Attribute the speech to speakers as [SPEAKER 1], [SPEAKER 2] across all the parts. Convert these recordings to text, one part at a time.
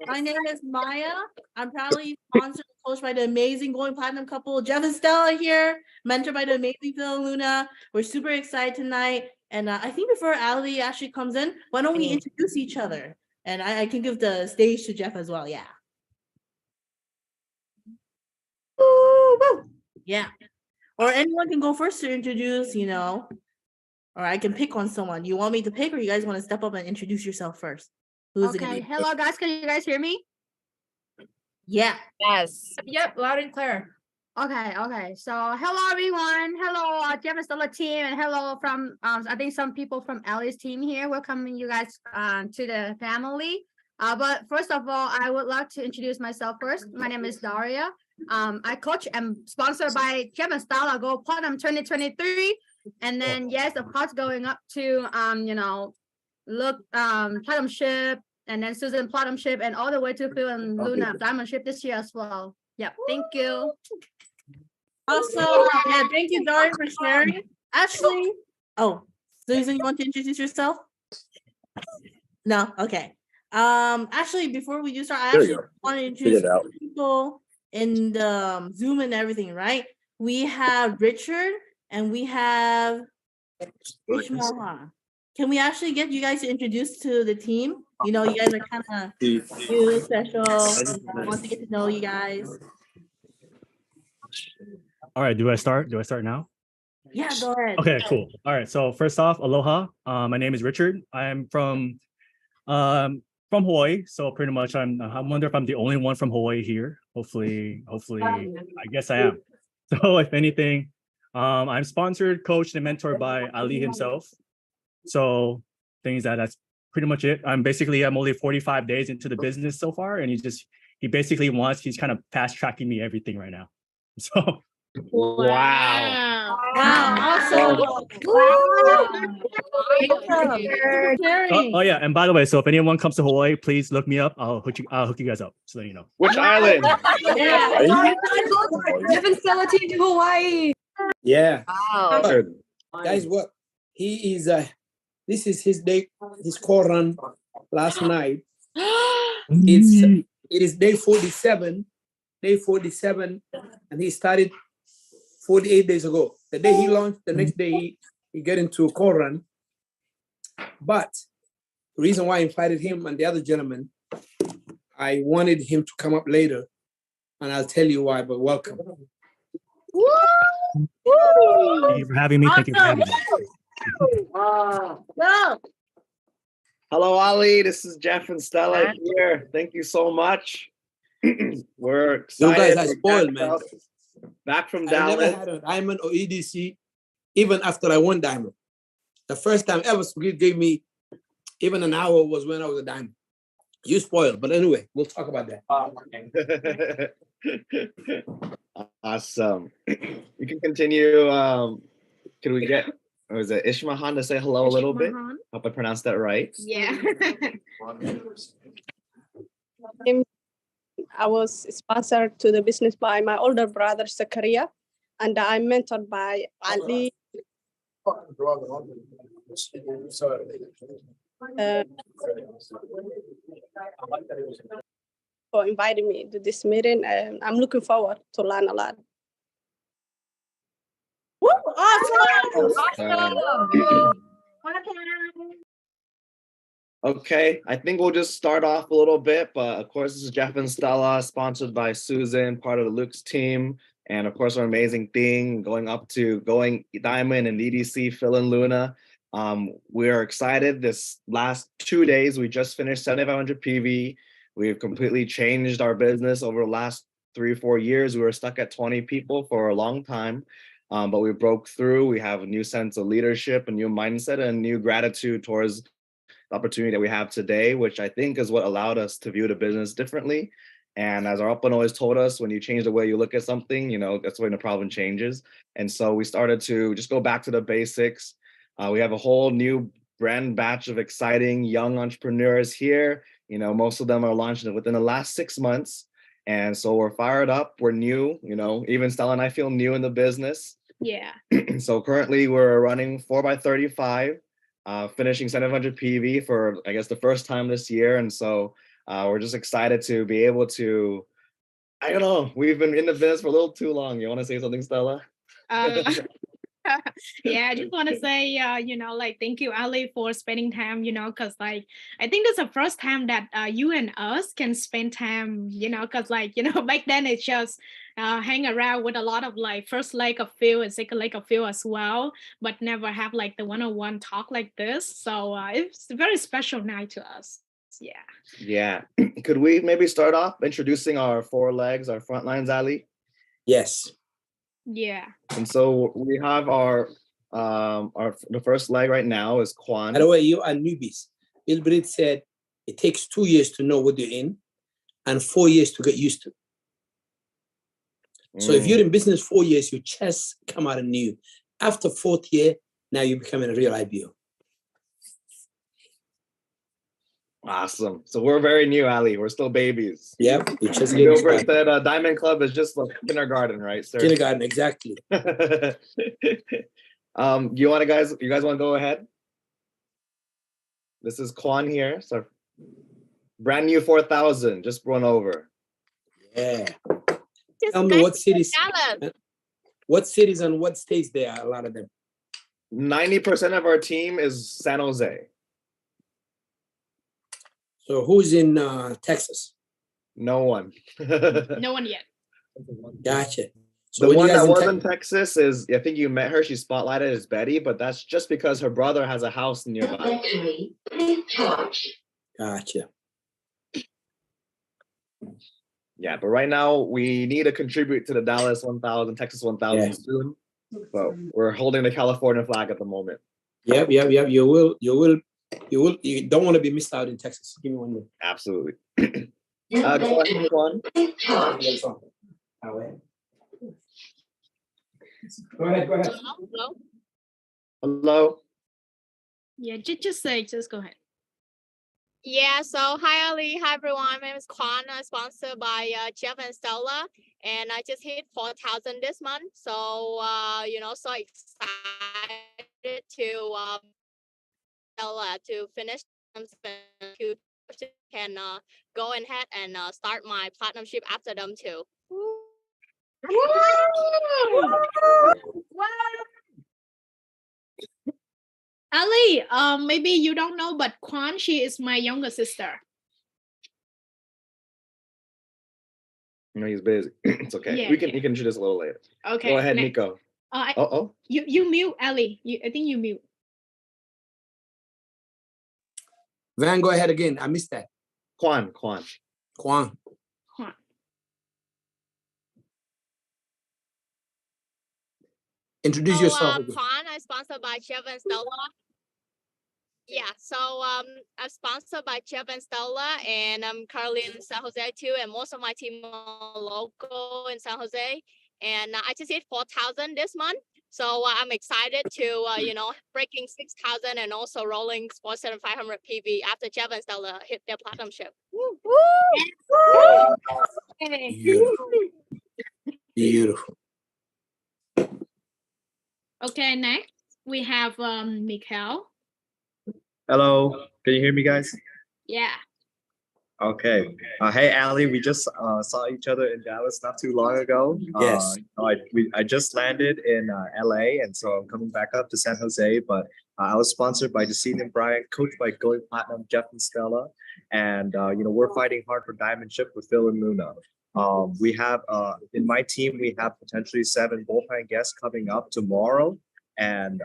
[SPEAKER 1] My name is Maya. I'm proudly sponsored and coached by the amazing Going Platinum couple, Jeff and Stella here, mentored by the amazing Phil and Luna. We're super excited tonight. And I think before Ali actually comes in, why don't we introduce each other? And I can give the stage to Jeff as well. Yeah. Woo! Yeah. Or anyone can go first to introduce, or I can pick on someone. You want me to pick, or you guys want to step up and introduce yourself first? Who's
[SPEAKER 2] okay. Hello, guys. Can you guys hear me?
[SPEAKER 1] Yeah.
[SPEAKER 3] Yes.
[SPEAKER 4] Yep, loud and clear.
[SPEAKER 2] Okay. So, hello, everyone. Hello, Jeff and Stella team, and hello from I think some people from Ellie's team here. Welcoming you guys to the family. But first of all, I would like to introduce myself first. My name is Daria. I coach and sponsored by J&S Platinum 2023. And then yes, of course, going up to Platinumship, and then Susan Platinumship, and all the way to Phil and Luna Diamondship this year as well. Yep, thank you.
[SPEAKER 1] Also, yeah, thank you, Daria, for sharing. Actually, Susan, you want to introduce yourself? No, okay. Actually, before we do start, I actually want to introduce people in the Zoom and everything, right? We have Richard and we have Ishmael. Can we actually get you guys to introduce to the team? You guys are kind of new, special. I want to get to know you guys.
[SPEAKER 5] All right, do I start now?
[SPEAKER 1] Yeah, go ahead.
[SPEAKER 5] Okay, cool. All right, so first off, aloha. My name is Richard. I'm from Hawaii, so pretty much I wonder if I'm the only one from Hawaii here. Hopefully, I guess I am. So if anything, I'm sponsored, coached, and mentored by Ali himself. So that's pretty much it. I'm only 45 days into the business so far, and he's kind of fast tracking me everything right now. So
[SPEAKER 1] Wow, awesome.
[SPEAKER 5] Oh yeah, and by the way, so if anyone comes to Hawaii, please look me up. I'll hook you guys up so you know.
[SPEAKER 6] Which island?
[SPEAKER 4] Jeff and Stella team to Hawaii.
[SPEAKER 6] Yeah.
[SPEAKER 3] Wow.
[SPEAKER 6] Guys, what? He is this is his call run last night. It is day 47, and he started 48 days ago. The day he launched, the next day he get into a call run. But the reason why I invited him and the other gentleman, I wanted him to come up later, and I'll tell you why, but welcome.
[SPEAKER 5] Thank you for having me. Thank you for having me.
[SPEAKER 7] Hello, Ali. This is Jeff and Stella here. Thank you so much. We're excited.
[SPEAKER 6] You guys are spoiled, man.
[SPEAKER 7] Back from
[SPEAKER 6] I
[SPEAKER 7] Dallas.
[SPEAKER 6] never had a diamond or EDC, even after I won diamond. The first time ever Spaghetti gave me even an hour was when I was a diamond. You spoiled, but anyway, we'll talk about that.
[SPEAKER 7] Awesome. We can continue. Can we get, was it Ishmahan to say hello a little bit? Hope I pronounced that right.
[SPEAKER 2] Yeah.
[SPEAKER 8] I was sponsored to the business by my older brother, Zakaria, and I'm mentored by Ali. For inviting me to this meeting, and I'm looking forward to learn a lot.
[SPEAKER 1] Woo! Awesome!
[SPEAKER 7] Okay, I think we'll just start off a little bit, but of course, this is Jeff and Stella, sponsored by Susan, part of the Luke's team, and of course, our amazing thing, going Diamond and EDC, Phil and Luna. We are excited. This last 2 days, we just finished 7,500 PV. We've completely changed our business over the last 3 or 4 years. We were stuck at 20 people for a long time, but we broke through. We have a new sense of leadership, a new mindset, and a new gratitude towards the opportunity that we have today, which I think is what allowed us to view the business differently. And as our upline always told us, when you change the way you look at something, that's when the problem changes. And so we started to just go back to the basics. We have a whole new brand batch of exciting young entrepreneurs here. Most of them are launched within the last 6 months. And so we're fired up. We're new, even Stella and I feel new in the business.
[SPEAKER 2] Yeah.
[SPEAKER 7] So currently we're running 4x35. Finishing 700 PV for, I guess, the first time this year. And so We're just excited to be able to, I don't know, we've been in the business for a little too long. You want to say something, Stella?
[SPEAKER 3] Yeah, I just want to say, like, thank you, Ali, for spending time, because, like, I think this is the first time that you and us can spend time, because, like, back then it's just hang around with a lot of, like, first leg of feel and second leg of feel as well, but never have, like, the one-on-one talk like this. So it's a very special night to us. Yeah.
[SPEAKER 7] Yeah. Could we maybe start off introducing our four legs, our front lines, Ali?
[SPEAKER 6] Yes.
[SPEAKER 3] Yeah.
[SPEAKER 7] And so we have the first leg right now is Quan.
[SPEAKER 6] By the way, you are newbies. Bill Britt said it takes 2 years to know what you're in and 4 years to get used to. So if you're in business 4 years, your chest come out new. After 4th year, now you're becoming a real IBO.
[SPEAKER 7] Awesome. So we're very new, Ali. We're still babies.
[SPEAKER 6] Yep. You just
[SPEAKER 7] Bill
[SPEAKER 6] get
[SPEAKER 7] Britt said Diamond Club is just like kindergarten, right, sir?
[SPEAKER 6] kindergarten, exactly.
[SPEAKER 7] You guys want to go ahead? This is Quan here. So brand new 4,000, just run over.
[SPEAKER 6] Yeah.
[SPEAKER 2] Just
[SPEAKER 6] Tell me
[SPEAKER 2] nice
[SPEAKER 6] what cities,
[SPEAKER 2] Dallas.
[SPEAKER 6] what cities and what states there are, a lot of them.
[SPEAKER 7] 90% of our team is San Jose.
[SPEAKER 6] So who's in Texas?
[SPEAKER 7] No one.
[SPEAKER 3] No one yet.
[SPEAKER 6] Gotcha. So
[SPEAKER 7] The
[SPEAKER 6] when you
[SPEAKER 7] one
[SPEAKER 6] guys
[SPEAKER 7] that
[SPEAKER 6] in
[SPEAKER 7] was
[SPEAKER 6] Tex-
[SPEAKER 7] in Texas is, I think you met her, she's spotlighted as Betty, but that's just because her brother has a house nearby.
[SPEAKER 6] Gotcha.
[SPEAKER 7] Yeah, but right now we need to contribute to the Dallas 1000, Texas 1000
[SPEAKER 6] Yeah.
[SPEAKER 7] soon. So we're holding the California flag at the moment.
[SPEAKER 6] Yep. You don't want to be missed out in Texas. Give me one minute.
[SPEAKER 7] Absolutely. Go ahead, Quan.
[SPEAKER 6] Go ahead.
[SPEAKER 2] Hello?
[SPEAKER 7] Hello.
[SPEAKER 3] Yeah, just go ahead.
[SPEAKER 9] Yeah, so hi Ali, hi everyone. My name is Kwan, sponsored by Jeff and Stella, and I just hit 4,000 this month. So so excited to Stella to finish to can go ahead and start my partnership after them too.
[SPEAKER 3] Ali, maybe you don't know, but Quan, she is my younger sister.
[SPEAKER 7] No, he's busy. It's okay.
[SPEAKER 3] Yeah,
[SPEAKER 7] You can introduce a little later.
[SPEAKER 3] Okay.
[SPEAKER 7] Go ahead,
[SPEAKER 3] next.
[SPEAKER 7] Nico.
[SPEAKER 3] I-
[SPEAKER 7] Oh.
[SPEAKER 3] You mute, Ali. I think you mute.
[SPEAKER 6] Van, go ahead again. I missed that.
[SPEAKER 7] Quan.
[SPEAKER 6] Kwang.
[SPEAKER 3] Quan.
[SPEAKER 6] Introduce yourself again.
[SPEAKER 9] Kwan, I'm sponsored by Jeff and Stella. Yeah, so I'm sponsored by Jeff and Stella, and I'm currently in San Jose too, and most of my team are local in San Jose. And I just hit 4,000 this month, so I'm excited to breaking 6,000 and also rolling 4,500 PV after Jeff and Stella hit their platinumship.
[SPEAKER 6] Beautiful.
[SPEAKER 3] Okay, next we have Mikhail.
[SPEAKER 10] Hello, can you hear me, guys?
[SPEAKER 3] Yeah.
[SPEAKER 10] Okay. Hey, Ali, we just saw each other in Dallas not too long ago.
[SPEAKER 6] Yes.
[SPEAKER 10] I just landed in LA, and so I'm coming back up to San Jose. But I was sponsored by Jacine and Brian, coached by Going Platinum, Jeff and Stella, and we're fighting hard for Diamondship with Phil and Luna. We have in my team we have potentially 7 bullpen guests coming up tomorrow. And,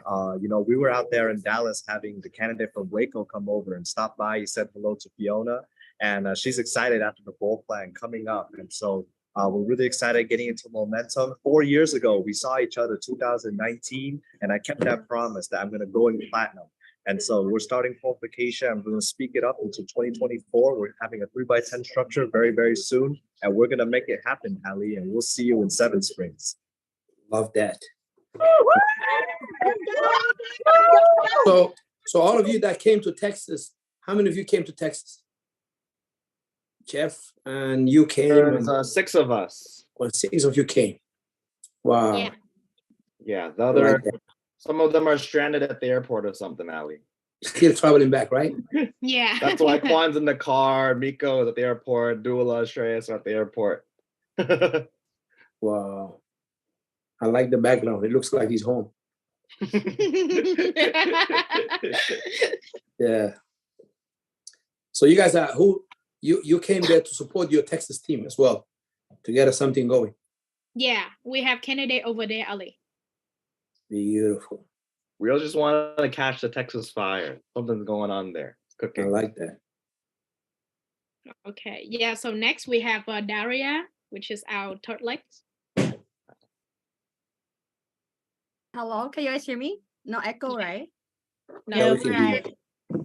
[SPEAKER 10] we were out there in Dallas having the candidate from Waco come over and stop by. He said hello to Fiona, and she's excited after the bowl plan coming up. And so we're really excited getting into momentum. 4 years ago, we saw each other 2019, and I kept that promise that I'm going to go in platinum. And so we're starting qualification. I'm going to speak it up into 2024. We're having a 3x10 structure very, very soon. And we're going to make it happen, Ali, and we'll see you in 7 Springs.
[SPEAKER 6] Love that. So all of you that came to Texas, how many of you came to Texas? Jeff, and you came.
[SPEAKER 7] There's 6 of us.
[SPEAKER 6] Well, 6 of you came. Wow.
[SPEAKER 9] Yeah.
[SPEAKER 7] Yeah, some of them are stranded at the airport or something, Ali.
[SPEAKER 6] Still traveling back, right?
[SPEAKER 3] Yeah.
[SPEAKER 7] That's why Kwan's in the car, Miko is at the airport, Dula, Shreyas are at the airport.
[SPEAKER 6] Wow. I like the background. It looks like he's home. Yeah. So you guys are you came there to support your Texas team as well, to get us something going.
[SPEAKER 3] Yeah, we have candidate over there, Ali.
[SPEAKER 6] Beautiful.
[SPEAKER 7] We all just want to catch the Texas fire. Something's going on there. It's
[SPEAKER 6] I
[SPEAKER 7] cooking.
[SPEAKER 6] like that.
[SPEAKER 3] Okay, yeah, so next we have Daria, which is our third leg.
[SPEAKER 2] Hello, can you guys hear me? No echo, right?
[SPEAKER 3] No,
[SPEAKER 6] Yeah, we can hear you.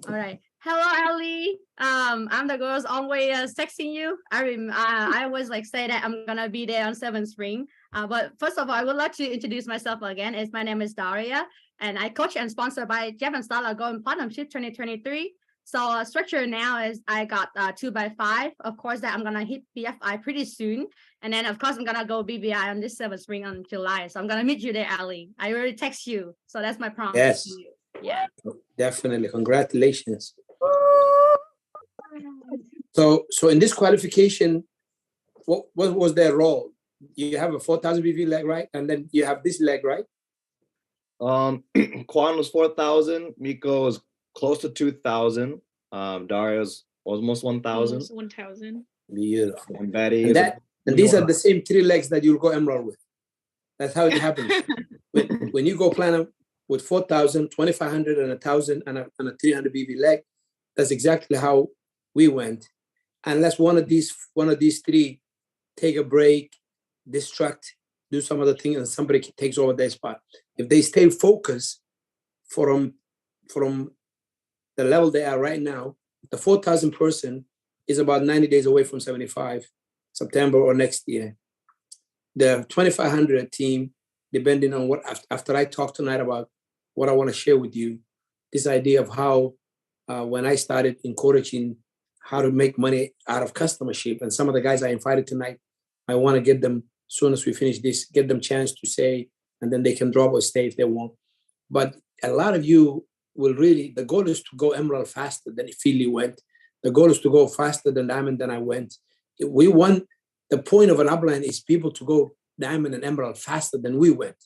[SPEAKER 2] All right. Hello, Ali. I'm the girls always texting you. I always like say that I'm gonna be there on 7th Spring. But first of all, I would like to introduce myself again. My name is Daria, and I coach and sponsor by J&S Platinumship 2023. So structure now is I got 2x5. Of course, that I'm gonna hit BFI pretty soon, and then of course I'm gonna go BBI on this 7th Spring on July. So I'm gonna meet you there, Ali. I already text you, so that's my promise.
[SPEAKER 6] Yes.
[SPEAKER 2] To you. Yeah.
[SPEAKER 6] Definitely. Congratulations. So in this qualification, what was their role? You have a 4,000 BV leg, right? And then you have this leg, right?
[SPEAKER 7] Kwan was 4,000, Miko was close to 2,000, Daria's almost 1,000.
[SPEAKER 3] almost 1,000.
[SPEAKER 6] Beautiful.
[SPEAKER 7] And Betty
[SPEAKER 6] And,
[SPEAKER 7] is
[SPEAKER 6] and these are the same 3 legs that you'll go emerald with. That's how it happens. when you go platinum with 4,000, 2,500, and 1,000 and a 300 BV leg, that's exactly how we went. Unless one of these 3 take a break, distract, do some other thing, and somebody takes over their spot. If they stay focused from the level they are right now, the 4,000 person is about 90 days away from 75, September or next year. The 2,500 team, depending on what, after I talk tonight about what I want to share with you, this idea of how when I started encouraging how to make money out of customership, and some of the guys I invited tonight, I want to get them, as soon as we finish this, get them chance to say, and then they can drop or stay if they want. But a lot of you will really, the goal is to go emerald faster than Philly went. The goal is to go faster than diamond than I went. We want, the point of an upline is people to go diamond and emerald faster than we went.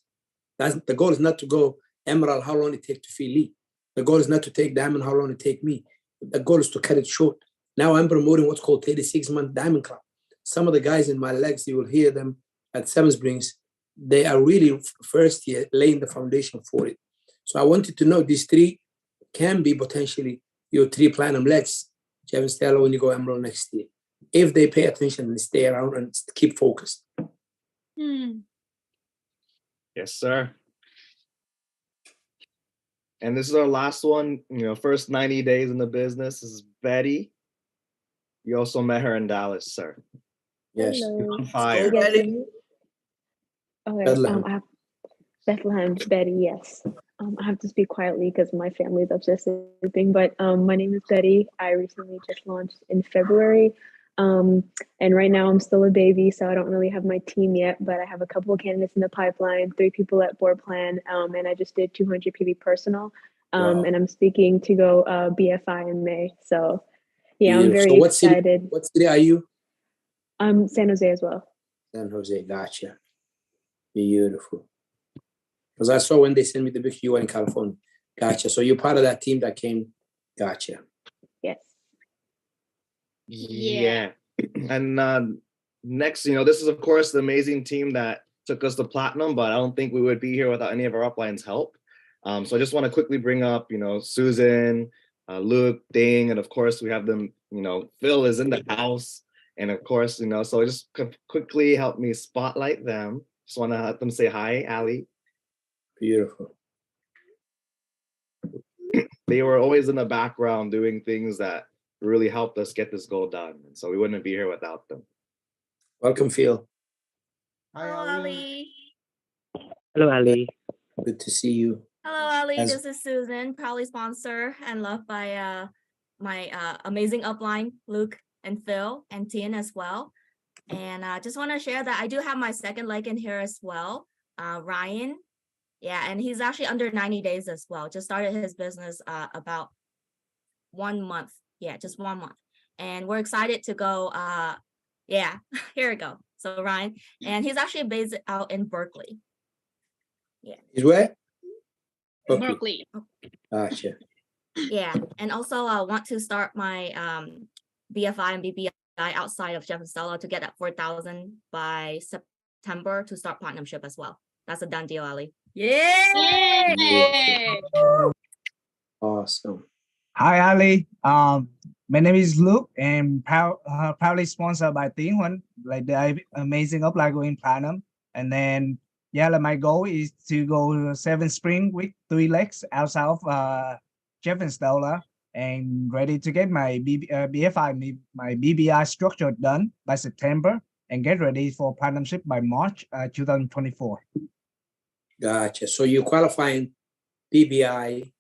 [SPEAKER 6] That's, the goal is not to go emerald, how long it take to Philly. The goal is not to take diamond, how long it take me. The goal is to cut it short. Now I'm promoting what's called 36-month diamond club. Some of the guys in my legs, you will hear them at 7 Springs, they are really first year laying the foundation for it. So I wanted to know these 3 can be potentially your 3 platinum legs, Jeff and Stella, when you go emerald next year, if they pay attention and stay around and keep focused.
[SPEAKER 7] Yes, sir. And this is our last one, first 90 days in the business. This is Betty. You also met her in Dallas, sir.
[SPEAKER 6] Yes.
[SPEAKER 7] You're on fire.
[SPEAKER 6] Betty.
[SPEAKER 11] Okay,
[SPEAKER 6] Bethlehem.
[SPEAKER 11] I have Bethlehem, Betty, yes. I have to speak quietly because my family is upstairs sleeping, but my name is Betty. I recently just launched in February. And right now I'm still a baby, so I don't really have my team yet, but I have a couple of candidates in the pipeline, 3 people at board plan, and I just did 200 PV personal,
[SPEAKER 6] Wow.
[SPEAKER 11] and I'm speaking to go BFI in May. So yeah, I'm
[SPEAKER 6] Beautiful.
[SPEAKER 11] very
[SPEAKER 6] So
[SPEAKER 11] excited.
[SPEAKER 6] What city are you?
[SPEAKER 11] I'm San Jose as well.
[SPEAKER 6] San Jose, gotcha. Beautiful. Because I saw when they sent me the picture, you were in California. Gotcha. So you're part of that team that came. Gotcha.
[SPEAKER 11] Yes.
[SPEAKER 7] Yeah. And next, this is, of course, the amazing team that took us to platinum, but I don't think we would be here without any of our uplines' help. So I just want to quickly bring up, Susan, Luke, Ding, and of course, we have them, Phil is in the house. And of course, so just quickly help me spotlight them. Just want to let them say hi, Ali.
[SPEAKER 6] Beautiful.
[SPEAKER 7] They were always in the background doing things that really helped us get this goal done. And so we wouldn't be here without them.
[SPEAKER 6] Welcome, Phil.
[SPEAKER 12] Hello, Ali.
[SPEAKER 13] Hello, Ali.
[SPEAKER 6] Good to see you.
[SPEAKER 12] Hello, Ali. This is Susan, proudly sponsored and loved by my amazing upline, Luke and Phil and Tien as well. And I just want to share that I do have my second leg in here as well, Ryan. Yeah, and he's actually under 90 days as well. Just started his business about 1 month. Yeah, just 1 month. And we're excited to go. Yeah, here we go. So Ryan, and he's actually based out in Berkeley. Yeah.
[SPEAKER 6] Is where?
[SPEAKER 3] Berkeley.
[SPEAKER 6] Gotcha.
[SPEAKER 12] Yeah, and also I want to start my BFI and BBI outside of Jeff and Stella to get that 4,000 by September to start Platinumship as well. That's a done deal, Ali.
[SPEAKER 1] Yeah.
[SPEAKER 6] Awesome.
[SPEAKER 14] Hi, Ali. My name is Luke, and proudly sponsored by Tiến Huân, like the amazing upline going platinum. And then, yeah, like my goal is to go 7 spring with 3 legs outside of Jeff and Stella, and ready to get my BFI, my BBI structure done by September, and get ready for Platinumship by March 2024.
[SPEAKER 6] Gotcha. So you're qualifying BBI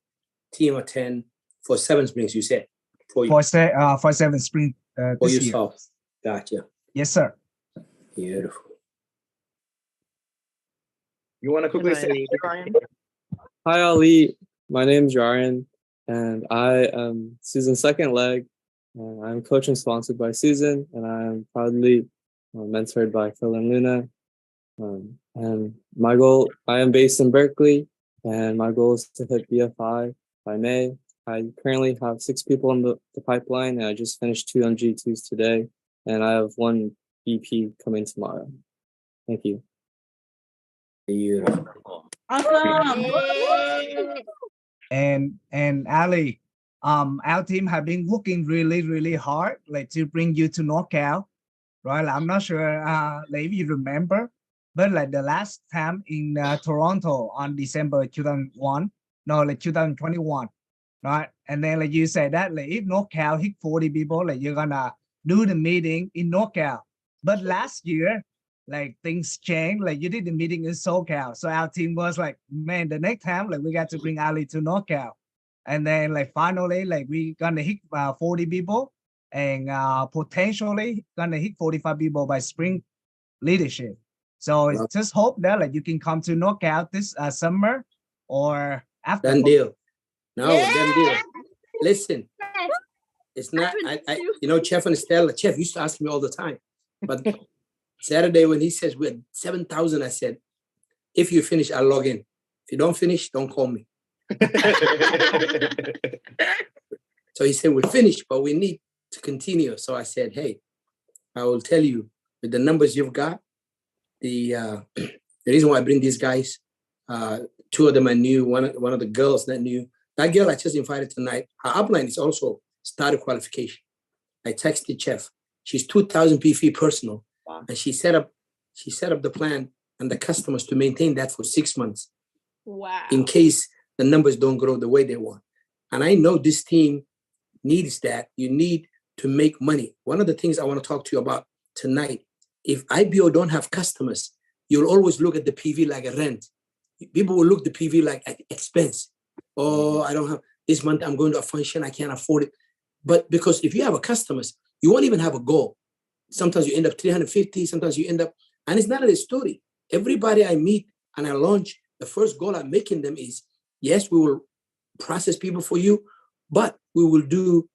[SPEAKER 6] team of 10 for 7 springs, you said?
[SPEAKER 14] For 7 spring
[SPEAKER 6] for
[SPEAKER 14] this
[SPEAKER 6] yourself.
[SPEAKER 14] year.
[SPEAKER 6] Gotcha.
[SPEAKER 14] Yes, sir.
[SPEAKER 6] Beautiful.
[SPEAKER 7] You want to quickly say,
[SPEAKER 15] Hi, Ali. My name's Ryan, and I am Susan's second leg. And I'm coached and sponsored by Susan, and I am proudly mentored by Phil and Luna. And my goal, I am based in Berkeley, and my goal is to hit BFI by May. I currently have 6 people in the pipeline, and I just finished 2 MG2s today, and I have 1 BP coming tomorrow. Thank you.
[SPEAKER 6] Beautiful.
[SPEAKER 1] Awesome.
[SPEAKER 14] And Ali, our team have been working really hard, like to bring you to knockout, right? I'm not sure like if you remember, but like the last time in Toronto on December 2021, right? And then like you said that like if knockout hit 40 people, like you're gonna do the meeting in knockout. But last year, like things changed, like you did the meeting in SoCal. So our team was like, man, the next time, like we got to bring Ali to knockout. And then like finally, like we gonna hit 40 people and potentially gonna hit 45 people by spring leadership. So just hope that like you can come to knockout this summer or after.
[SPEAKER 6] Done deal. No, done deal. Listen, it's not, you know, Chef and Stella, Chef used to ask me all the time, but Saturday when he says we're 7,000, I said, if you finish, I'll log in. If you don't finish, don't call me. So he said, we're finished, but we need to continue. So I said, hey, I will tell you with the numbers you've got, the reason why I bring these guys, 2 of them are new, one of the girls that new. That girl I just invited tonight, her upline is also started qualification. I texted Chef. She's 2,000 PV personal. Wow. And she set up the plan and the customers to maintain that for 6 months.
[SPEAKER 3] Wow.
[SPEAKER 6] In case the numbers don't grow the way they want. And I know this team needs that. You need to make money. One of the things I want to talk to you about tonight, if IBO don't have customers, you'll always look at the PV like a rent. People will look at the PV like an expense. Oh, I don't have, this month I'm going to a function, I can't afford it. But because if you have a customers, you won't even have a goal. Sometimes you end up 350, sometimes you end up, and it's not a story. Everybody I meet and I launch, the first goal I'm making them is, yes, we will process people for you, but we will do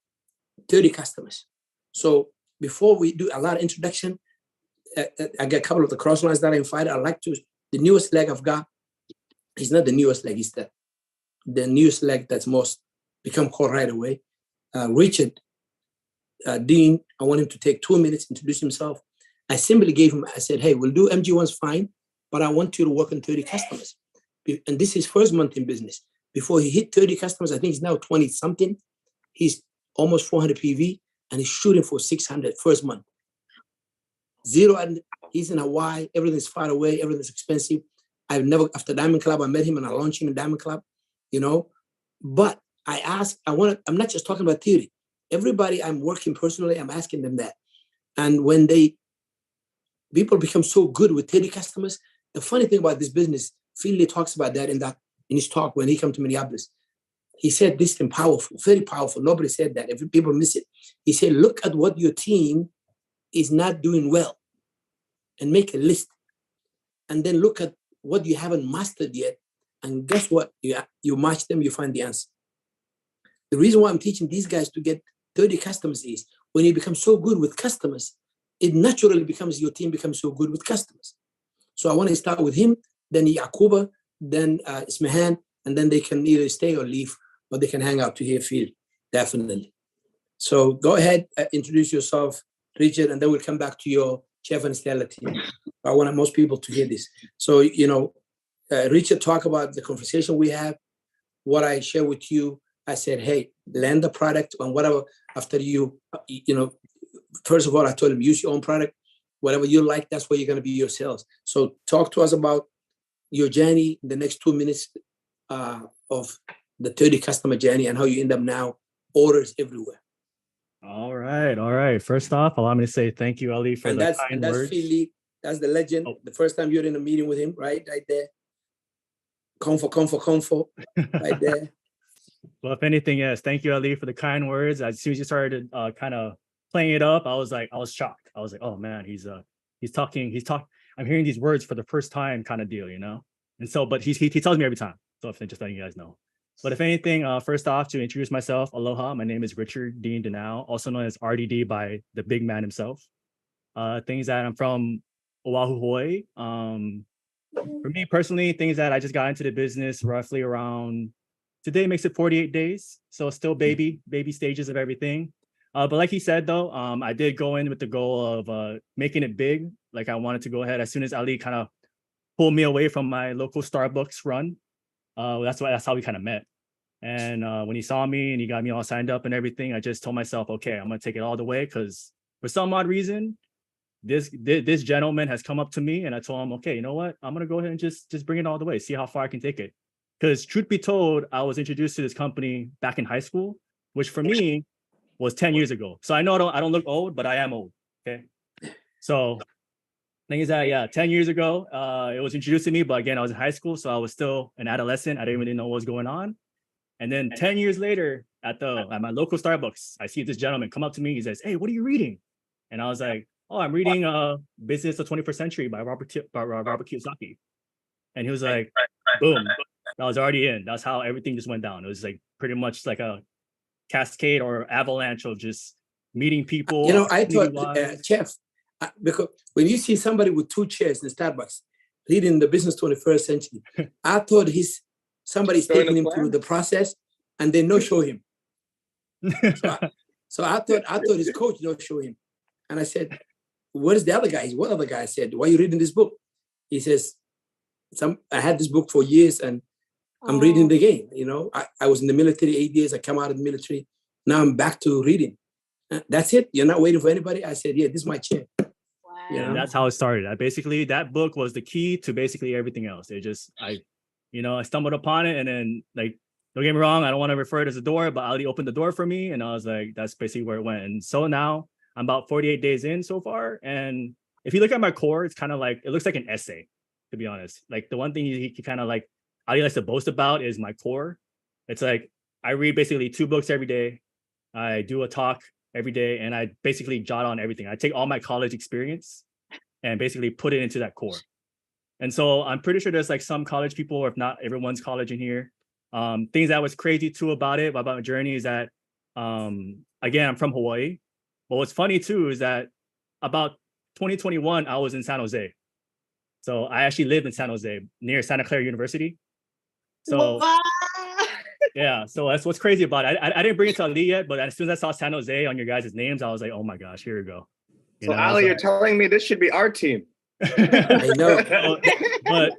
[SPEAKER 6] 30 customers. So before we do a lot of introduction, I got a couple of the cross lines that I invited. I like to, the newest leg I've got, it's not the newest leg, it's the newest leg that's most become called right away. Richard Dean, I want him to take 2 minutes, introduce himself. I simply gave him, I said, hey, we'll do MG1s fine, but I want you to work on 30 customers. And this is his first month in business. Before he hit 30 customers, I think he's now 20 something. He's almost 400 PV and he's shooting for 600 first month. 0, and he's in Hawaii, everything's far away, everything's expensive. I've never, after Diamond Club, I met him and I launched him in Diamond Club, you know. But I asked, I'm not just talking about theory. Everybody I'm working personally, I'm asking them that. And when people become so good with 30 customers, the funny thing about this business, Finley talks about that in his talk when he came to Minneapolis. He said this thing powerful, very powerful. Nobody said that. If people miss it, he said, look at what your team is not doing well and make a list. And then look at what you haven't mastered yet. And guess what? You match them, you find the answer. The reason why I'm teaching these guys to get 30 customers is when you become so good with customers, it naturally becomes your team becomes so good with customers. So I want to start with him, then Yakuba, then Ismahan, and then they can either stay or leave, or they can hang out to hear field, definitely. So go ahead, introduce yourself, Richard, and then we'll come back to your Chef and Stella team. I want most people to hear this. So, Richard, talk about the conversation we have, what I share with you. I said, hey, land the product and whatever after first of all, I told him, use your own product. Whatever you like, that's where you're going to be yourselves. So talk to us about your journey, the next 2 minutes of the 30 customer journey and how you end up now, orders everywhere.
[SPEAKER 5] All right. First off, allow me to say thank you, Ali, for the kind words.
[SPEAKER 6] Phil Lee. That's the legend. Oh. The first time you're in a meeting with him, right there. Comfort, right there.
[SPEAKER 5] Well, if anything, yes, thank you, Ali, for the kind words. As soon as you started kind of playing it up, I was shocked. I was like, oh man, he's talking. I'm hearing these words for the first time, kind of deal, And so, but he tells me every time. So if just letting you guys know. But if anything, first off, to introduce myself, aloha. My name is Richard Dean Denau, also known as RDD by the big man himself. Things that I'm from Oahu, Hawaii. For me personally, things that I just got into the business roughly around. Today makes it 48 days, so still baby stages of everything. But like he said, though, I did go in with the goal of making it big. Like I wanted to go ahead as soon as Ali kind of pulled me away from my local Starbucks run. That's how we kind of met. And when he saw me and he got me all signed up and everything, I just told myself, okay, I'm gonna take it all the way because for some odd reason, this gentleman has come up to me and I told him, okay, you know what? I'm gonna go ahead and just bring it all the way, see how far I can take it. Because truth be told, I was introduced to this company back in high school, which for me was 10 years ago. So I know I don't look old, but I am old. Okay. So thing is that, yeah, 10 years ago, it was introduced to me, but again, I was in high school. So I was still an adolescent. I didn't really know what was going on. And then 10 years later at my local Starbucks, I see this gentleman come up to me. He says, hey, what are you reading? And I was like, oh, I'm reading Business of 21st Century by Robert Kiyosaki. And he was like, boom. I was already in. That's how everything just went down. It was like pretty much like a cascade or avalanche of just meeting people.
[SPEAKER 6] I thought, Chef, because when you see somebody with 2 chairs in Starbucks reading the Business 21st Century, I thought somebody's taking him through the process and they no show him. So I thought his coach no show him. And I said, what is the other guy? What other guy? I said, why are you reading this book? He says, I had this book for years and I'm reading the game. I was in the military 8 years. I come out of the military. Now I'm back to reading. That's it. You're not waiting for anybody. I said, yeah, this is my chair.
[SPEAKER 5] Wow. And that's how it started. That book was the key to basically everything else. I stumbled upon it and then don't get me wrong. I don't want to refer it as a door, but Ali opened the door for me. And I was like, that's basically where it went. And so now I'm about 48 days in so far. And if you look at my core, it's kind of like, it looks like an essay, to be honest. Like the one thing he kind of like, Ali likes to boast about is my core. It's like I read basically 2 books every day. I do a talk every day, and I basically jot on everything. I take all my college experience and basically put it into that core. And so I'm pretty sure there's like some college people, or if not everyone's college in here. Things that was crazy too about my journey is that, again, I'm from Hawaii. But what's funny too is that about 2021, I was in San Jose. So I actually lived in San Jose near Santa Clara University. So yeah, so that's what's crazy about it. I didn't bring it to Ali yet, but as soon as I saw San Jose on your guys' names, I was like, oh my gosh, here we go.
[SPEAKER 7] So Ali, you're telling me this should be our team.
[SPEAKER 6] I know.
[SPEAKER 5] but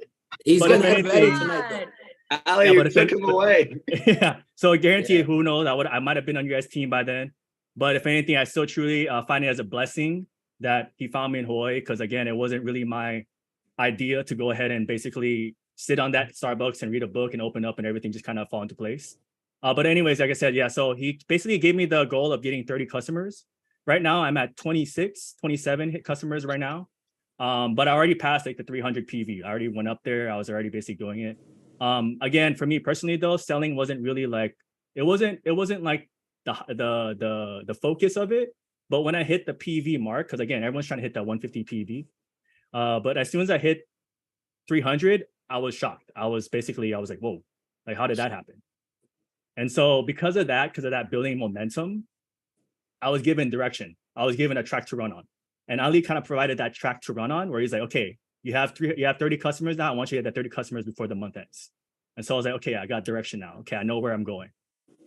[SPEAKER 6] he's going to
[SPEAKER 5] have
[SPEAKER 6] anything tonight.
[SPEAKER 7] Ali, you took him away.
[SPEAKER 5] Yeah. So I guarantee you, who knows? I might have been on your guys' team by then. But if anything, I still truly find it as a blessing that he found me in Hawaii, because again, it wasn't really my idea to go ahead and basically sit on that Starbucks and read a book and open up and everything just kind of fall into place. But anyways, like I said, yeah, so he basically gave me the goal of getting 30 customers. Right now, I'm at 27 hit customers right now. But I already passed like the 300 PV. I already went up there. I was already basically doing it. Again, for me personally though, selling wasn't really like, it wasn't like the focus of it. But when I hit the PV mark, because again, everyone's trying to hit that 150 PV. But as soon as I hit 300, I was shocked. I was like, whoa, like how did that happen? And so because of that building momentum, I was given direction. I was given a track to run on. And Ali kind of provided that track to run on where he's like, okay, you have 30 customers now. I want you to get that 30 customers before the month ends. And so I was like, okay, I got direction now. Okay, I know where I'm going.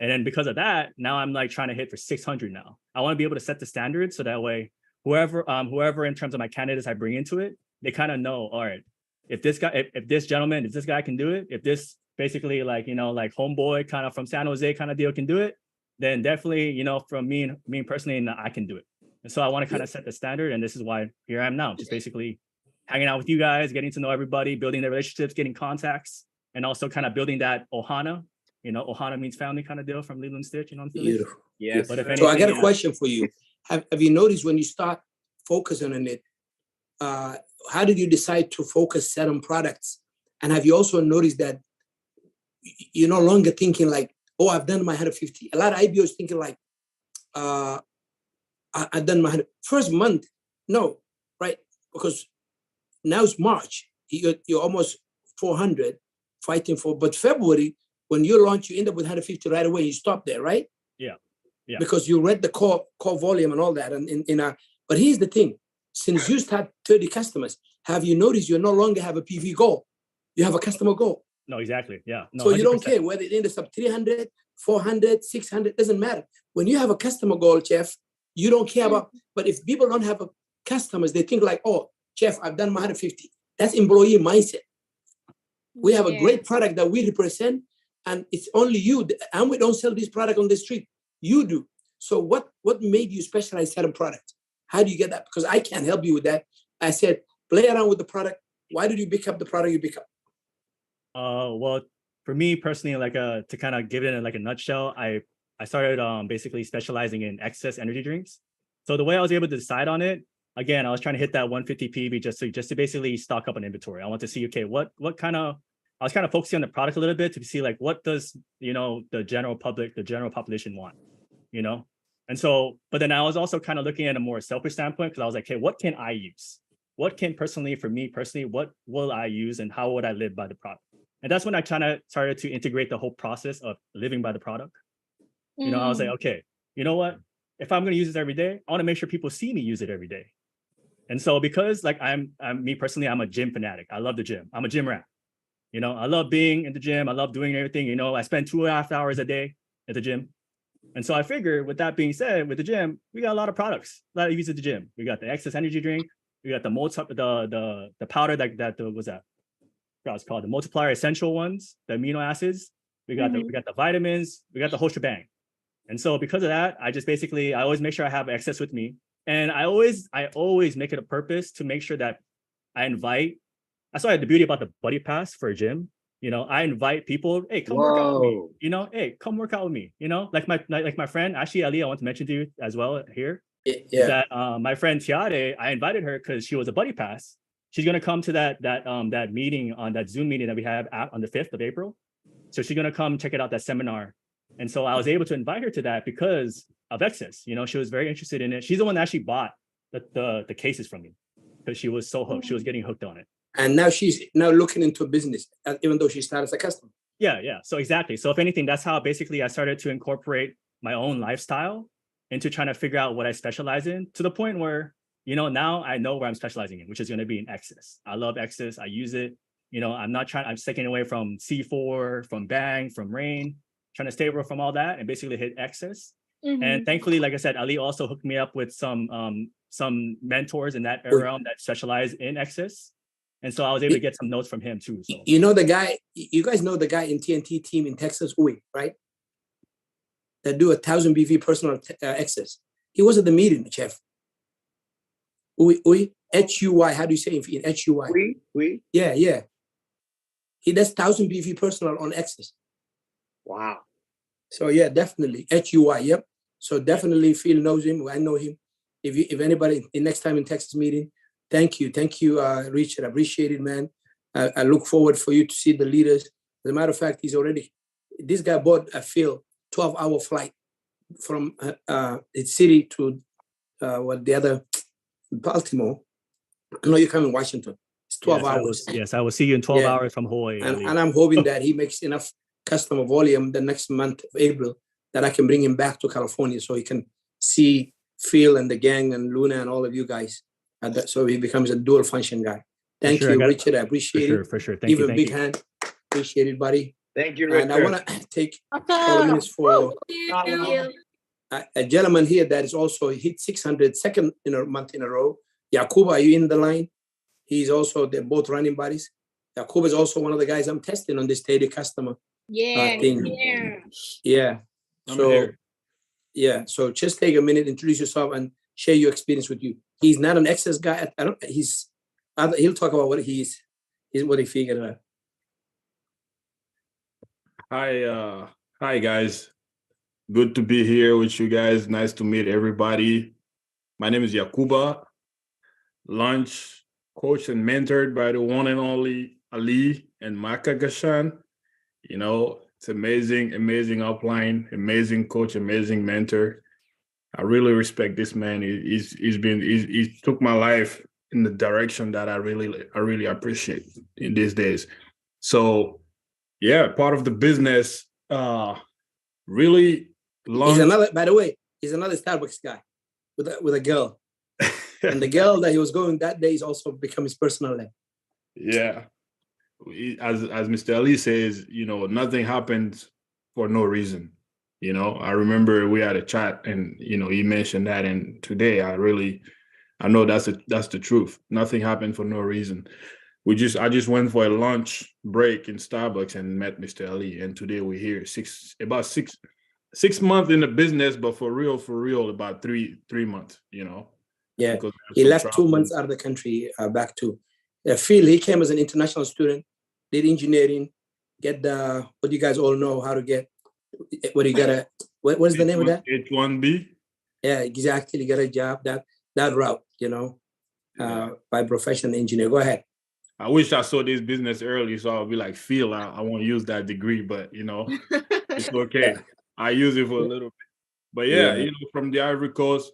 [SPEAKER 5] And then because of that, now I'm like trying to hit for 600 now. I want to be able to set the standard so that way, whoever in terms of my candidates I bring into it, they kind of know, all right, if this guy can do it, if this basically like, like homeboy kind of from San Jose kind of deal can do it, then definitely, from me personally, I can do it. And so I want to kind of set the standard. And this is why here I am now, just basically hanging out with you guys, getting to know everybody, building the relationships, getting contacts, and also kind of building that Ohana. Ohana means family kind of deal from Lilo and Stitch,
[SPEAKER 6] Beautiful.
[SPEAKER 5] Yeah. But if anything,
[SPEAKER 6] so I got a question for you. Have you noticed when you start focusing on it, how did you decide to focus certain products? And have you also noticed that you're no longer thinking like, oh, I've done my 150. A lot of IBOs thinking like, I've done my first month. No, right? Because now it's March. You're almost 400 fighting for, but February, when you launch, you end up with 150 right away. You stop there, right?
[SPEAKER 5] Yeah.
[SPEAKER 6] Because you read the core volume and all that. But here's the thing. Since you start 30 customers, have you noticed you no longer have a PV goal? You have a customer goal.
[SPEAKER 5] No, exactly. Yeah. No,
[SPEAKER 6] so you
[SPEAKER 5] 100%.
[SPEAKER 6] don't care whether it ends up 300, 400, 600, doesn't matter. When you have a customer goal, Jeff, you don't care about, but if people don't have customers, they think like, oh, Jeff, I've done my 150. That's employee mindset. We have a great product that we represent, and it's only you. And we don't sell this product on the street. You do. So what made you specialize certain product? How do you get that? Because I can't help you with that. I said, play around with the product. Why did you pick up the product you pick up?
[SPEAKER 5] Well, for me personally, like to kind of give it in like a nutshell, I started basically specializing in excess energy drinks. So the way I was able to decide on it, again, I was trying to hit that 150 PV just to basically stock up an inventory. I want to see, okay, what kind of, I was kind of focusing on the product a little bit to see like, what does, the general public, the general population want, And so, but then I was also kind of looking at a more selfish standpoint because I was like, okay, what can I use? What can for me personally, what will I use and how would I live by the product? And that's when I kind of started to integrate the whole process of living by the product. I was like, okay, you know what? If I'm going to use this every day, I want to make sure people see me use it every day. And so because like I'm me personally, I'm a gym fanatic. I love the gym. I'm a gym rat. I love being in the gym. I love doing everything. I spend 2.5 hours a day at the gym. And so I figured with that being said, with the gym, we got a lot of products, a lot of use at the gym. We got the excess energy drink. We got the powder that was that? It's called the multiplier essential ones, the amino acids. We got the vitamins. We got the whole shebang. And so because of that, I just basically, I always make sure I have excess with me. And I always make it a purpose to make sure that I invite, that's why the beauty about the buddy pass for a gym, I invite people, hey, come work out with me, hey, come work out with me, like my friend, actually, Ali, I want to mention to you as well here, that my friend Tiare, I invited her because she was a buddy pass. She's going to come to that meeting on that Zoom meeting that we have on the 5th of April. So she's going to come check it out, that seminar. And so I was able to invite her to that because of excess. She was very interested in it. She's the one that actually bought the cases from me because she was so hooked. She was getting hooked on it.
[SPEAKER 6] And now she's looking into a business, even though she started as a customer.
[SPEAKER 5] Yeah. So exactly. So if anything, that's how basically I started to incorporate my own lifestyle into trying to figure out what I specialize in, to the point where, now I know where I'm specializing in, which is going to be in excess. I love excess. I use it. I'm sticking away from C4, from Bang, from Rain, trying to stay away from all that and basically hit excess. And thankfully, like I said, Ali also hooked me up with some mentors in that realm that specialize in excess. And so I was able to get some notes from him too. So.
[SPEAKER 6] The guy, you guys know the guy in TNT team in Texas, Uy, right? That do 1,000 BV personal excess. He was at the meeting, Chef. Uy, H-U-Y, how do you say it in H-U-Y?
[SPEAKER 7] Uy?
[SPEAKER 6] Yeah. He does 1,000 BV personal on excess.
[SPEAKER 7] Wow.
[SPEAKER 6] So yeah, definitely H-U-Y, yep. So definitely Phil knows him. I know him. If anybody next time in Texas meeting, thank you, Richard. I appreciate it, man. I look forward for you to see the leaders. As a matter of fact, this guy bought a Phil 12-hour flight from its city to the other Baltimore. I know you're coming to Washington. It's 12 hours.
[SPEAKER 5] Yes, I will see you in 12 hours from Hawaii.
[SPEAKER 6] And I'm hoping that he makes enough customer volume the next month of April, that I can bring him back to California so he can see Phil and the gang and Luna and all of you guys. So he becomes a dual function guy. Thank
[SPEAKER 5] sure, I
[SPEAKER 6] you,
[SPEAKER 5] got it.
[SPEAKER 6] Richard. I appreciate it.
[SPEAKER 5] For sure. Thank
[SPEAKER 6] Give
[SPEAKER 5] you.
[SPEAKER 6] him a
[SPEAKER 5] Thank
[SPEAKER 6] big
[SPEAKER 5] you.
[SPEAKER 6] hand. Appreciate it, buddy.
[SPEAKER 7] Thank you,
[SPEAKER 6] And I
[SPEAKER 7] Richard.
[SPEAKER 6] want to take a couple of minutes for a gentleman here that is also hit 600 second month in a row. Yakuba, are you in the line? He's also, they're both running buddies. Yakuba is also one of the guys I'm testing on this steady customer thing. Yeah. So, yeah. So just take a minute, introduce yourself, and share your experience with you. He's not an excess guy. He'll talk about what what he figured out.
[SPEAKER 16] Hi guys. Good to be here with you guys. Nice to meet everybody. My name is Yakuba, launch coach and mentored by the one and only Ali and Maka Gashan. You know, it's amazing upline, amazing coach, amazing mentor. I really respect this man. He took my life in the direction that I really appreciate in these days. So yeah, part of the business, really launched.
[SPEAKER 6] By the way, he's another Starbucks guy with a girl. And the girl that he was going that day is also become his personal name.
[SPEAKER 16] Yeah. As Mr. Ali says, you know, nothing happens for no reason. You know, I remember we had a chat and, you know, he mentioned that. And today I know that's the truth. Nothing happened for no reason. I just went for a lunch break in Starbucks and met Mr. Ali. And today we're here about six months in the business, but for real, about three months, you know.
[SPEAKER 6] Yeah, he left 2 months out of the country, back to Phil. He came as an international student, did engineering, get the, what you guys all know how to get, what you gotta, what is the name of that?
[SPEAKER 16] H1B.
[SPEAKER 6] Yeah, exactly. You got a job, that route, you know, by professional engineer. Go ahead.
[SPEAKER 16] I wish I saw this business early, so I'll be like, Phil, I won't use that degree, but you know, it's okay. I use it for a little bit. But yeah, you know, from the Ivory Coast,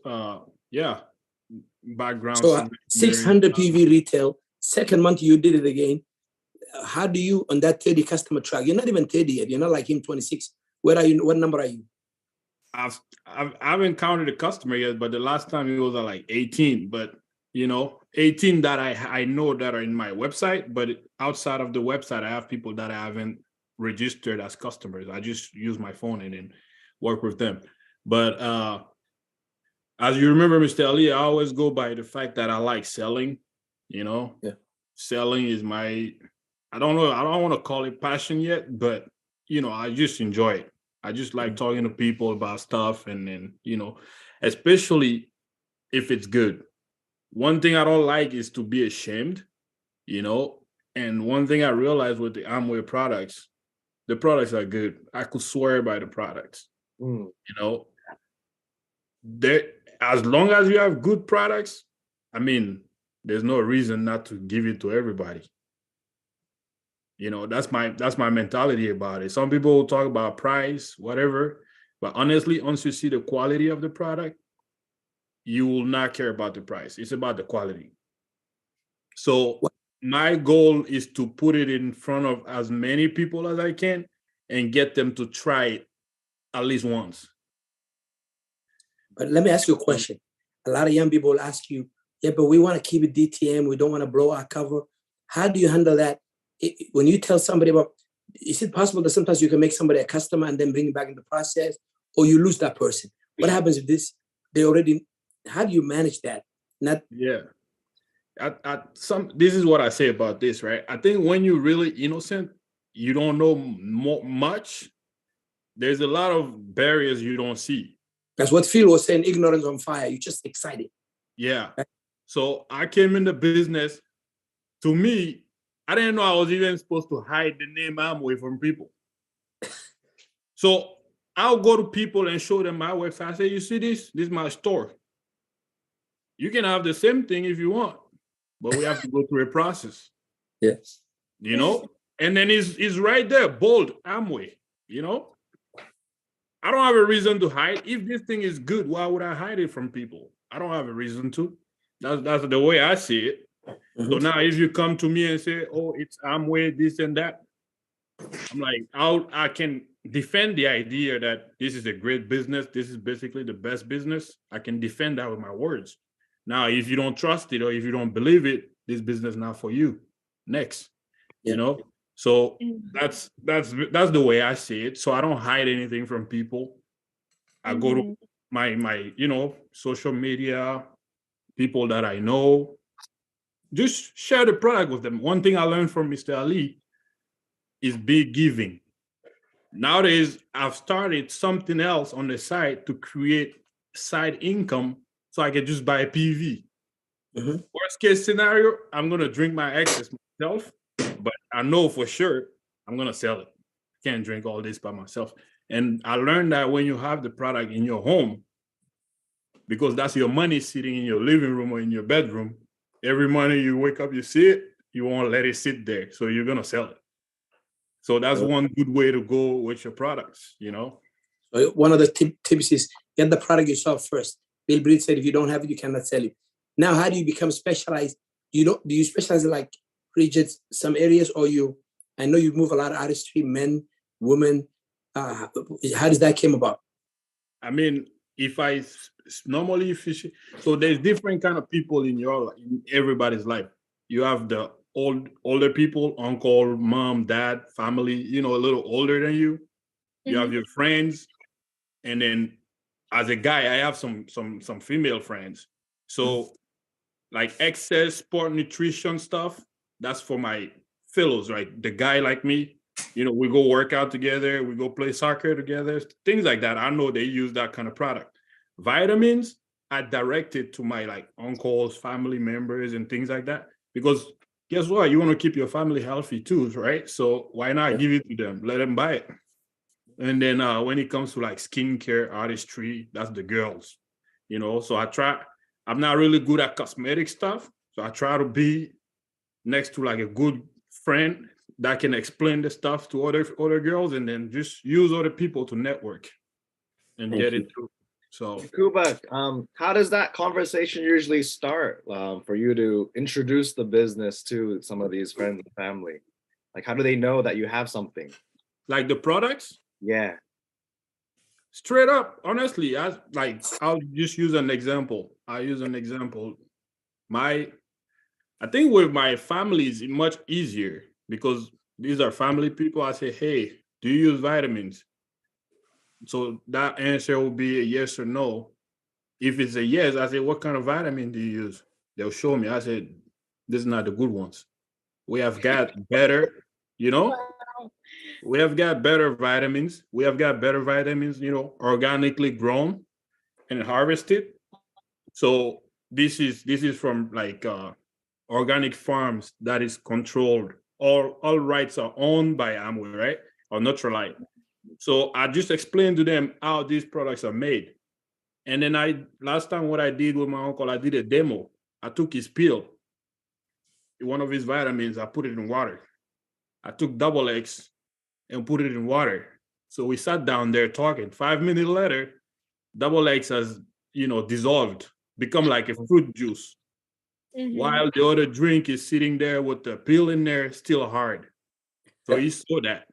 [SPEAKER 16] background.
[SPEAKER 6] So 600 PV retail, second month you did it again. How do you, on that 30 customer track, you're not even 30 yet, you're not like him, 26. Where are you, what number are you?
[SPEAKER 16] I haven't counted a customer yet, but the last time it was at like 18, but you know, 18 that I know that are in my website, but outside of the website, I have people that I haven't registered as customers. I just use my phone and then work with them. But as you remember, Mr. Ali, I always go by the fact that I like selling, you know.
[SPEAKER 6] Yeah.
[SPEAKER 16] Selling is I don't want to call it passion yet, but you know, I just enjoy it. I just like talking to people about stuff, and then, you know, especially if it's good. One thing I don't like is to be ashamed, you know. And one thing I realized with the Amway products, the products are good. I could swear by the products. You know, as long as you have good products, I mean, there's no reason not to give it to everybody. You know, that's my mentality about it. Some people will talk about price, whatever, but honestly, once you see the quality of the product, you will not care about the price. It's about the quality. So my goal is to put it in front of as many people as I can and get them to try it at least once.
[SPEAKER 6] But let me ask you a question. A lot of young people will ask you, yeah, but we want to keep it DTM. We don't want to blow our cover. How do you handle that? When you tell somebody about, is it possible that sometimes you can make somebody a customer and then bring it back in the process, or you lose that person? What happens if how do you manage that?
[SPEAKER 16] Yeah. This is what I say about this, right? I think when you're really innocent, you don't know much. There's a lot of barriers you don't see.
[SPEAKER 6] That's what Phil was saying, ignorance on fire. You're just excited.
[SPEAKER 16] Yeah. So I came in the business. To me, I didn't know I was even supposed to hide the name Amway from people. So I'll go to people and show them my website. I say, you see this? This is my store. You can have the same thing if you want, but we have to go through a process.
[SPEAKER 6] Yes.
[SPEAKER 16] You know? And then it's right there, bold, Amway, you know? I don't have a reason to hide. If this thing is good, why would I hide it from people? I don't have a reason to. That's the way I see it. So now if you come to me and say, oh, it's Amway, this and that, I'm like, I can defend the idea that this is a great business. This is basically the best business. I can defend that with my words. Now, if you don't trust it or if you don't believe it, this business not for you. Next, you know. So that's the way I see it. So I don't hide anything from people. I go to my social media, people that I know, just share the product with them. One thing I learned from Mr. Ali is be giving. Nowadays, I've started something else on the side to create side income so I can just buy a PV. Worst case scenario, I'm gonna drink my excess myself, but I know for sure I'm gonna sell it. I can't drink all this by myself. And I learned that when you have the product in your home, because that's your money sitting in your living room or in your bedroom, every morning you wake up, you see it, you won't let it sit there. So you're gonna sell it. So that's one good way to go with your products, you know.
[SPEAKER 6] So one of the tips is get the product yourself first. Bill Breed said if you don't have it, you cannot sell it. Now, how do you become specialized? Do you specialize in like regions, some areas, or I know you move a lot of artistry, men, women. How does that came about?
[SPEAKER 16] I mean, if I normally fish, so there's different kind of people in everybody's life. You have the older people, uncle, mom, dad, family, a little older than you. You have your friends, and then as a guy, I have some female friends. So like excess sport nutrition stuff, that's for my fellows, right? The guy like me, we go work out together, we go play soccer together, things like that. I know they use that kind of product. Vitamins, I direct it to my like uncles, family members, and things like that. Because guess what? You want to keep your family healthy too, right? So why not give it to them? Let them buy it. And then when it comes to like skincare, artistry, that's the girls, So I'm not really good at cosmetic stuff. So I try to be next to like a good friend that can explain the stuff to other girls, and then just use other people to network and get it through. So
[SPEAKER 7] Kuba, how does that conversation usually start for you to introduce the business to some of these friends and family? Like, how do they know that you have something?
[SPEAKER 16] Like the products?
[SPEAKER 7] Yeah.
[SPEAKER 16] Straight up, honestly, I'll just use an example. I think with my family is much easier because these are family people. I say, hey, do you use vitamins? So that answer will be a yes or no. If it's a yes, I say, what kind of vitamin do you use? They'll show me. I said, this is not the good ones. We have got better, we have got better vitamins. We have got better vitamins, organically grown and harvested. So this is from like organic farms that is controlled. All rights are owned by Amway, right? Or Nutrilite. So I just explained to them how these products are made. And then last time what I did with my uncle, I did a demo. I took his pill, one of his vitamins, I put it in water. I took double X and put it in water. So we sat down there talking. 5 minutes later, double X has, dissolved, become like a fruit juice. While the other drink is sitting there with the pill in there, still hard. So he saw that.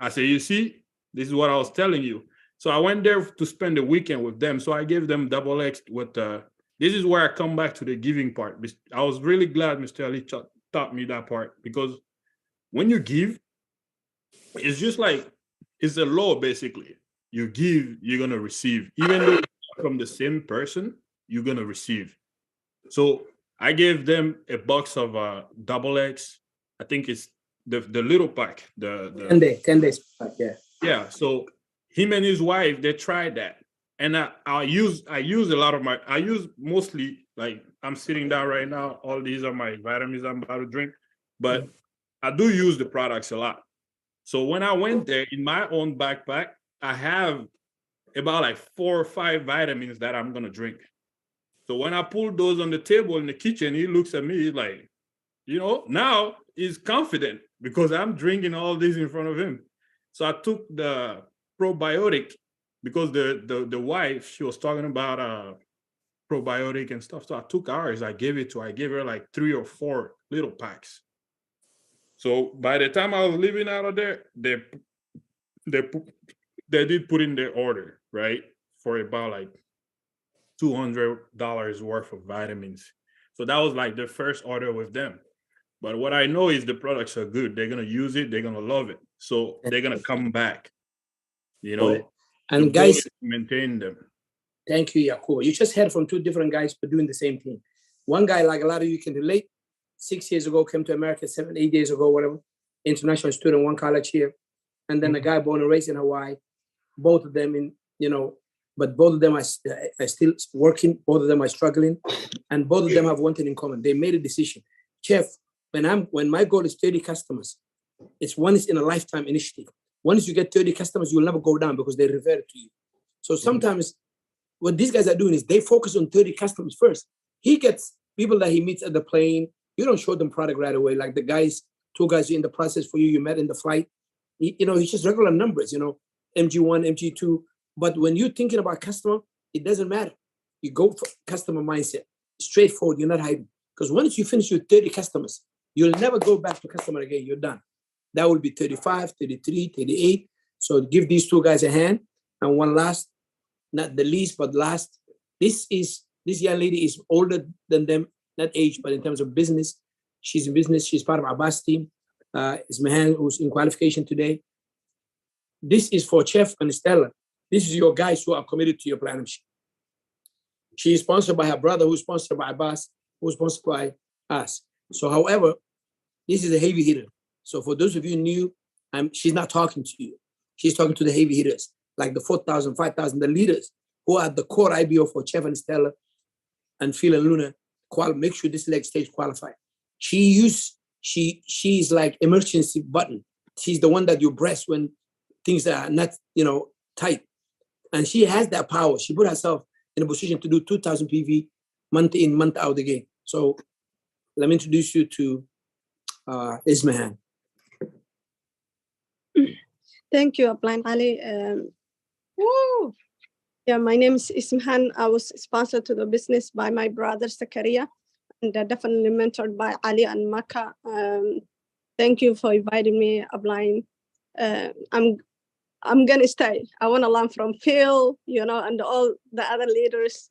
[SPEAKER 16] I said, you see, this is what I was telling you. So I went there to spend the weekend with them. So I gave them double X with this is where I come back to the giving part. I was really glad Mr. Ali taught me that part, because when you give, it's just like, it's a law basically. You give, you're going to receive. Even though it's from the same person, you're going to receive. So I gave them a box of double X. I think it's the little pack. The
[SPEAKER 6] 10 days pack, yeah.
[SPEAKER 16] Yeah. So him and his wife, they tried that. And I use mostly, like, I'm sitting down right now. All these are my vitamins I'm about to drink. But I do use the products a lot. So when I went there in my own backpack, I have about like 4 or 5 vitamins that I'm going to drink. So when I pulled those on the table in the kitchen, he looks at me, he's like, now he's confident because I'm drinking all this in front of him. So I took the probiotic, because the wife, she was talking about probiotic and stuff. So I took ours. I gave her like 3 or 4 little packs. So by the time I was leaving out of there, they did put in their order, right? For about like $200 worth of vitamins. So that was like the first order with them. But what I know is the products are good. They're gonna use it, they're gonna love it. So they're gonna come back. You know,
[SPEAKER 6] and
[SPEAKER 16] the goal is
[SPEAKER 6] guys,
[SPEAKER 16] to maintain them.
[SPEAKER 6] thank you, Yakuba. You just heard from two different guys but doing the same thing. One guy, like a lot of you can relate, 6 years ago, came to America, 7, 8 years ago, whatever, international student, one college here. And then a guy born and raised in Hawaii, both of them in, but both of them are still working, both of them are struggling, and both of them have one thing in common. They made a decision. Chef, when my goal is 30 customers, it's once in a lifetime initiative. Once you get 30 customers, you'll never go down because they refer to you. So sometimes what these guys are doing is they focus on 30 customers first. He gets people that he meets at the plane. You don't show them product right away. Like the guys, 2 guys in the process for you met in the flight. It's just regular numbers, MG1, MG2. But when you're thinking about customer, it doesn't matter. You go for customer mindset, straightforward, you're not hiding. Because once you finish your 30 customers, you'll never go back to customer again, you're done. That will be 35, 33, 38. So give these 2 guys a hand. And one last, not the least, but last, this young lady is older than them, not age, but in terms of business. She's in business, she's part of Abbas team. Ismahan, who's in qualification today. This is for Chef and Stella. This is your guys who are committed to your platinumship. She is sponsored by her brother, who's sponsored by Abbas, who's sponsored by us. So, however, this is a heavy hitter. So for those of you new, she's not talking to you. She's talking to the heavy hitters, like the 4,000, 5,000, the leaders who are the core IBO for Chef and Stella and Phil and Luna. Make sure this leg stays qualified. She's like emergency button. She's the one that you press when things are not, tight. And she has that power. She put herself in a position to do 2,000 PV month in, month out again. So let me introduce you to Ismahan.
[SPEAKER 8] Thank you, Apline Ali. Woo! Yeah, my name is Ismahan. I was sponsored to the business by my brother Zakaria, and definitely mentored by Ali and Maka. Thank you for inviting me, Apline. I'm gonna stay. I want to learn from Phil, and all the other leaders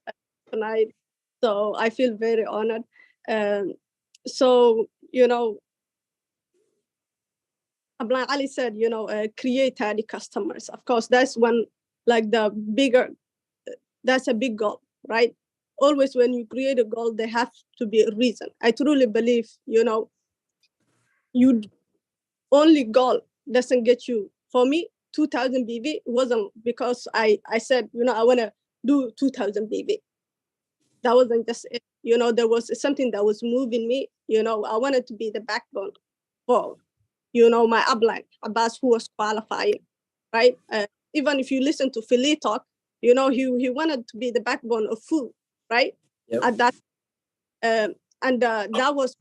[SPEAKER 8] tonight. So I feel very honored. Ablan Ali said, create 30 customers. Of course, that's one, like that's a big goal, right? Always when you create a goal, there has to be a reason. I truly believe, you only goal doesn't get you. For me, 2,000 BV wasn't because I said, I want to do 2,000 BV. That wasn't just it. There was something that was moving me. I wanted to be the backbone for my upline, Abbas, who was qualifying, right? Even if you listen to Philly talk, he wanted to be the backbone of food, right?
[SPEAKER 6] Yep.
[SPEAKER 8] At that, that was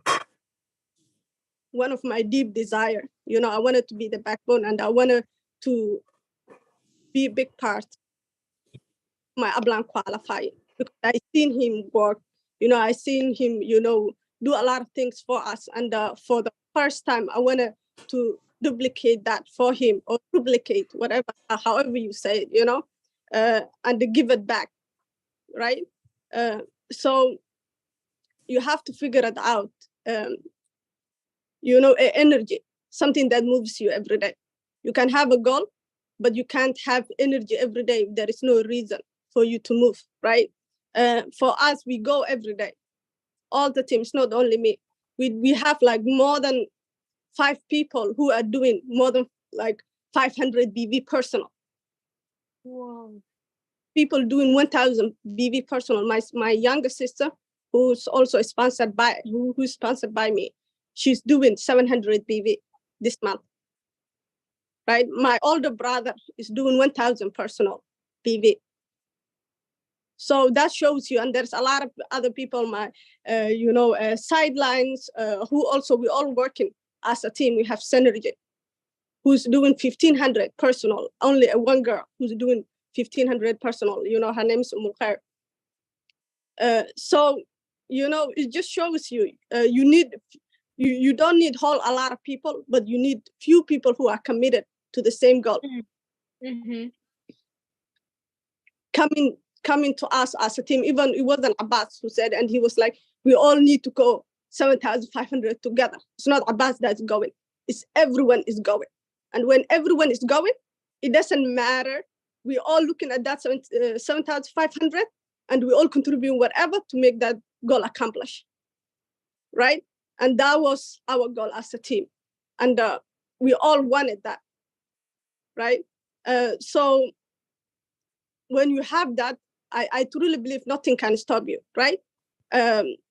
[SPEAKER 8] one of my deep desire. I wanted to be the backbone, and I wanted to be a big part of my upline qualifying, because I seen him work. I seen him, do a lot of things for us, and for the first time, I wanted to duplicate that for him, or duplicate whatever, however you say it, and to give it back, right? So you have to figure it out, energy, something that moves you every day. You can have a goal, but you can't have energy every day if there is no reason for you to move, right? For us, we go every day, all the teams, not only me. We have like more than 5 people who are doing more than like 500 BV personal. Wow. People doing 1,000 BV personal. My younger sister, who's also sponsored by me, she's doing 700 BV this month. Right? My older brother is doing 1,000 personal BV. So that shows you, and there's a lot of other people, sidelines, who also, we all working as a team. We have Synergy, who's doing 1,500 personal, only one girl who's doing 1,500 personal, her name is Khair. So, it just shows you, you need You don't need a lot of people, but you need few people who are committed to the same goal.
[SPEAKER 9] Mm-hmm.
[SPEAKER 8] Coming to us as a team. Even it wasn't Abbas who said, and he was like, we all need to go 7,500 together. It's not Abbas that's going. It's everyone is going. And when everyone is going, it doesn't matter. We're all looking at that 7,500 and we all contribute whatever to make that goal accomplished. Right? And that was our goal as a team. And we all wanted that. Right? So when you have that, I truly believe nothing can stop you, right?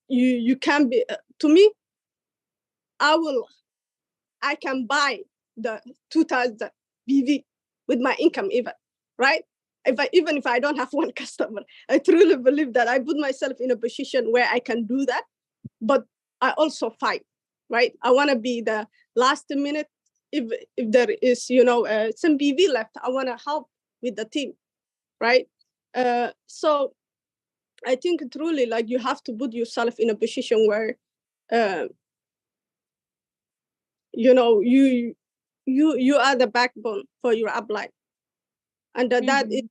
[SPEAKER 8] You can be, to me, I can buy the 2,000 BV with my income even, right? Even if I don't have one customer, I truly believe that I put myself in a position where I can do that, but I also fight, right? I want to be the last minute. If there is, some BV left, I want to help with the team, right? So I think truly, like, you have to put yourself in a position where, you are the backbone for your upline, and that is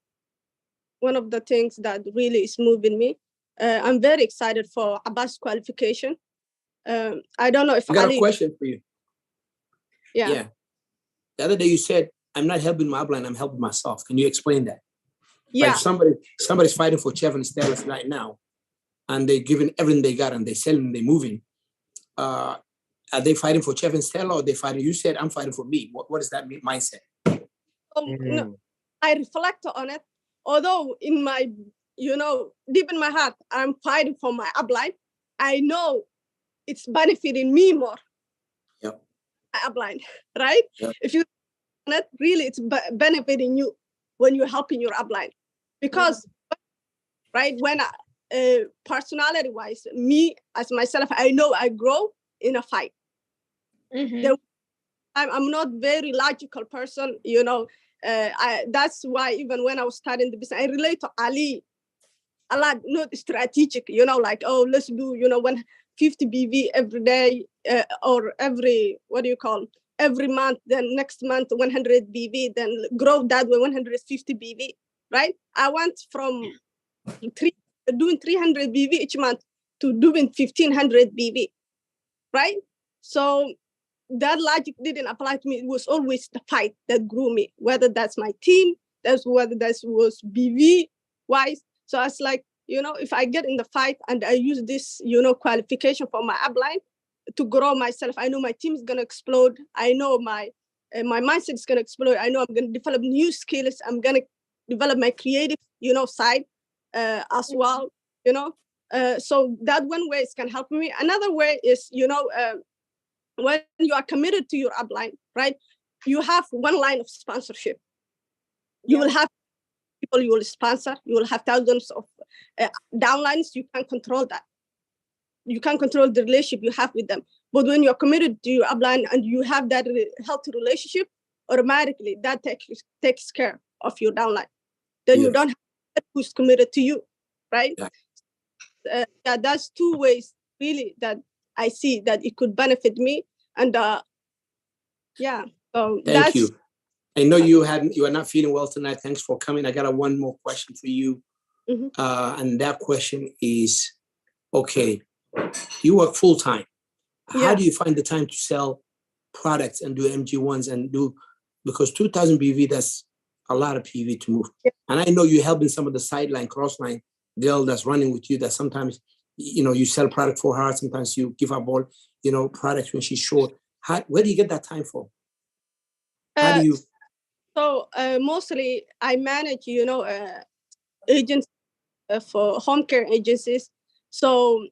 [SPEAKER 8] one of the things that really is moving me. I'm very excited for Abbas qualification. I don't know if
[SPEAKER 6] I got
[SPEAKER 8] Ali,
[SPEAKER 6] a question for you.
[SPEAKER 8] Yeah.
[SPEAKER 6] The other day you said, I'm not helping my upline, I'm helping myself. Can you explain that?
[SPEAKER 8] Yeah.
[SPEAKER 6] Like somebody's fighting for Chevron Stellas right now, and they're giving everything they got and they're selling, they're moving. Are they fighting for Chevron Stella or they fighting? You said, I'm fighting for me. What does that mean, mindset?
[SPEAKER 8] No, I reflect on it. Although in my, deep in my heart, I'm fighting for my upline. I know it's benefiting me more.
[SPEAKER 6] Yep.
[SPEAKER 8] My upline, right?
[SPEAKER 6] Yep.
[SPEAKER 8] If you on it, really, it's benefiting you when you're helping your upline. Because, right, when personality-wise, me as myself, I know I grow in a fight. I'm not very logical person, that's why even when I was starting the business, I relate to Ali a lot, not strategic, like, oh, let's do, 150 BV every day, or every month, then next month 100 BV, then grow that way 150 BV, right? I went from doing 300 BV each month to doing 1,500 BV, right? So that logic didn't apply to me. It was always the fight that grew me, whether that's my team, whether that was BV wise. So I was like, if I get in the fight and I use this, qualification for my upline to grow myself, I know my team is going to explode. I know my mindset is going to explode. I know I'm going to develop new skills. I'm going to develop my creative, side as well, so that one way is going to help me. Another way is, when you are committed to your upline, right? You have one line of sponsorship. You will have people you will sponsor. You will have thousands of downlines. You can't control that. You can't control the relationship you have with them. But when you're committed to your upline and you have that healthy relationship, automatically that takes care of your downline. Then you don't have who's committed to you, right? That's two ways really that I see that it could benefit me. And so
[SPEAKER 6] Thank you. I know you are not feeling well tonight. Thanks for coming. I got one more question for you. And that question is, okay, you work full time. How do you find the time to sell products and do MG1s and because 2,000 BV, that's a lot of PV to move. And I know you're helping some of the sideline, crossline girl that's running with you that sometimes, you sell product for her. Sometimes you give her ball, products when she's short. Where do you get that time from? How do you?
[SPEAKER 8] So mostly I manage, agents for home care agencies. So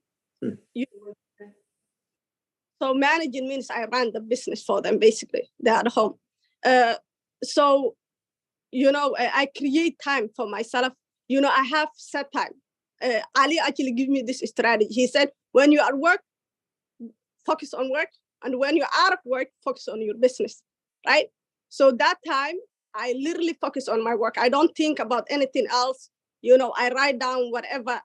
[SPEAKER 8] so managing means I run the business for them, basically. They're at home. So, I create time for myself. I have set time. Ali actually gave me this strategy. He said, when you are at work, focus on work. And when you're out of work, focus on your business, right? So that time, I literally focus on my work. I don't think about anything else. I write down whatever,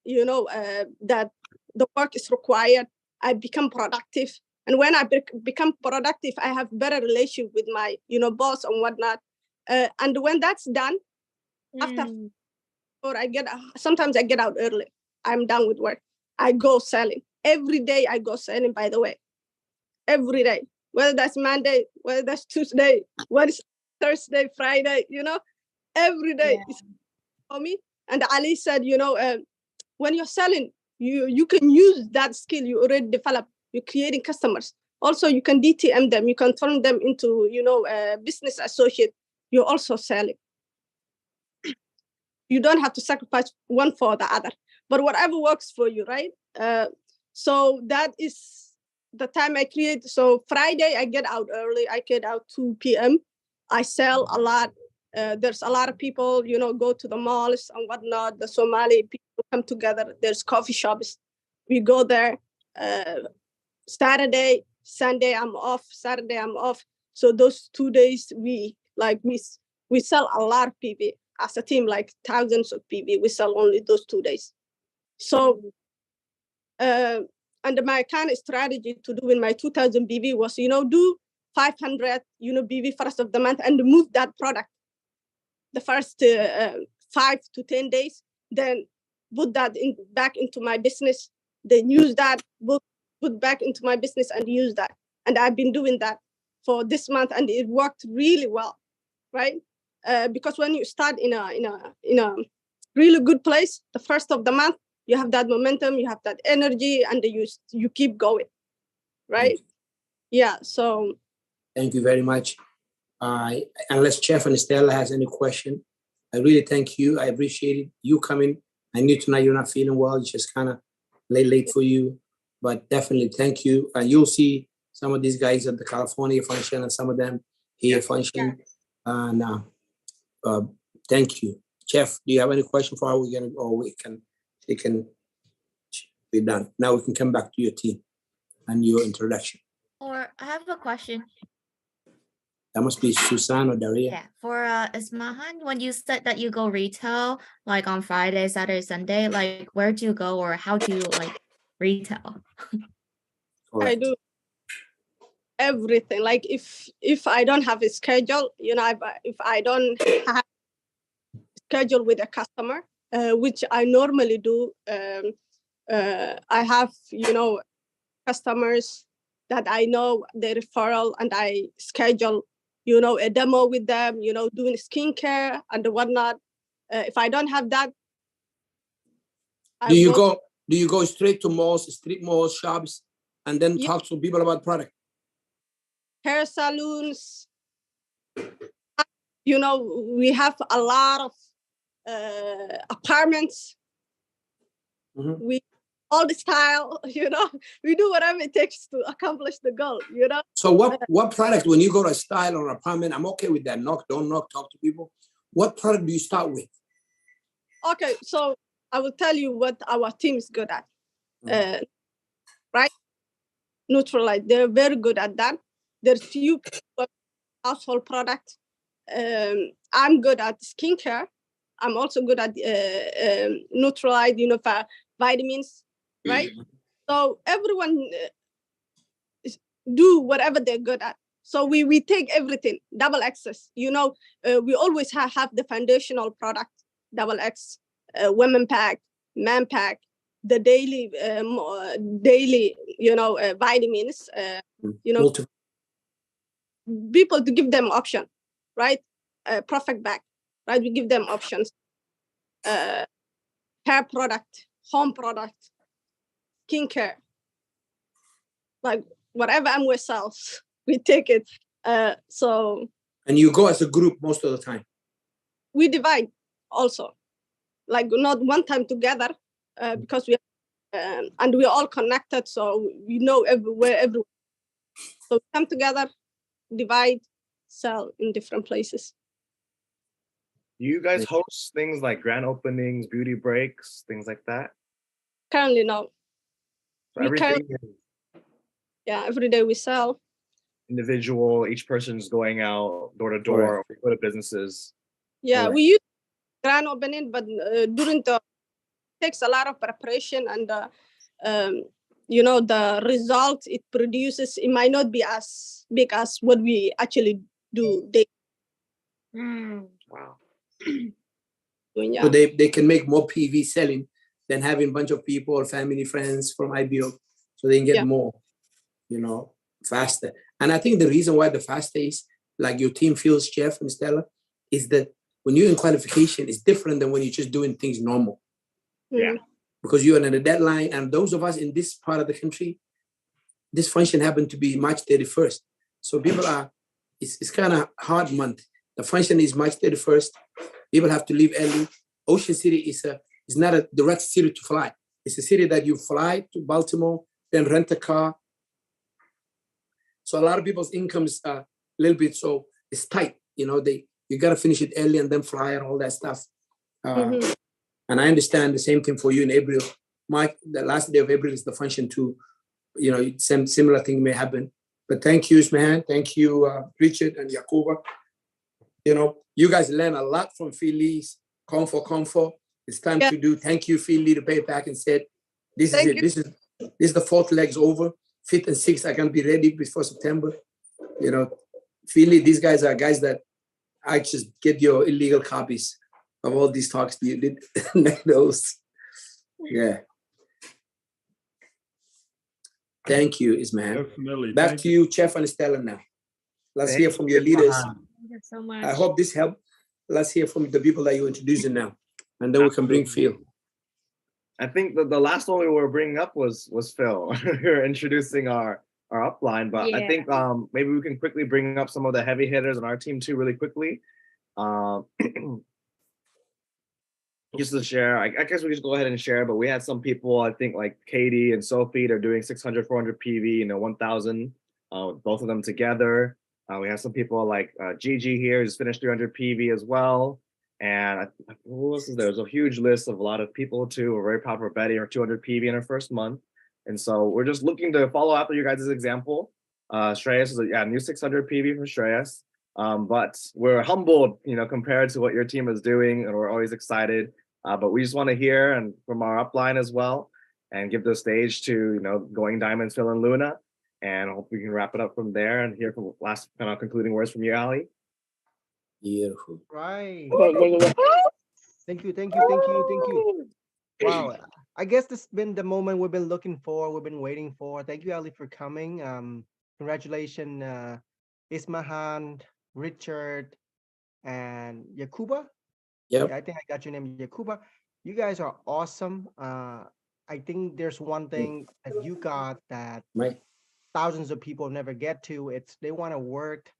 [SPEAKER 8] that the work is required. I become productive. And when I become productive, I have better relationship with my, boss and whatnot. And when that's done, after, or sometimes I get out early. I'm done with work. I go selling. Every day I go selling, by the way. Every day. Whether that's Monday, whether that's Tuesday, whether it's Thursday, Friday, every day is for me. And Ali said, when you're selling, you can use that skill you already developed. You're creating customers. Also, you can DTM them. You can turn them into, a business associate. You're also selling. You don't have to sacrifice one for the other, but whatever works for you, right? So that is the time I create. So Friday, I get out early. I get out 2 p.m. I sell a lot. There's a lot of people, go to the malls and whatnot. The Somali people come together. There's coffee shops. We go there. Saturday, Sunday, I'm off. Saturday, I'm off. So those 2 days, we sell a lot of PV. As a team, like thousands of PV. We sell only those 2 days. So, and my kind of strategy to do in my 2000 BV was, do 500, BV first of the month and move that product the first 5 to 10 days, then put that back into my business, then use that, put back into my business and use that. And I've been doing that for this month and it worked really well, right? Because when you start in a really good place, the first of the month, you have that momentum, you have that energy, and you keep going, right? Yeah. So.
[SPEAKER 6] Thank you very much. Unless Chef and Stella has any question, I really thank you. I appreciate you coming. I knew tonight you're not feeling well. It's just kind of late for you, but definitely thank you. And you'll see some of these guys at the California function and some of them here function. And thank you. Jeff, do you have any question for how we can be done. Now we can come back to your team and your introduction.
[SPEAKER 12] Or I have a question.
[SPEAKER 6] That must be Susan or Daria.
[SPEAKER 12] Yeah, for Ismahan, when you said that you go retail, like on Friday, Saturday, Sunday, like where do you go or how do you like retail?
[SPEAKER 8] I do everything. Like if I don't have a schedule, if I don't have a schedule with a customer, which I normally do, I have, customers that I know their referral and I schedule, a demo with them, doing skincare and whatnot. If I don't have that,
[SPEAKER 6] do you go straight to malls, street malls, shops, and then talk to people about product?
[SPEAKER 8] Hair salons, we have a lot of apartments. We all the style, we do whatever it takes to accomplish the goal,
[SPEAKER 6] So what product, when you go to a style or apartment, I'm okay with that. Don't knock, talk to people. What product do you start with?
[SPEAKER 8] Okay, so I will tell you what our team is good at. Right? Neutralize, they're very good at that. There's few household products. I'm good at skincare. I'm also good at neutralize, vitamins, right? So everyone do whatever they're good at. So we take everything, double access. We always have the foundational product, double X, women pack, man pack, the daily, vitamins. People to give them option, right? Perfect back, right? We give them options. Hair product, home product, skincare, like whatever Amway sells, we take it.
[SPEAKER 6] And you go as a group most of the time?
[SPEAKER 8] We divide also, like not one time together, because we and we're all connected, so we know everywhere. So we come together, divide, sell in different places.
[SPEAKER 7] Do you guys host things like grand openings, beauty breaks, things like that?
[SPEAKER 8] Currently, no.
[SPEAKER 7] So everything is
[SPEAKER 8] every day we sell.
[SPEAKER 7] Individual, each person's going out door to door, or we go to businesses.
[SPEAKER 8] Yeah, we use grand opening, but during the takes a lot of preparation and the result it produces, it might not be as big as what we actually do.
[SPEAKER 7] Wow.
[SPEAKER 6] So they can make more PV selling than having a bunch of people or family, friends from IBO. So they can get more, faster. And I think the reason why the faster is, like your team feels, Jeff and Stella, is that when you're in qualification, it's different than when you're just doing things normal.
[SPEAKER 7] Yeah.
[SPEAKER 6] Because you are in a deadline, and those of us in this part of the country, this function happened to be March 31st. So people it's kind of hard month. The function is March 31st. People have to leave early. Ocean City is not a direct city to fly. It's a city that you fly to Baltimore, then rent a car. So a lot of people's incomes are a little bit, so it's tight. You gotta finish it early and then fly and all that stuff. And I understand the same thing for you in April. The last day of April is the function too. Some similar thing may happen. But thank you, Ismahan. Thank you, Richard and Yakuba. You guys learn a lot from Philly's comfort. It's time to do. Thank you, Philly, to pay back and said, this is it. This is the fourth leg's over. Fifth and sixth, I can be ready before September. Philly, these guys are guys that I just get your illegal copies of all these talks you did. Those. Yeah. Thank you, Ismail.
[SPEAKER 16] Definitely.
[SPEAKER 6] Back to you, Chef and Stella now. Let's hear from your leaders.
[SPEAKER 3] Thank you so much.
[SPEAKER 6] I hope this helped. Let's hear from the people that you're introducing now. And then we can bring Phil.
[SPEAKER 7] I think the last one we were bringing up was Phil. We're introducing our upline, but I think maybe we can quickly bring up some of the heavy hitters on our team too, really quickly. Just to share, I guess we just go ahead and share, but we had some people, I think like Katie and Sophie, they're doing 600, 400 PV, 1,000, both of them together. We have some people like Gigi here, who's finished 300 PV as well. And who else is there? There's a huge list of a lot of people too. We're very proud for Betty, her 200 PV in her first month. And so we're just looking to follow after you guys' example. Shreyas is a new 600 PV from Shreyas. But we're humbled, compared to what your team is doing, and we're always excited. But we just want to hear and from our upline as well, and give the stage to Going Diamonds, Phil and Luna, and hope we can wrap it up from there and hear from last concluding words from you, Ali.
[SPEAKER 6] Beautiful.
[SPEAKER 17] Right. Thank you. Wow. I guess this has been the moment we've been looking for, we've been waiting for. Thank you, Ali, for coming. Congratulations, Ismahan, Richard, and Yakuba.
[SPEAKER 6] Yep.
[SPEAKER 17] I think I got your name, Yakuba. You guys are awesome. I think there's one thing that you got that thousands of people never get to. It's they want to work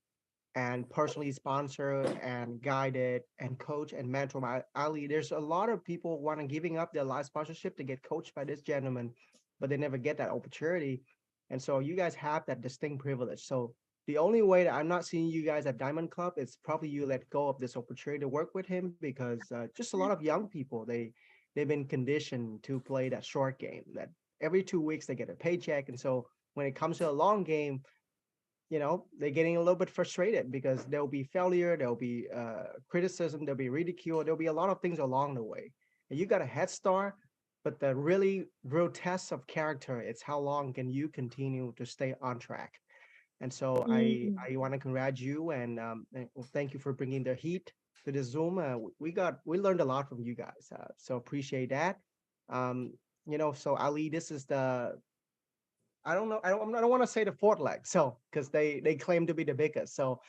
[SPEAKER 17] and personally sponsor and guide it and coach and mentor my Ali. There's a lot of people want to giving up their live sponsorship to get coached by this gentleman, but they never get that opportunity. And so you guys have that distinct privilege. So the only way that I'm not seeing you guys at Diamond Club is probably you let go of this opportunity to work with him, because just a lot of young people, they've been conditioned to play that short game, that every 2 weeks they get a paycheck. And so when it comes to a long game, they're getting a little bit frustrated because there'll be failure, there'll be criticism, there'll be ridicule, there'll be a lot of things along the way. And you got a head start, but the really real test of character is how long can you continue to stay on track. And so I want to congratulate you and thank you for bringing the heat to the Zoom. We learned a lot from you guys, so appreciate that. So Ali, this is the I don't want to say the fourth leg, so because they claim to be the biggest. So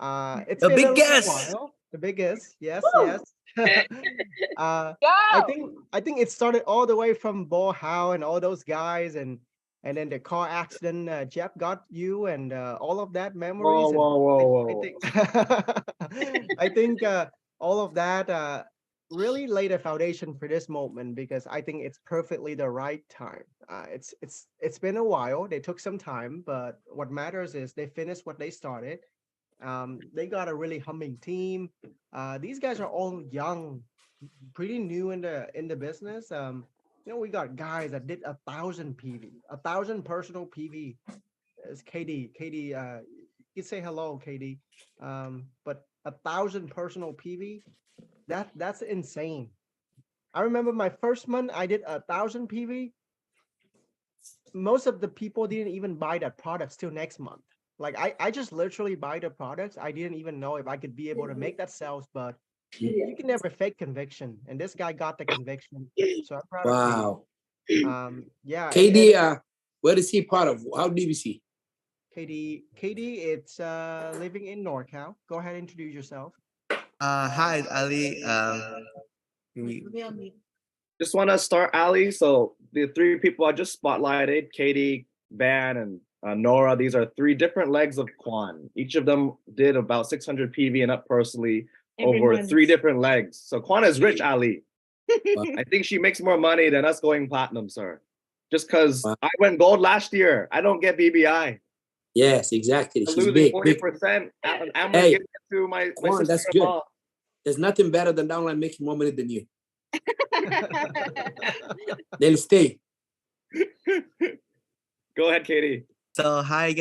[SPEAKER 17] it's
[SPEAKER 6] the
[SPEAKER 17] been a
[SPEAKER 6] biggest.
[SPEAKER 17] while. The biggest, yes,
[SPEAKER 6] Woo!
[SPEAKER 17] yes. I think it started all the way from Bo Howe and all those guys, and then the car accident. Jeff got you, and all of that memories.
[SPEAKER 7] Whoa.
[SPEAKER 17] I think all of that really laid a foundation for this moment, because I think it's perfectly the right time. It's been a while. They took some time, but what matters is they finished what they started. They got a really humming team. These guys are all young, pretty new in the business. We got guys that did 1,000 PV, 1,000 personal PV. It's Katie, you say hello, Katie. But 1,000 personal PV, that's insane. I remember my first month I did 1,000 PV. most of the people didn't even buy that products till next month. Like I just literally buy the products. I didn't even know if I could be able to make that sales, but you can never fake conviction. And this guy got the conviction. So I'm proud of
[SPEAKER 6] Wow.
[SPEAKER 17] KD. Yeah.
[SPEAKER 6] KD, where is he part of? How deep is he?
[SPEAKER 17] KD, it's living in NorCal. Go ahead, introduce yourself.
[SPEAKER 7] Hi, Ali. Just want to start, Ali. So the three people I just spotlighted, Katie, Van, and Nora, these are three different legs of Quan. Each of them did about 600 PV and up personally over three different legs. So Quan is rich, Ali. I think she makes more money than us going platinum, sir. Just because I went gold last year. I don't get BBI.
[SPEAKER 6] Yes, exactly.
[SPEAKER 7] I'm
[SPEAKER 6] She's
[SPEAKER 7] losing
[SPEAKER 6] big.
[SPEAKER 7] 40%. I'm
[SPEAKER 6] Hey,
[SPEAKER 7] giving it to my
[SPEAKER 6] Quan, that's good.
[SPEAKER 7] sister-in-law.
[SPEAKER 6] There's nothing better than downline making more money than you. They'll stay.
[SPEAKER 7] Go ahead, Katie.
[SPEAKER 18] So hi,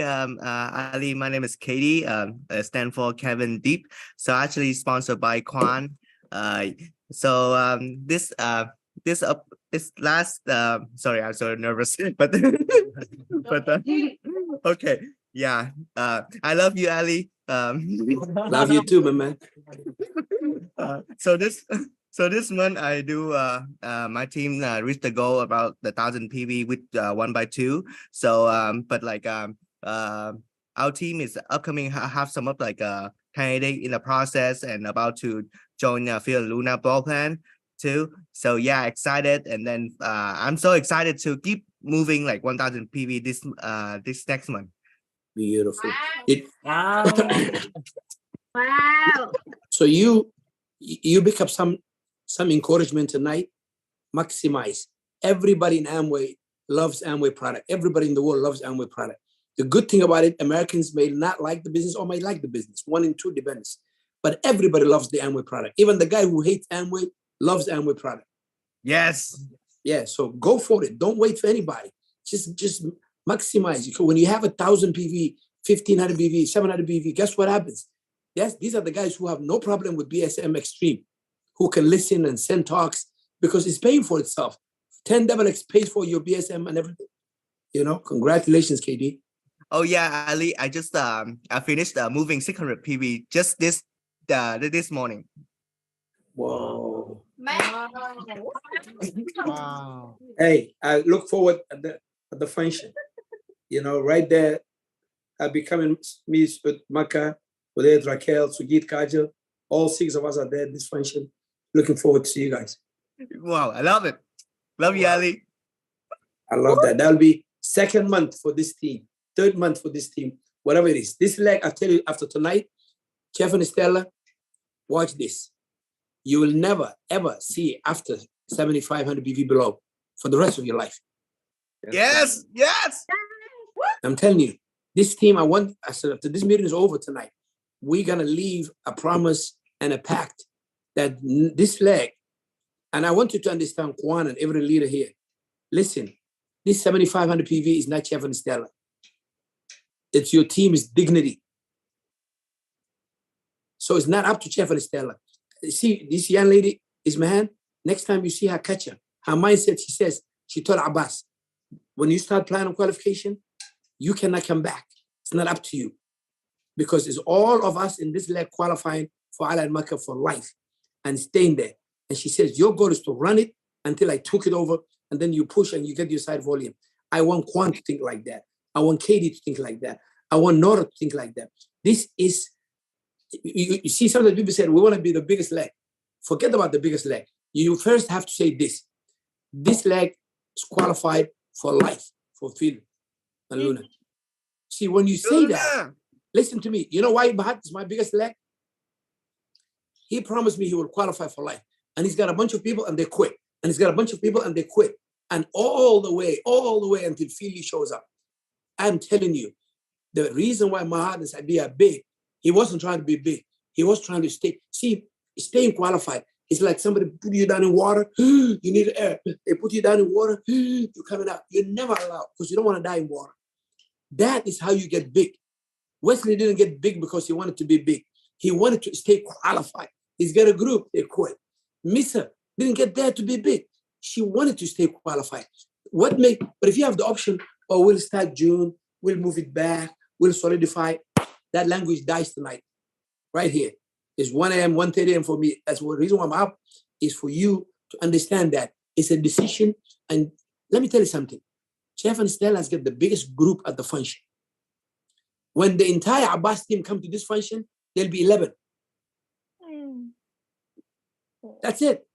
[SPEAKER 18] Ali. My name is Katie. Stand for Kevin Deep. So actually sponsored by Quan. This last. Sorry, I'm so nervous. But okay, yeah. I love you, Ali.
[SPEAKER 6] Love you too, my man.
[SPEAKER 18] So this month I do my team reached the goal about the 1,000 PV with 1x2. So our team is upcoming have some of candidate in the process and about to join Field Luna ball plan too. So yeah, excited, and then I'm so excited to keep moving like 1,000 PV this next month.
[SPEAKER 6] Beautiful.
[SPEAKER 2] Wow.
[SPEAKER 6] So you pick up some encouragement tonight. Maximize. Everybody in Amway loves Amway product. Everybody in the world loves Amway product. The good thing about it, Americans may not like the business or may like the business. 1 in 2 depends. But everybody loves the Amway product. Even the guy who hates Amway loves Amway product.
[SPEAKER 18] Yes.
[SPEAKER 6] Yeah. So go for it. Don't wait for anybody. Just maximize. Because when you have 1,000 PV, 1,500 PV, 700 PV, guess what happens? Yes, these are the guys who have no problem with BSM Extreme, who can listen and send talks because it's paying for itself. 10XX pays for your BSM and everything. You know, congratulations, KD.
[SPEAKER 18] Oh yeah, Ali, I just I finished moving 600 PV just this morning.
[SPEAKER 6] Whoa.
[SPEAKER 17] Wow.
[SPEAKER 6] Hey, I look forward at the function. You know, right there, I'll be coming, me with Maka, with Raquel, Sujit, Kajal. All 6 of us are there at this function. Looking forward to see you guys.
[SPEAKER 18] Wow, I love it. Love you, Ali.
[SPEAKER 6] I love that. That'll be 2nd month for this team, 3rd month for this team, whatever it is. This leg, I tell you, after tonight, Jeff and Stella, watch this. You will never, ever see after 7,500 BV below for the rest of your life.
[SPEAKER 18] Yes, yes.
[SPEAKER 6] I'm telling you, this team, I said, after this meeting is over tonight, we're going to leave a promise and a pact that this leg, and I want you to understand, Quan and every leader here, listen, this 7,500 PV is not Jeff and Stella. It's your team's dignity. So it's not up to Jeff and Stella. See, this young lady, Ismahan, next time you see her, catch her. Her mindset, she says, she told Abbas, when you start planning qualification, you cannot come back. It's not up to you. Because it's all of us in this leg qualifying for Allied Makkah for life and staying there. And she says, your goal is to run it until I took it over, and then you push and you get your side volume. I want Quan to think like that. I want Katie to think like that. I want Nora to think like that. This is, you see, some of the people said, we want to be the biggest leg. Forget about the biggest leg. You first have to say this. This leg is qualified for life, for Phil and Luna. See, when you say that, listen to me. You know why Mahat is my biggest leg? He promised me he will qualify for life. And he's got a bunch of people and they quit. And he's got a bunch of people and they quit. And all the way until Philly shows up. I'm telling you, the reason why Mahat is big, he wasn't trying to be big. He was trying to stay. See, staying qualified. It's like somebody put you down in water. You need air. They put you down in water. You're coming out. You're never allowed because you don't want to die in water. That is how you get big. Wesley didn't get big because he wanted to be big. He wanted to stay qualified. He's got a group. They quit. Missa didn't get there to be big. She wanted to stay qualified. But if you have the option or we'll start June, we'll move it back, we'll solidify. That language dies tonight, right here. It's 1 a.m., 1:30 a.m. for me. That's the reason why I'm up, is for you to understand that it's a decision. And let me tell you something. Chef and Stella has got the biggest group at the function. When the entire Abbas team come to this function, there'll be 11. That's it.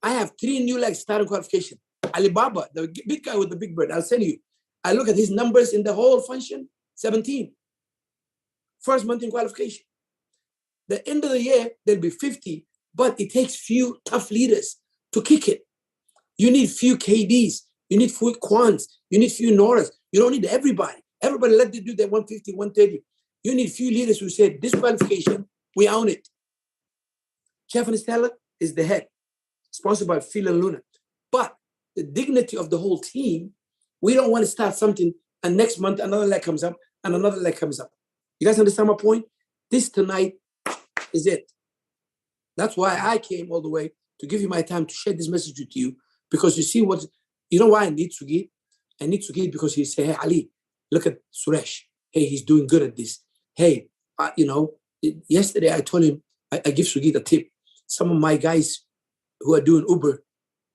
[SPEAKER 6] I have 3 new legs starting qualification. Alibaba, the big guy with the big bird, I'll send you. I look at his numbers in the whole function, 17. First month in qualification. The end of the year, there'll be 50, but it takes few tough leaders to kick it. You need few KDs, you need few Kwans, you need few Noras. You don't need everybody. Everybody let them do their 150, 130. You need few leaders who said, this qualification, we own it. Chef and Stella is the head, sponsored by Phil and Luna. But the dignity of the whole team, we don't want to start something and next month another leg comes up and another leg comes up. You guys understand my point? This tonight is it. That's why I came all the way to give you my time to share this message with you, because you see what, you know why I need Sugit? I need Sugit because he say, hey, Ali, look at Suresh. Hey, he's doing good at this. Hey, yesterday I told him, I give Sugit a tip. Some of my guys who are doing Uber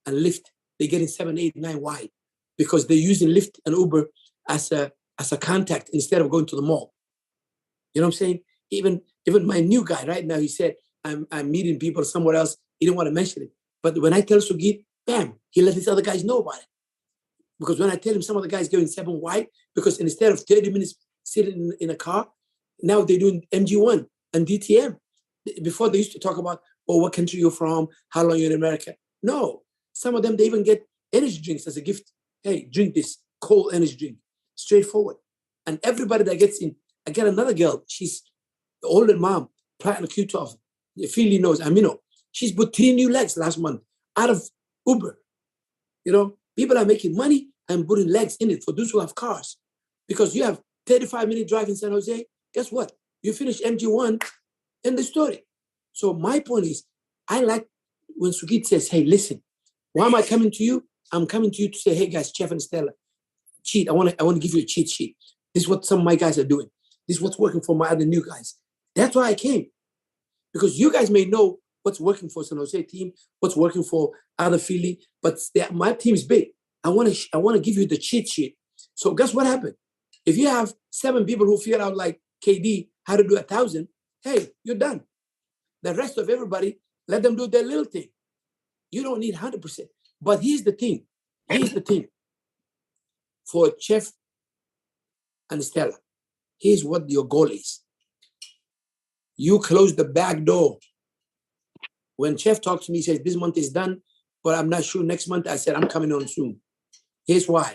[SPEAKER 6] and Lyft, they're getting 7, 8, 9 wide because they're using Lyft and Uber as a contact instead of going to the mall. You know what I'm saying? Even my new guy right now, he said, I'm meeting people somewhere else. He didn't want to mention it. But when I tell Sugit, bam, he let his other guys know about it. Because when I tell him some of the guys going 7 wide, because instead of 30 minutes sitting in a car, now they're doing MG1 and DTM. Before they used to talk about, oh, what country you're from, how long you're in America. No, some of them, they even get energy drinks as a gift. Hey, drink this cold energy drink, straightforward. And everybody that gets in, I got another girl, she's the older mom, Platinum Q12, Philly knows, Amino. She's put 3 new legs last month out of Uber. You know, people are making money and putting legs in it for those who have cars. Because you have 35-minute drive in San Jose, guess what? You finish MG1, end the story. So my point is, I like when Sugit says, hey, listen, why am I coming to you? I'm coming to you to say, hey guys, Chef and Stella, cheat. I want to give you a cheat sheet. This is what some of my guys are doing. This is what's working for my other new guys. That's why I came. Because you guys may know what's working for San Jose team, what's working for other Philly, but my team is big. I want to give you the cheat sheet. So guess what happened? If you have 7 people who figure out like KD how to do 1,000, hey, you're done. The rest of everybody, let them do their little thing. You don't need 100%. But here's the thing. Here's the thing. For Chef and Stella, here's what your goal is. You close the back door. When Chef talks to me, he says, this month is done, but I'm not sure next month. I said, I'm coming on soon. Here's why.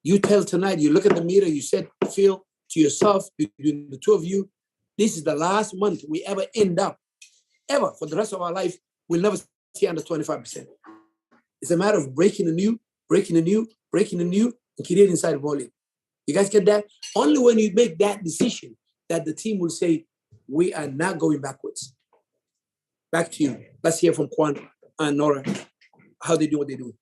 [SPEAKER 6] You tell tonight, you look at the mirror, you said, feel to yourself, between the two of you, this is the last month we ever end up, ever, for the rest of our life, we'll never see under 25%. It's a matter of breaking the new, and creating inside volume. You guys get that? Only when you make that decision that the team will say, we are not going backwards. Back to you. Let's hear from Kwan and Nora, how they do what they do.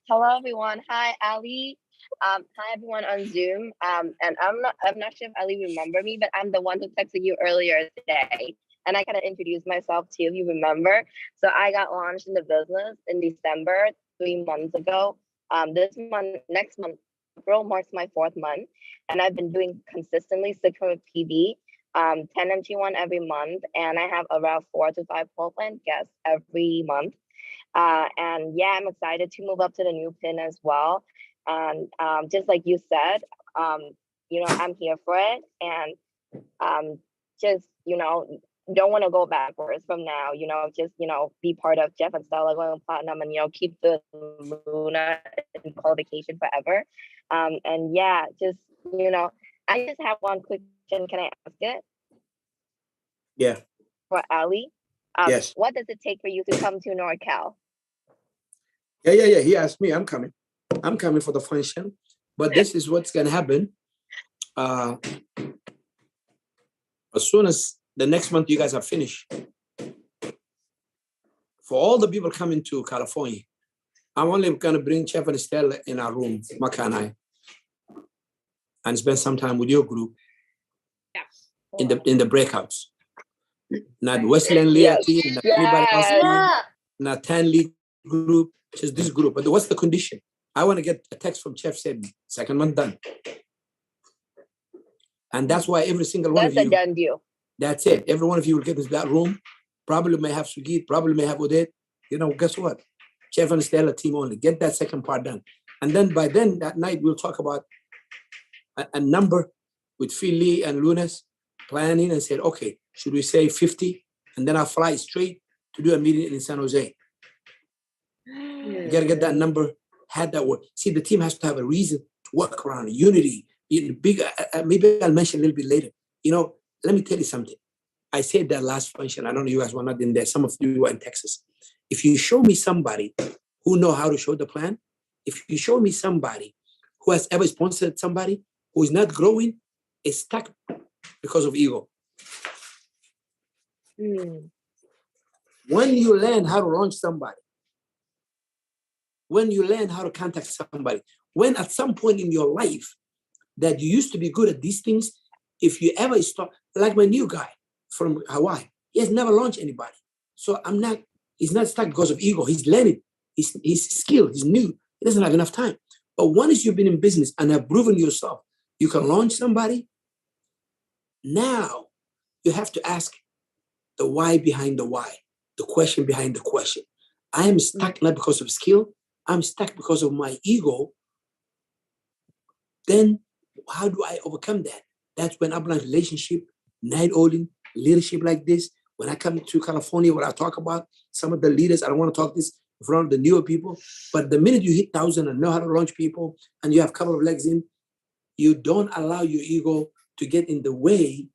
[SPEAKER 19] Hello everyone. Hi Ali. Hi everyone on Zoom. And I'm not sure if Ali remember me, but I'm the one who texted you earlier today. And I kind of introduced myself too, if you remember. So I got launched in the business in December, 3 months ago. Next month, April marks my 4th month. And I've been doing consistently 600 PV, 10 MT1 every month. And I have around 4 to 5 pole plant guests every month. And yeah, I'm excited to move up to the new pin as well. And just like you said, I'm here for it. And just, don't want to go backwards from now, just, be part of Jeff and Stella going platinum and, keep the Luna in qualification forever. And yeah, just, I just have one quick question. Can I ask it?
[SPEAKER 6] Yeah.
[SPEAKER 19] For Ali?
[SPEAKER 6] Yes.
[SPEAKER 19] What does it take for you to come to NorCal?
[SPEAKER 6] Yeah. He asked me, I'm coming. I'm coming for the function. But this is what's going to happen. As soon as the next month you guys are finished, for all the people coming to California, I'm only going to bring Chef and Estelle in our room, Maka and I, and spend some time with your group in the breakouts. Not Westland Leah team, not anybody else team, not 10 league group, just this group. But what's the condition? I want to get a text from Chef said, second month done. And that's why every single one of you.
[SPEAKER 19] That's a done deal.
[SPEAKER 6] That's it. Every one of you will get into that room. Probably may have Sugit, probably may have Odette. You know, guess what? Chef and Stella team only. Get that second part done. And then by then, that night, we'll talk about a number with Phil Lee and Lunas planning and said, okay, should we say 50? And then I'll fly straight to do a meeting in San Jose. You got to get that number, had that work. See, the team has to have a reason to work around, unity. Big, maybe I'll mention a little bit later. You know, let me tell you something. I said that last function. I don't know, you guys were not in there. Some of you were in Texas. If you show me somebody who know how to show the plan, if you show me somebody who has ever sponsored somebody who is not growing, is stuck because of ego. When you learn how to launch somebody, when you learn how to contact somebody, when at some point in your life that you used to be good at these things, if you ever start, like my new guy from Hawaii, he has never launched anybody. So he's not stuck because of ego. He's learning. He's skilled. He's new. He doesn't have enough time. But once you've been in business and have proven yourself, you can launch somebody. Now you have to ask the why behind the why, the question behind the question. I am stuck not because of skill. I'm stuck because of my ego. Then how do I overcome that? That's when upline relationship, night owling, leadership like this. When I come to California, where I talk about some of the leaders, I don't want to talk this in front of the newer people, but the minute you hit 1,000 and know how to launch people and you have a couple of legs in, you don't allow your ego to get in the way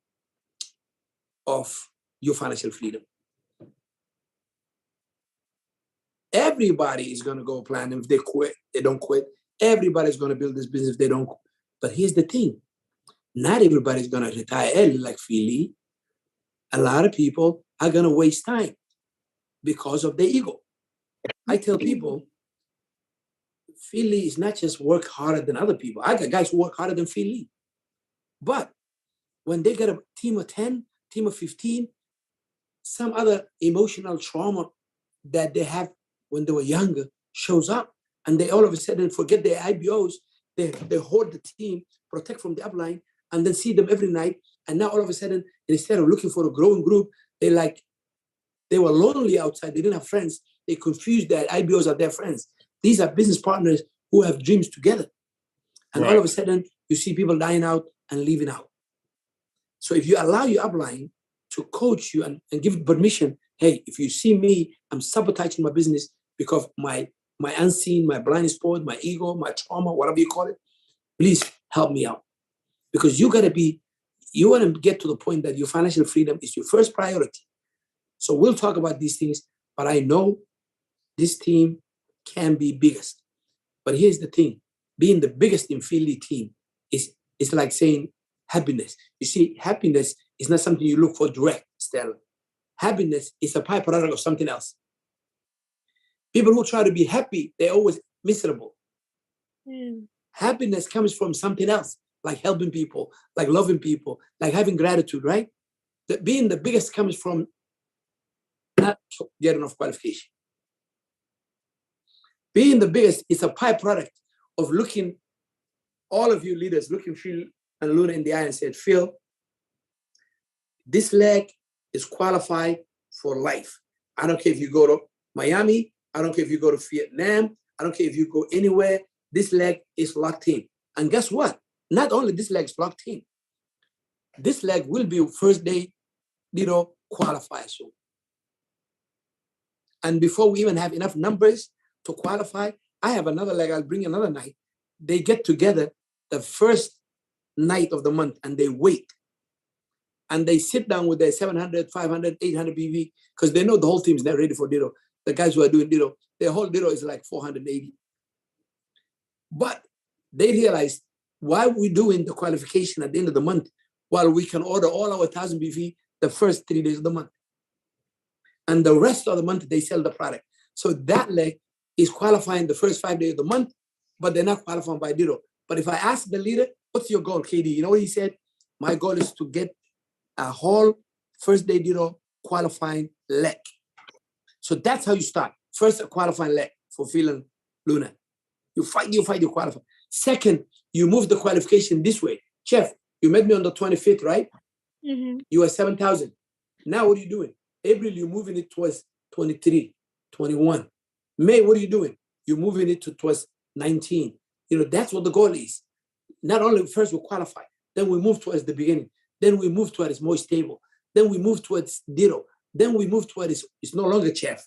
[SPEAKER 6] of your financial freedom. Everybody is going to go plan. If they quit, they don't quit. Everybody's going to build this business if they don't. But here's the thing. Not everybody's going to retire early like Philly. A lot of people are going to waste time because of their ego. I tell people, Philly is not just work harder than other people. I got guys who work harder than Philly. But when they get a team of 10, team of 15, some other emotional trauma that they have when they were younger shows up, and they all of a sudden forget their IBOs. They hoard the team, protect from the upline, and then see them every night. And now all of a sudden, instead of looking for a growing group, they were lonely outside. They didn't have friends. They confused their IBOs are their friends. These are business partners who have dreams together. And all of a sudden, you see people dying out and leaving out. So if you allow your upline to coach you and give permission, hey, if you see me, I'm sabotaging my business because my unseen, my blind spot, my ego, my trauma, whatever you call it, please help me out. Because you want to get to the point that your financial freedom is your first priority. So we'll talk about these things, but I know this team can be biggest. But here's the thing, being the biggest in Philly team is like saying happiness. You see, happiness is not something you look for direct, Stella. Happiness is a byproduct of something else. People who try to be happy, they're always miserable. Happiness comes from something else, like helping people, like loving people, like having gratitude, right? Being the biggest comes from not getting enough qualification. Being the biggest is a byproduct of looking, all of you leaders, looking Phil and Luna in the eye and said, Phil, this leg is qualified for life. I don't care if you go to Miami, I don't care if you go to Vietnam, I don't care if you go anywhere, this leg is locked in. And guess what? Not only this leg is locked in, this leg will be first day, qualify soon. And before we even have enough numbers to qualify, I have another leg, I'll bring another night. They get together the first night of the month and they wait. And they sit down with their 700, 500, 800 PV because they know the whole team is not ready for Ditto. The guys who are doing Ditto, their whole Ditto is like 480. But they realized, why are we doing the qualification at the end of the month while we can order all our 1,000 PV the first 3 days of the month? and the rest of the month they sell the product. So that leg is qualifying the first 5 days of the month, but they're not qualifying by ditto. But if I ask the leader, what's your goal, KD? You know what he said? My goal is to get a whole first day ditto qualifying leg. So that's how you start. First, a qualifying leg for Phil and Luna. You fight, you qualify. Second, you move the qualification this way. Chef, you met me on the 25th, right?
[SPEAKER 3] Mm-hmm.
[SPEAKER 6] You were 7,000. Now what are you doing? April, you're moving it towards 23, 21. May, what are you doing? You're moving it towards 19. You know, that's what the goal is. Not only first we qualify, then we move towards the beginning. Then we move towards more stable. Then we move towards ditto. Then we move towards it's no longer chef.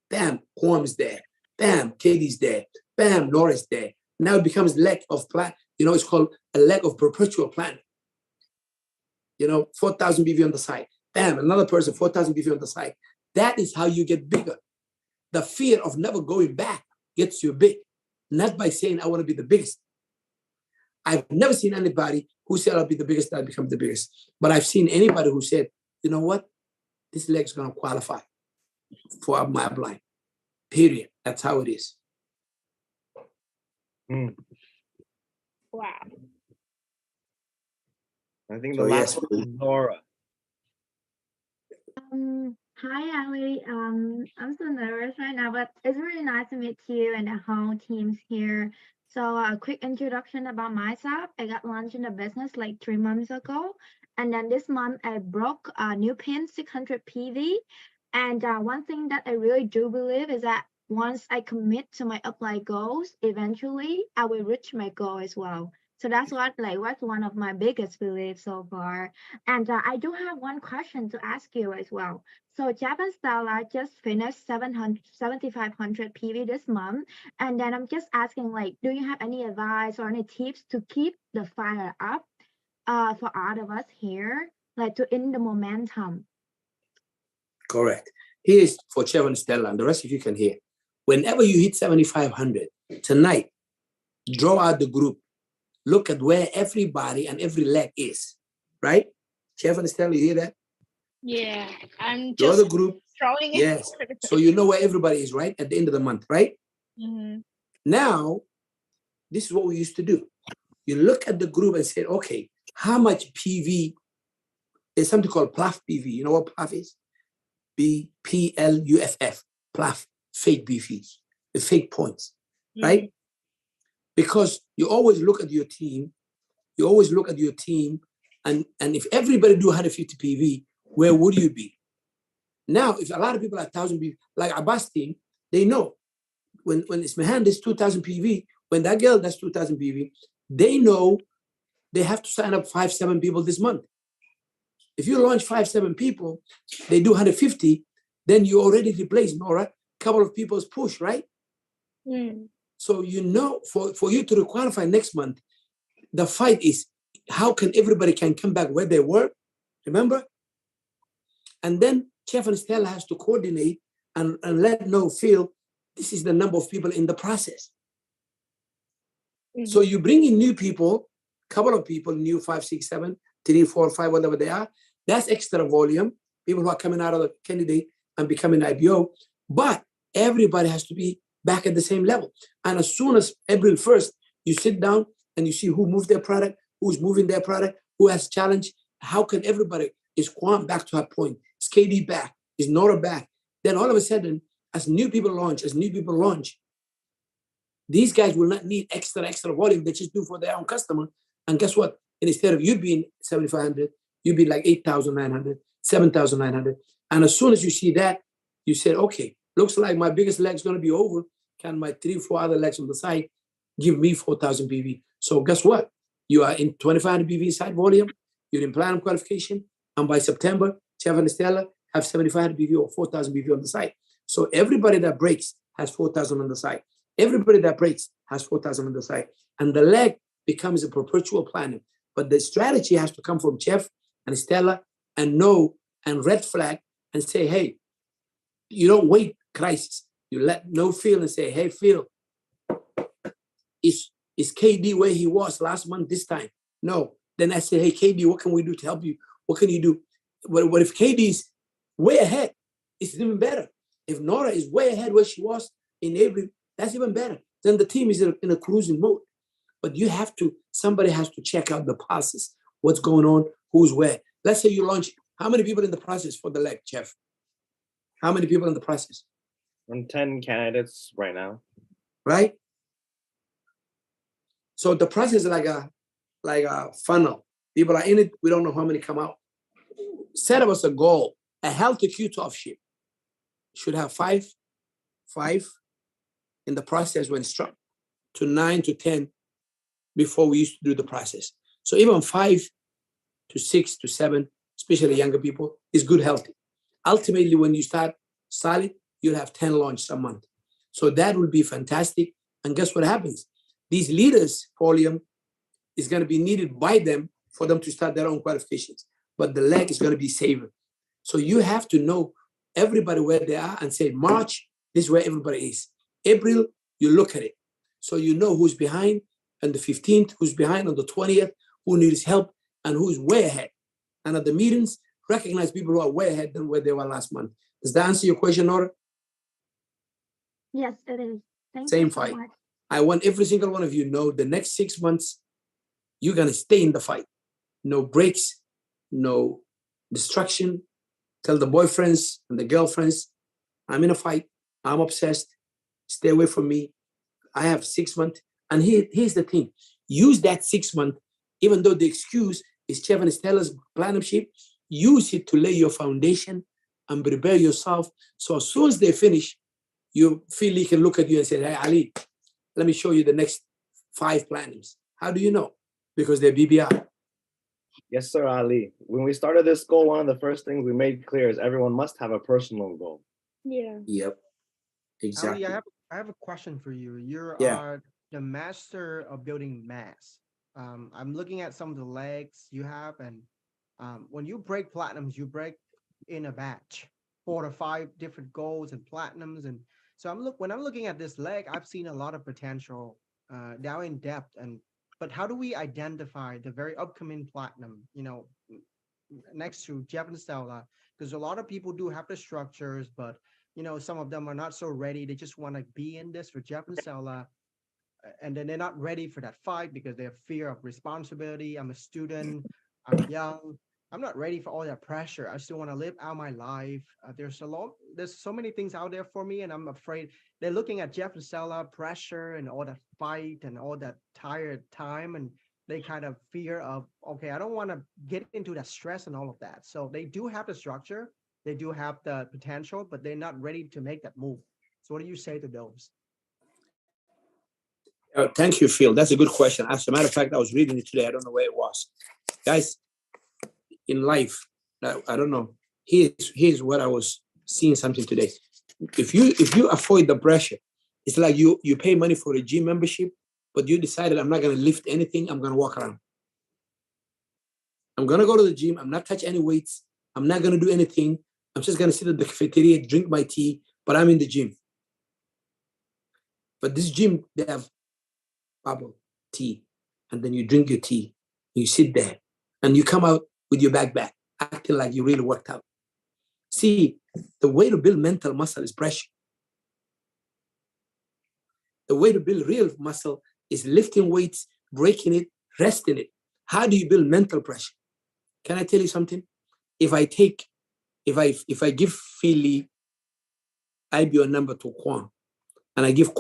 [SPEAKER 6] Bam, Quam's there. Bam, Katie's there. Bam, Laura's there. Now it becomes leg of plan. You know, it's called a leg of perpetual plan. You know, 4,000 BV on the side. Bam, another person, 4,000 BV on the side. That is how you get bigger. The fear of never going back gets you big. Not by saying, I want to be the biggest. I've never seen anybody who said, I'll be the biggest, I'll become the biggest. But I've seen anybody who said, you know what? This leg's going to qualify for my upline. Period. That's how it is.
[SPEAKER 3] Wow.
[SPEAKER 7] I think
[SPEAKER 6] So
[SPEAKER 7] the last
[SPEAKER 6] yes.
[SPEAKER 7] one is Nora.
[SPEAKER 20] Hi, Ali. I'm so nervous right now, but it's really nice to meet you and the whole team's here. So a quick introduction about myself. I got launched in the business like 3 months ago. And then this month I broke a new pin 600 PV. And one thing that I really do believe is that once I commit to my upline goals, eventually I will reach my goal as well. So that's what's one of my biggest beliefs so far. And I do have one question to ask you as well. So Japan Stella just finished 7,500 PV this month. And then I'm just asking, like, do you have any advice or any tips to keep the fire up for all of us here, like to end the momentum?
[SPEAKER 6] Correct. Here is for Chef and Stella, and the rest of you can hear. Whenever you hit 7,500, tonight, draw out the group. Look at where everybody and every leg is, right? Chef and Stella, you hear that?
[SPEAKER 3] Yeah, I'm
[SPEAKER 6] Draw
[SPEAKER 3] just
[SPEAKER 6] the group.
[SPEAKER 3] drawing it.
[SPEAKER 6] Yes. So you know where everybody is, right? At the end of the month, right?
[SPEAKER 3] Mm-hmm.
[SPEAKER 6] Now, this is what we used to do. You look at the group and say, okay, how much PV? There's something called PLAF PV. You know what PLAF is? PLUFF. PLAF, fake PVs, the fake points, right? Because you always look at your team, and if everybody do 150 PV, where would you be? Now, if a lot of people are 1,000 PV, like Abbas team, they know when Ismahan does 2,000 PV, when that girl does 2,000 PV, they know they have to sign up 5-7 people this month. If you launch 5-7 people, they do 150, then you already replace Nora, a couple of people's push, right? So you know, for you to qualify next month, the fight is how can everybody can come back where they were, remember? And then Chef and Stella has to coordinate and let know feel this is the number of people in the process. So you bring in new people, couple of people, new 5, 6, 7, 3, 4, 5, whatever they are. That's extra volume. People who are coming out of the candidate and becoming IBO. But everybody has to be back at the same level. And as soon as April 1st, you sit down and you see who moved their product, who's moving their product, who has challenge. How can everybody, is Kwam back to her point? Is KD back? Is Nora back? Then all of a sudden, as new people launch, these guys will not need extra volume. They just do for their own customer. And guess what? And instead of you being 7,500, you be like 8,900, 7,900. And as soon as you see that, you said, okay, looks like my biggest leg's going to be over. Can my 3-4 other legs on the side give me 4,000 BV? So guess what? You are in 2,500 BV side volume. You're in platinum qualification. And by September, Chef and Stella have 7,500 BV or 4,000 BV on the side. So everybody that breaks has 4,000 on the side. Everybody that breaks has 4,000 on the side. And the leg becomes a perpetual platinum. But the strategy has to come from Chef and Stella and know and red flag and say, hey, you don't wait crisis. You let no Phil and say, hey, Phil, is KD where he was last month this time? No. Then I say, hey, KD, what can we do to help you? What can you do? What if KD is way ahead? it's even better. If Nora is way ahead where she was in April, that's even better. Then the team is in a cruising mode. But somebody has to check out the process, what's going on, who's where. Let's say you launch, how many people in the process for the leg, Jeff? How many people in the process?
[SPEAKER 7] 10 candidates right now.
[SPEAKER 6] Right? So the process is like a funnel. People are in it, we don't know how many come out. Set up as a goal, a healthy Q12 ship should have five in the process when struck, to 9 to 10 before we used to do the process. So even 5 to 6 to 7, especially younger people, is good healthy. Ultimately, when you start solid, you'll have 10 launches a month. So that will be fantastic. And guess what happens? These leaders, volume, is going to be needed by them for them to start their own qualifications. But the leg is going to be safer. So you have to know everybody where they are and say, March, this is where everybody is. April, you look at it. So you know who's behind on the 15th, who's behind on the 20th, who needs help, and who's way ahead. And at the meetings, recognize people who are way ahead than where they were last month. Does that answer your question, Nora?
[SPEAKER 20] Yes, it is. Thank
[SPEAKER 6] Same
[SPEAKER 20] you so
[SPEAKER 6] fight.
[SPEAKER 20] much.
[SPEAKER 6] I want every single one of you know the next 6 months, you're going to stay in the fight. No breaks, no distraction. Tell the boyfriends and the girlfriends, I'm in a fight. I'm obsessed. Stay away from me. I have 6 months. And here's the thing. Use that 6 months, even though the excuse is J&S Platinumship, use it to lay your foundation and prepare yourself. So as soon as they finish, you feel he can look at you and say, hey, Ali, let me show you the next 5 platinums. How do you know? Because they're BBR.
[SPEAKER 7] Yes, sir, Ali. When we started this goal, one of the first things we made clear is everyone must have a personal goal.
[SPEAKER 11] Yeah.
[SPEAKER 6] Yep. Exactly.
[SPEAKER 17] Ali, I have a question for you. You're the master of building mass. I'm looking at some of the legs you have, and when you break platinums, you break in a batch, 4 to 5 different golds and platinums. And so when I'm looking at this leg, I've seen a lot of potential down in depth. But how do we identify the very upcoming platinum, next to J&S Stella? Because a lot of people do have the structures, but some of them are not so ready. They just want to be in this for J&S Stella, and then they're not ready for that fight because they have fear of responsibility. I'm a student, I'm young, I'm not ready for all that pressure. I still want to live out my life. There's so many things out there for me, and I'm afraid they're looking at J&S Stella pressure and all that fight and all that tired time, and they kind of fear of, okay, I don't want to get into that stress and all of that. So they do have the structure, they do have the potential, but they're not ready to make that move. So what do you say to those?
[SPEAKER 6] Thank you, Phil. That's a good question. As a matter of fact, I was reading it today. I don't know where it was. Guys, in life, I don't know. Here's what I was seeing something today. If you avoid the pressure, it's like you pay money for a gym membership, but you decided I'm not going to lift anything. I'm going to walk around. I'm going to go to the gym. I'm not touch any weights. I'm not going to do anything. I'm just going to sit at the cafeteria, drink my tea, but I'm in the gym. But this gym, they have bubble tea, and then you drink your tea, you sit there, and you come out with your backpack, acting like you really worked out. See, the way to build mental muscle is pressure. The way to build real muscle is lifting weights, breaking it, resting it. How do you build mental pressure? Can I tell you something? If I give Philly IBO number to Kwan, and I give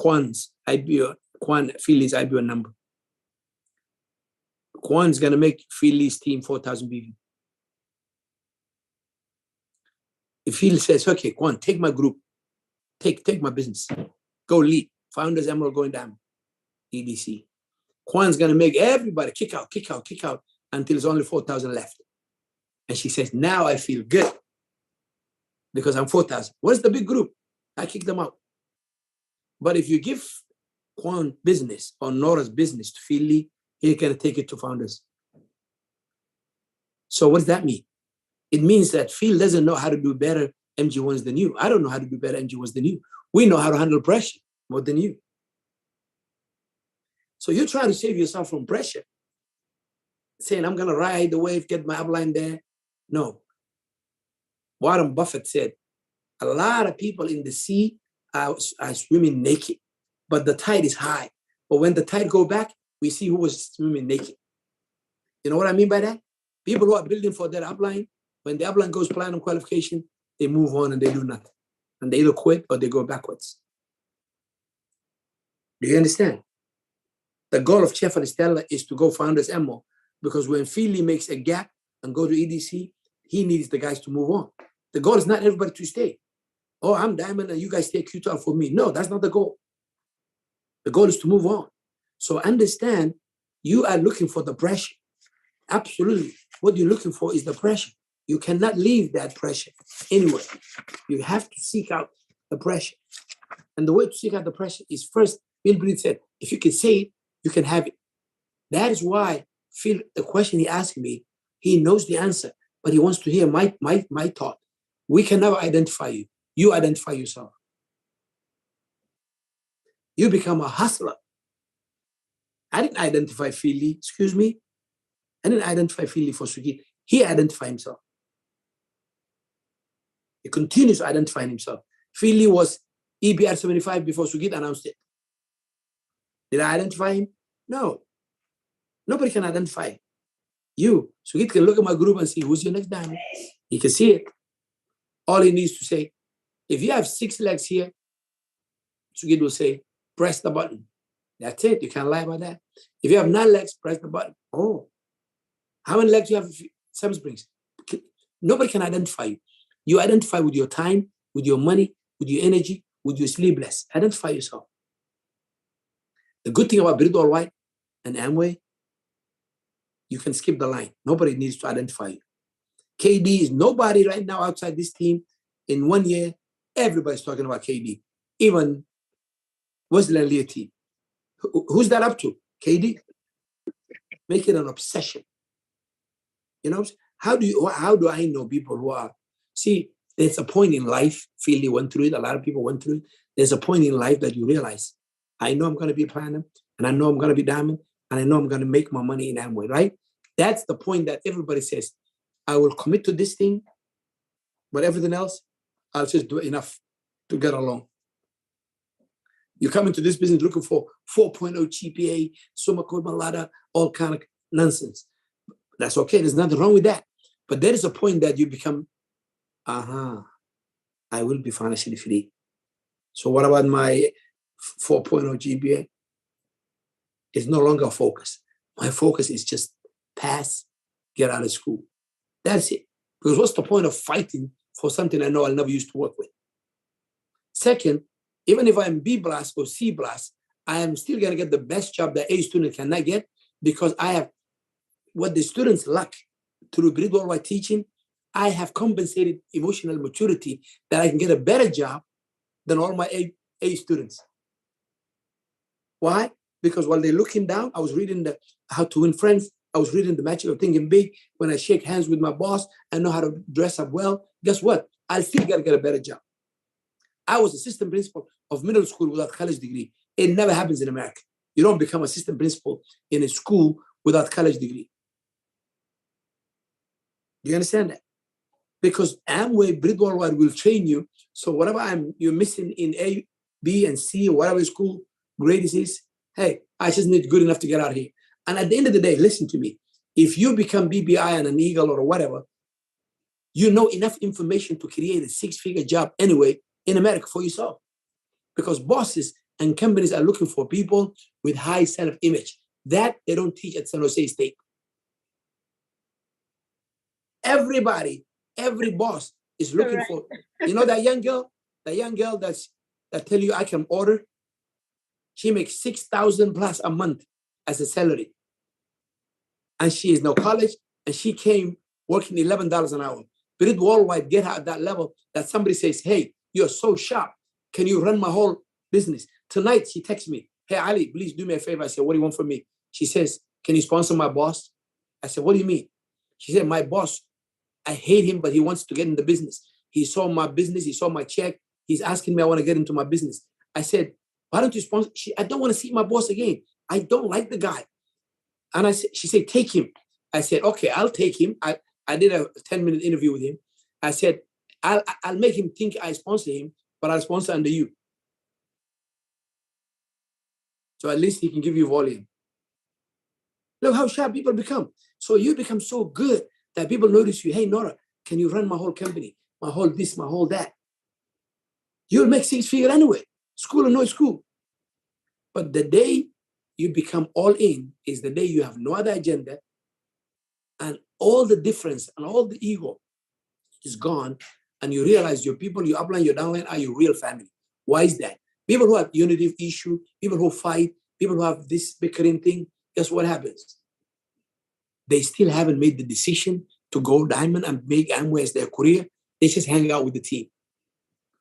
[SPEAKER 6] Philly's IBO number, Kwan's gonna make Philly's team 4,000 BV. If Philly says, okay, Kwan, take my group, take my business, go lead, Founders Emerald going down, EDC. Kwan's gonna make everybody kick out until there's only 4,000 left. And she says, now I feel good because I'm 4,000. What's the big group? I kick them out. But if you give Kwan business or Nora's business to Philly, he can take it to Founders. So what does that mean? It means that Phil doesn't know how to do better MG1s than you. I don't know how to do better MG1s than you. We know how to handle pressure more than you. So you're trying to save yourself from pressure, saying, I'm going to ride the wave, get my upline there. No. Warren Buffett said, A lot of people in the sea are swimming naked, but the tide is high. But when the tide go back, we see who was swimming naked. You know what I mean by that? People who are building for their upline, when the upline goes platinum qualification, they move on and they do nothing. And they either quit or they go backwards. Do you understand? The goal of Chef and Stella is to go Founders Emerald, because when Philly makes a gap and go to EDC, he needs the guys to move on. The goal is not everybody to stay. Oh, I'm Diamond and you guys stay Q12 for me. No, that's not the goal. The goal is to move on. So understand, you are looking for the pressure. Absolutely. What you're looking for is the pressure. You cannot leave that pressure anywhere. You have to seek out the pressure. And the way to seek out the pressure is first, Bill Breed said, if you can say it, you can have it. That is why Phil, the question he asked me, he knows the answer, but he wants to hear my thought. We can never identify you. You identify yourself. You become a hustler. I didn't identify Philly, excuse me. I didn't identify Philly for Sugit. He identified himself. He continues to identify himself. Philly was EBR 75 before Sugit announced it. Did I identify him? No. Nobody can identify you. Sugit can look at my group and see who's your next diamond. He can see it. All he needs to say, if you have 6 legs here, Sugit will say, press the button. That's it. You can't lie about that. If you have 9 legs, press the button. Oh, how many legs do you have? 7 springs. Nobody can identify you. You identify with your time, with your money, with your energy, with your sleepless. Identify yourself. The good thing about Bridwell White and Amway, you can skip the line. Nobody needs to identify you. KD is nobody right now outside this team. In 1 year, everybody's talking about KD. Even Wesley and Leah team. Who's that up to? KD? Make it an obsession. You know, how do I know people who are, see, there's a point in life, Philly went through it, a lot of people went through it. There's a point in life that you realize, I know I'm going to be platinum, and I know I'm going to be diamond, and I know I'm going to make my money in Amway, right? That's the point that everybody says, I will commit to this thing, but everything else, I'll just do enough to get along. You come into this business looking for 4.0 GPA, summa cum laude, all kind of nonsense. That's okay. There's nothing wrong with that. But there is a point that you become, I will be financially free. So what about my 4.0 GPA? It's no longer a focus. My focus is just pass, get out of school. That's it. Because what's the point of fighting for something I know I'll never used to work with? Second, even if I'm B+ or C+, I am still going to get the best job that A student cannot get, because I have what the students lack through Bridwell White teaching. I have compensated emotional maturity that I can get a better job than all my A students. Why? Because while they're looking down, I was reading the How to Win Friends. I was reading The Magic of Thinking Big. When I shake hands with my boss, I know how to dress up well. Guess what? I still got to get a better job. I was assistant principal of middle school without college degree. It never happens in America. You don't become assistant principal in a school without college degree. Do you understand that? Because Amway, Bridwell White will train you. So whatever you're missing in A, B, and C, or whatever school grade is, hey, I just need good enough to get out here. And at the end of the day, listen to me. If you become BBI and an Eagle or whatever, you know enough information to create a 6-figure job anyway in America for yourself. Because bosses and companies are looking for people with high self-image. That they don't teach at San Jose State. Everybody, every boss is looking for, you know, that young girl that tell you I can order. She makes $6,000+ a month as a salary. And she is no college, and she came working $11 an hour. Bridwell White get her at that level that somebody says, hey, you're so sharp. Can you run my whole business? Tonight, she texts me, hey, Ali, please do me a favor. I said, what do you want from me? She says, can you sponsor my boss? I said, what do you mean? She said, my boss, I hate him, but he wants to get in the business. He saw my business. He saw my check. He's asking me, I want to get into my business. I said, why don't you sponsor? I don't want to see my boss again. I don't like the guy. And she said, take him. I said, okay, I'll take him. I did a 10-minute interview with him. I said, I'll make him think I sponsor him, but I'll sponsor under you. So at least he can give you volume. Look how sharp people become. So you become so good that people notice you. Hey, Nora, can you run my whole company? My whole this, my whole that. You'll make 6 figures anyway. School or no school. But the day you become all in is the day you have no other agenda and all the difference and all the ego is gone, and you realize your people, your upline, your downline are your real family. Why is that? People who have unity of issue, people who fight, people who have this bickering thing, guess what happens? They still haven't made the decision to go diamond and make Amway as their career. They just hang out with the team.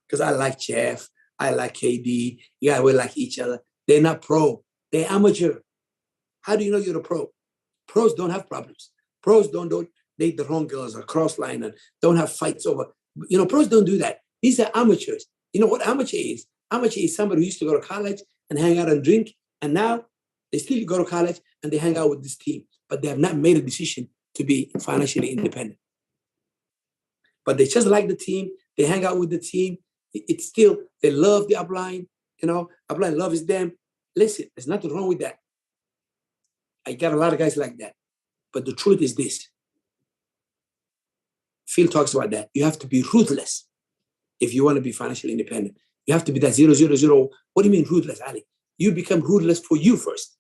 [SPEAKER 6] Because I like Jeff, I like KD, yeah, we like each other. They're not pro, they're amateur. How do you know you're a pro? Pros don't have problems. Pros don't date the wrong girls or cross line and don't have fights over. Pros don't do that. These are amateurs. You know what amateur is? Amateur is somebody who used to go to college and hang out and drink, and now they still go to college and they hang out with this team, but they have not made a decision to be financially independent. But they just like the team. They hang out with the team. It's still, they love the upline. Upline loves them. Listen, there's nothing wrong with that. I got a lot of guys like that. But the truth is this. Phil talks about that. You have to be ruthless if you want to be financially independent. You have to be that 000. What do you mean ruthless, Ali? You become ruthless for you first.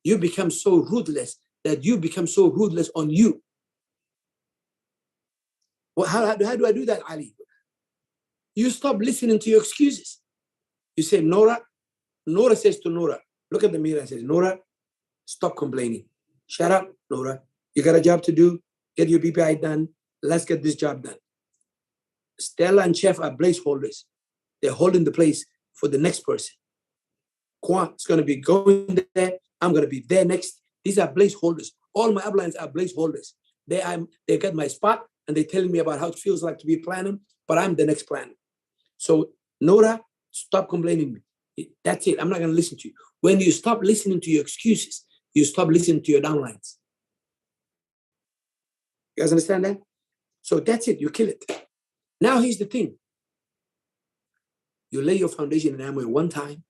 [SPEAKER 6] You become so ruthless that you become so ruthless on you. Well, how do I do that, Ali? You stop listening to your excuses. You say, Nora says to Nora, look at the mirror and says, Nora, stop complaining. Shut up, Nora. You got a job to do. Get your BPI done. Let's get this job done. Stella and Chef are placeholders. They're holding the place for the next person. Quan is going to be going there. I'm going to be there next. These are placeholders. All my uplines are placeholders. They got my spot and they're telling me about how it feels like to be platinum, but I'm the next platinum. So Nora, stop complaining. That's it. I'm not going to listen to you. When you stop listening to your excuses, you stop listening to your downlines. You guys understand that? So that's it. You kill it. Now here's the thing. You lay your foundation in Amway one time.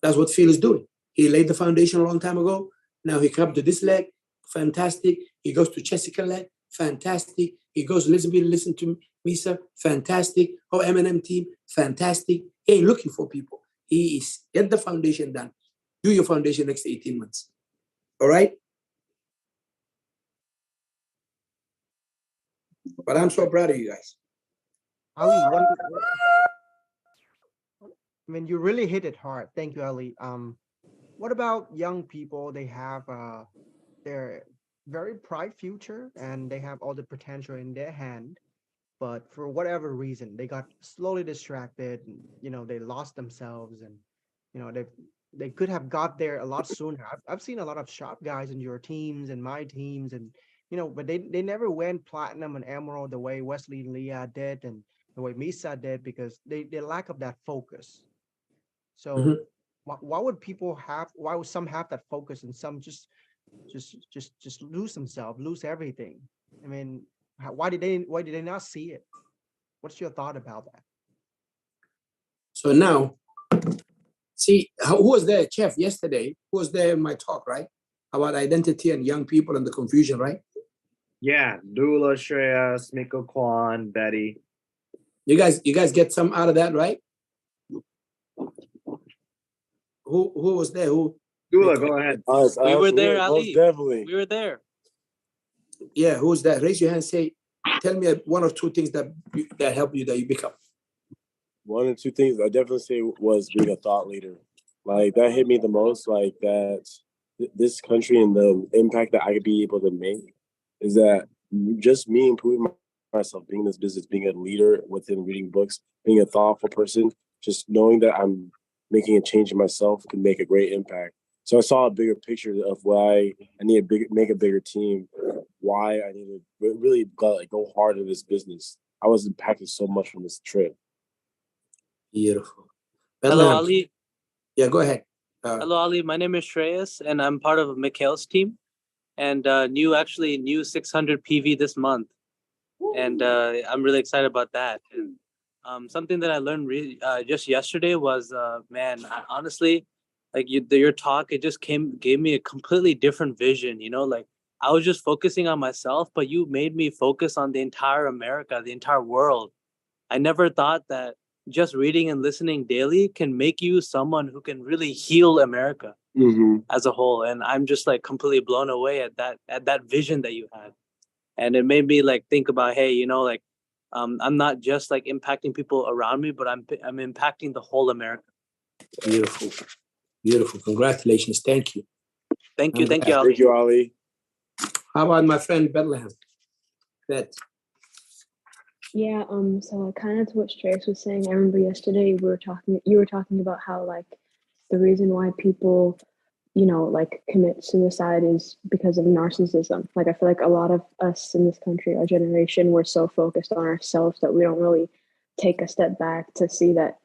[SPEAKER 6] That's what Phil is doing. He laid the foundation a long time ago. Now he comes to this leg. Fantastic. He goes to Jessica leg. Fantastic. He goes to listen to Misa. Fantastic. Oh, M&M team. Fantastic. He ain't looking for people. He is get the foundation done. Do your foundation next 18 months. All right? But I'm so proud of you guys.
[SPEAKER 17] Ali, you really hit it hard. Thank you, Ali. What about young people? They have their very bright future and they have all the potential in their hand, but for whatever reason, they got slowly distracted. They lost themselves, and they could have got there a lot sooner. I've seen a lot of sharp guys in your teams and my teams, and but they never went platinum and emerald the way Wesley and Leah did and the way Misa did, because they lack of that focus. So why would people have, why would some have that focus and some just lose themselves, lose everything? I mean, why did they not see it? What's your thought about that?
[SPEAKER 6] So now, see, who was there, Chef, yesterday? Who was there in my talk, right? About identity and young people and the confusion, right?
[SPEAKER 7] Yeah, Dula, Shreyas, Miko Kwan, Betty.
[SPEAKER 6] You guys get some out of that, right? Who was there? Who?
[SPEAKER 7] Dula, go ahead.
[SPEAKER 15] We were there, Ali.
[SPEAKER 13] Definitely.
[SPEAKER 15] We were there.
[SPEAKER 6] Yeah, who's that? Raise your hand. Say, tell me one or two things that help you, that you become.
[SPEAKER 13] One or two things I definitely say was being a thought leader. Like that hit me the most. Like that, this country and the impact that I could be able to make is that just me improving myself, being in this business, being a leader within reading books, being a thoughtful person, just knowing that I'm making a change in myself can make a great impact. So I saw a bigger picture of why I need to make a bigger team, why I need to really go hard in this business. I was impacted so much from this trip.
[SPEAKER 6] Beautiful.
[SPEAKER 15] Hello, Ali.
[SPEAKER 6] Yeah, go ahead.
[SPEAKER 15] Hello, Ali. My name is Shreyas, and I'm part of Mikhail's team. And new 600 PV this month.
[SPEAKER 21] and I'm really excited about that. And something that I learned just yesterday was, man, honestly, like your talk, it just gave me a completely different vision. You know, like I was just focusing on myself, but you made me focus on the entire America, the entire world. I never thought that just reading and listening daily can make you someone who can really heal America as a whole. And I'm just like completely blown away at that vision that you had. And it made me like think about, hey, you know, like I'm not just like impacting people around me, but I'm impacting the whole America.
[SPEAKER 6] Beautiful. Beautiful. Congratulations. Thank you.
[SPEAKER 21] Thank you. Thank you, Ali.
[SPEAKER 13] Thank you, Ali.
[SPEAKER 6] How about my friend Bethlehem?
[SPEAKER 11] Yeah, so kind of to what Strace was saying, I remember yesterday you were talking about how like the reason why people, you know, like commit suicide is because of narcissism. Like I feel like a lot of us in this country, our generation, we're so focused on ourselves that we don't really take a step back to see that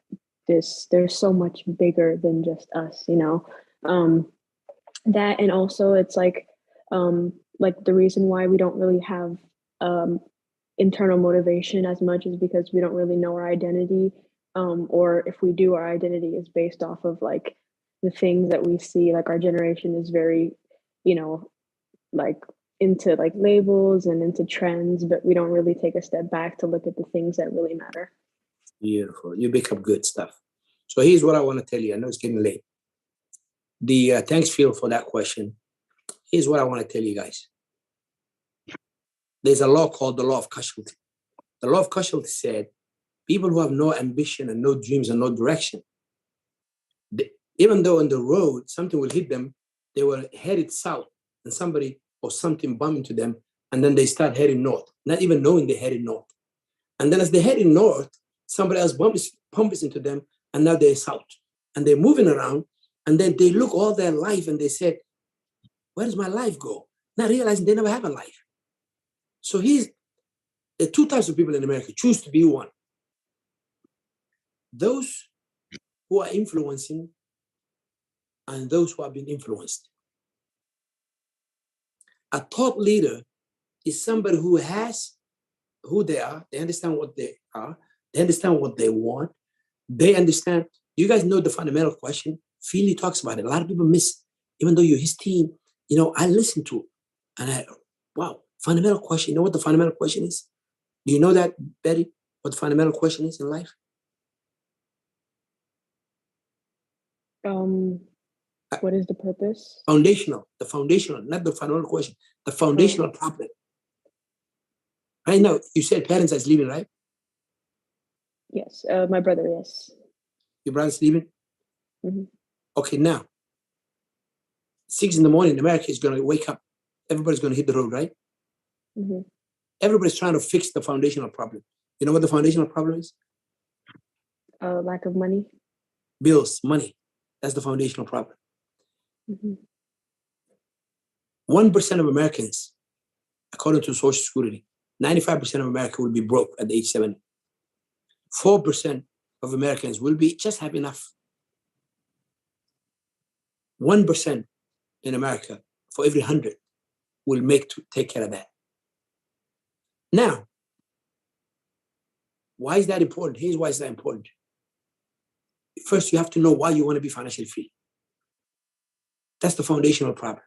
[SPEAKER 11] there's so much bigger than just us, you know. That, and also it's like the reason why we don't really have internal motivation as much is because we don't really know our identity, or if we do, our identity is based off of like the things that we see. Like our generation is very, you know, like into like labels and into trends, but we don't really take a step back to look at the things that really matter.
[SPEAKER 6] Beautiful. You pick up good stuff. So here's what I want to tell you. I know it's getting late. Thanks, Phil, for that question. Here's what I want to tell you guys. There's a law called the law of casualty. The law of casualty said people who have no ambition and no dreams and no direction, even though on the road something will hit them, they were headed south and somebody or something bumped into them, and then they start heading north, not even knowing they're heading north. And then as they're heading north, somebody else bumps into them, and now they're south. And they're moving around, and then they look all their life and they said, where does my life go? Not realizing they never have a life. So there are two types of people in America. Choose to be one. Those who are influencing and those who have been influenced. A top leader is somebody who has who they are. They understand what they are. They understand what they want. They understand. You guys know the fundamental question. Feely talks about it. A lot of people miss, even though you're his team. You know, I listen to, and wow, fundamental question. You know what the fundamental question is? Do you know that, Betty? What the fundamental question is in life?
[SPEAKER 11] What is the purpose?
[SPEAKER 6] Foundational. The foundational, not the fundamental question. The foundational problem. Right now, you said parents are sleeping, right?
[SPEAKER 11] Yes, my brother, yes.
[SPEAKER 6] Your brother's sleeping?
[SPEAKER 11] Mm-hmm.
[SPEAKER 6] Okay, now, 6 in the morning, America is going to wake up. Everybody's going to hit the road, right?
[SPEAKER 11] Mm-hmm.
[SPEAKER 6] Everybody's trying to fix the foundational problem. You know what the foundational problem is?
[SPEAKER 11] Lack of money.
[SPEAKER 6] Bills, money. That's the foundational problem.
[SPEAKER 11] Mm-hmm.
[SPEAKER 6] 1% of Americans, according to Social Security, 95% of America will be broke at the age 70. 4% of Americans will be just have enough. 1% in America for every 100 will take care of that. Now, why is that important? Here's why it's that important. First, you have to know why you want to be financially free. That's the foundational problem.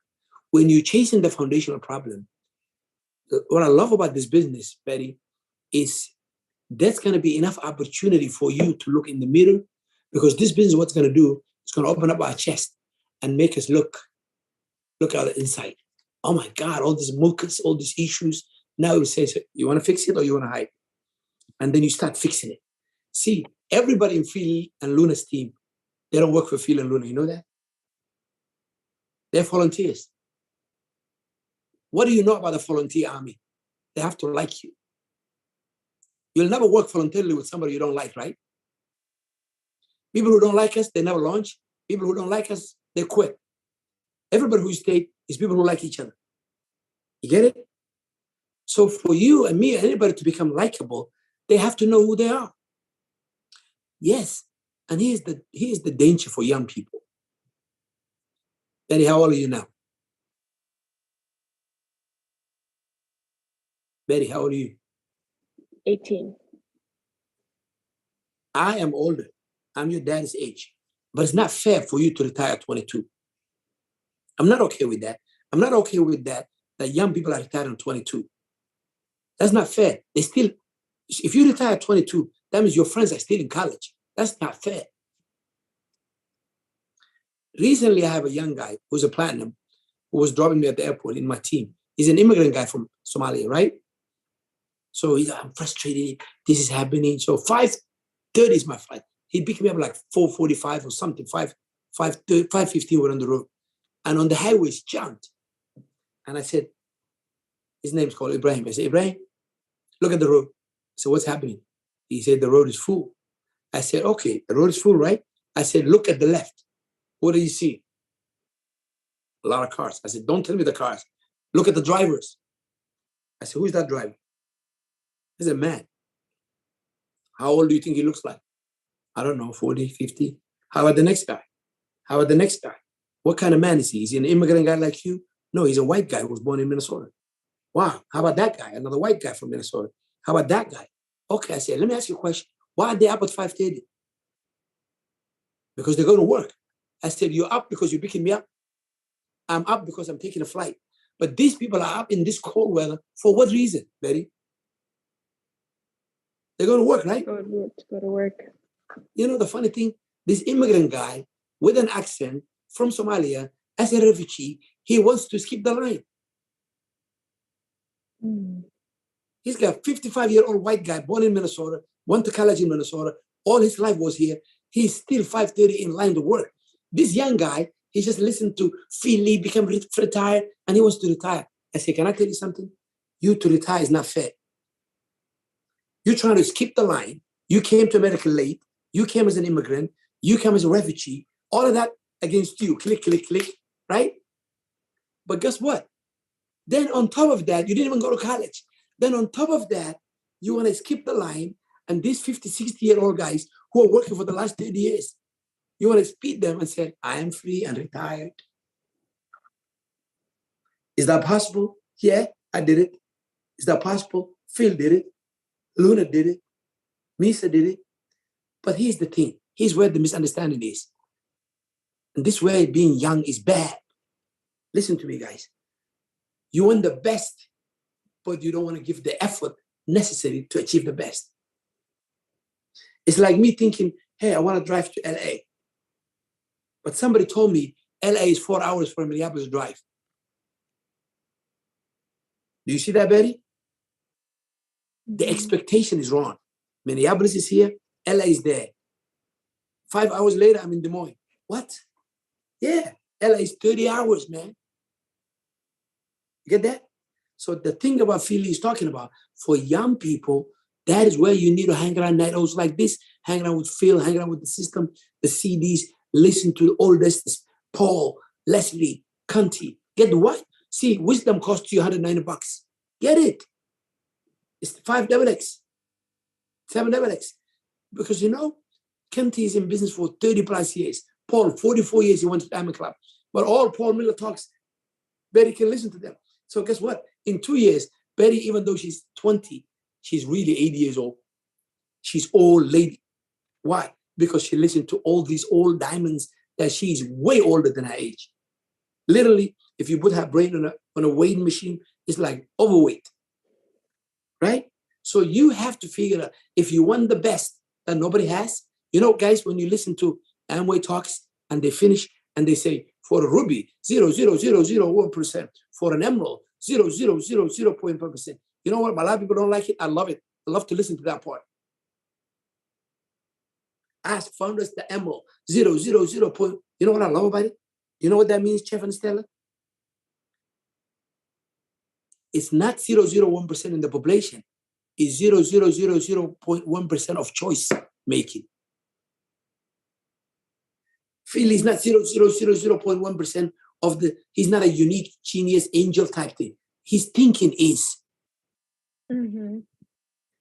[SPEAKER 6] When you're chasing the foundational problem, what I love about this business, Betty, is there's going to be enough opportunity for you to look in the mirror, because this business, what's going to do, it's going to open up our chest and make us look at the inside. Oh my God, all these mucus, all these issues. Now it says, you want to fix it or you want to hide? And then you start fixing it. See, everybody in Phil and Luna's team, they don't work for Phil and Luna. You know that? They're volunteers. What do you know about the volunteer army? They have to like you. You'll never work voluntarily with somebody you don't like, right? People who don't like us, they never launch. People who don't like us, they quit. Everybody who stayed is people who like each other. You get it? So for you and me, anybody to become likable, they have to know who they are. Yes. And here's the danger for young people. Betty, how old are you now? Betty, how old are you?
[SPEAKER 11] 18.
[SPEAKER 6] I am older. I'm your dad's age. But it's not fair for you to retire at 22. I'm not okay with that. I'm not okay with that young people are retired at 22. That's not fair. They still, if you retire at 22, that means your friends are still in college. That's not fair. Recently, I have a young guy who's a platinum who was dropping me at the airport in my team. He's an immigrant guy from Somalia, right? So he's like, I'm frustrated. This is happening. So 5:30 is my flight. He picked me up like 4:45 or something, 5:15 we're on the road. And on the highway, he jumped. And I said, his name's called Ibrahim. I said, Ibrahim, look at the road. I said, what's happening? He said, the road is full. I said, okay, the road is full, right? I said, look at the left. What do you see? A lot of cars. I said, don't tell me the cars. Look at the drivers. I said, who's that driver? He's a man. How old do you think he looks like? I don't know, 40, 50. How about the next guy? How about the next guy? What kind of man is he? Is he an immigrant guy like you? No, he's a white guy who was born in Minnesota. Wow. How about that guy? Another white guy from Minnesota. How about that guy? Okay, I said, let me ask you a question. Why are they up at 5:30? Because they're going to work. I said, you're up because you're picking me up. I'm up because I'm taking a flight. But these people are up in this cold weather for what reason, Betty? They're going to work, right?
[SPEAKER 11] Go to work.
[SPEAKER 6] You know, the funny thing, this immigrant guy with an accent from Somalia, as a refugee, he wants to skip the line. He's got a 55-year-old white guy born in Minnesota, went to college in Minnesota, all his life was here. He's still 5:30 in line to work. This young guy, he just listened to Philly, become retired, and he wants to retire. I say, can I tell you something? You to retire is not fair. You're trying to skip the line. You came to America late. You came as an immigrant. You came as a refugee. All of that against you. Click, click, click, right? But guess what? Then on top of that, you didn't even go to college. Then on top of that, you want to skip the line, and these 50, 60-year-old guys who are working for the last 30 years, you want to speed them and say, I am free and retired. Is that possible? Yeah, I did it. Is that possible? Phil did it. Luna did it. Misa did it. But here's the thing. Here's where the misunderstanding is. And this way being young is bad. Listen to me, guys. You want the best, but you don't want to give the effort necessary to achieve the best. It's like me thinking, hey, I want to drive to LA. But somebody told me LA is 4 hours from Minneapolis drive. Do you see that, Betty? The expectation is wrong. Minneapolis is here, LA is there. 5 hours later, I'm in Des Moines. What? Yeah, LA is 30 hours, man. You get that? So the thing about Philly is talking about, for young people, that is where you need to hang around nights like this, hang around with Phil, hang around with the system, the CDs, listen to the oldest, Paul, Leslie, Conti. Get what? See, wisdom costs you $190. Get it. It's 5XX, 7XX. Because you know, Conti is in business for 30 plus years. Paul, 44 years, he went to Diamond Club. But all Paul Miller talks, Betty can listen to them. So guess what? In 2 years, Betty, even though she's 20, she's really 80 years old. She's old lady. Why? Because she listened to all these old diamonds that she's way older than her age. Literally, if you put her brain on a weighing machine, it's like overweight, right? So you have to figure out, if you want the best that nobody has, you know, guys, when you listen to Amway talks and they finish and they say, for a ruby, 0.00001%, for an emerald, 0.000.5%. You know what? A lot of people don't like it. I love it. I love to listen to that part. Ask founders the emerald, 0.000. You know what I love about it? You know what that means, Chef and Stella? It's not 0.01% in the population. It's 0.000.1% of choice making. Phil is not 0.000.1% of the, he's not a unique genius angel type thing. His thinking is.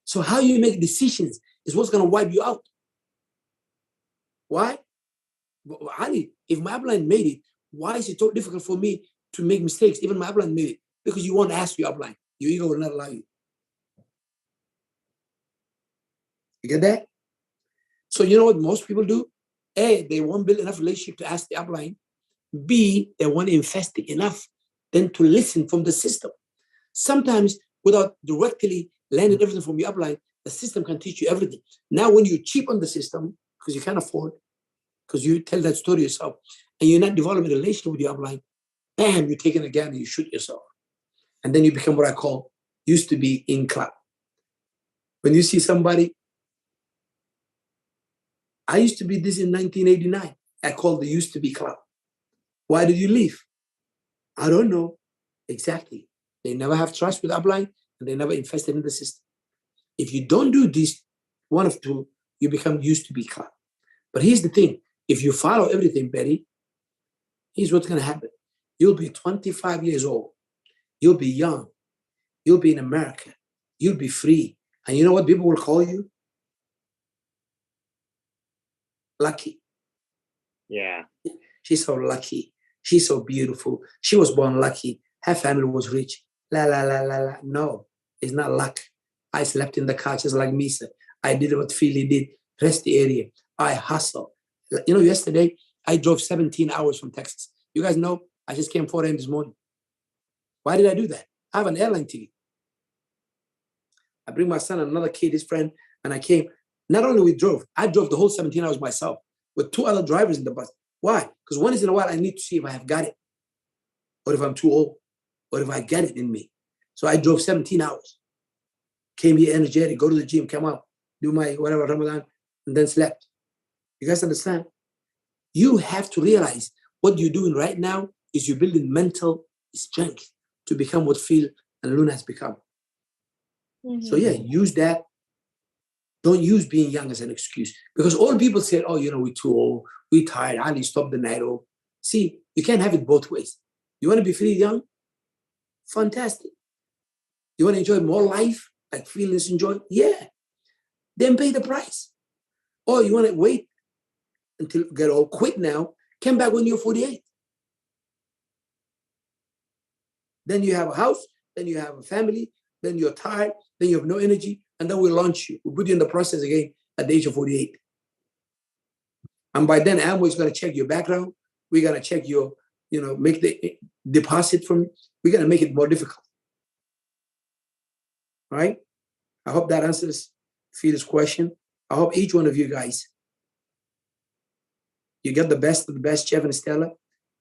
[SPEAKER 6] So how you make decisions is what's going to wipe you out. Why? Ali, if my upline made it, why is it so difficult for me to make mistakes? Even my upline made it. Because you won't ask your upline. Your ego will not allow you. You get that? So you know what most people do? A, they won't build enough relationship to ask the upline. B, they won't invest enough then to listen from the system. Sometimes without directly learning everything from your upline, the system can teach you everything. Now when you cheap on the system, because you can't afford, because you tell that story yourself, and you're not developing a relationship with your upline, bam, you're taking a gun and you shoot yourself. And then you become what I call used to be in club. When you see somebody, I used to be this in 1989. I called the used to be club. Why did you leave? I don't know. Exactly. They never have trust with upline and they never invested in the system. If you don't do this, one of two, you become used to be club. But here's the thing. If you follow everything, Betty, here's what's going to happen. You'll be 25 years old. You'll be young. You'll be in America. You'll be free. And you know what people will call you? Lucky.
[SPEAKER 7] Yeah.
[SPEAKER 6] She's so lucky. She's so beautiful. She was born lucky. Her family was rich. La, la, la, la, la. No, it's not luck. I slept in the car just like Misa. I did what Philly did. Rest the area. I hustle. You know, yesterday, I drove 17 hours from Texas. You guys know, I just came 4 a.m. this morning. Why did I do that? I have an airline ticket. I bring my son and another kid, his friend, and I came. Not only we drove, I drove the whole 17 hours myself with 2 other drivers in the bus. Why? Because once in a while, I need to see if I have got it, or if I'm too old, or if I get it in me. So I drove 17 hours. Came here energetic, go to the gym, come out, do my whatever, Ramadan, and then slept. You guys understand? You have to realize what you're doing right now is you're building mental strength to become what Phil and Luna has become. So yeah, use that. Don't use being young as an excuse. Because all people say, oh, you know, we're too old, we're tired, I need to stop the night. Oh, see, you can't have it both ways. You want to be free young? Fantastic. You want to enjoy more life, like feelings enjoy? Yeah. Then pay the price. Or you want to wait until you get all quit now, come back when you're 48. Then you have a house, then you have a family, then you're tired, then you have no energy, and then we launch you. We put you in the process again at the age of 48. And by then, Amway is going to check your background. We're going to check your, you know, make the deposit from, we're going to make it more difficult. Right? I hope that answers Phil's question. I hope each one of you guys, you get the best of the best, Jeff and Stella.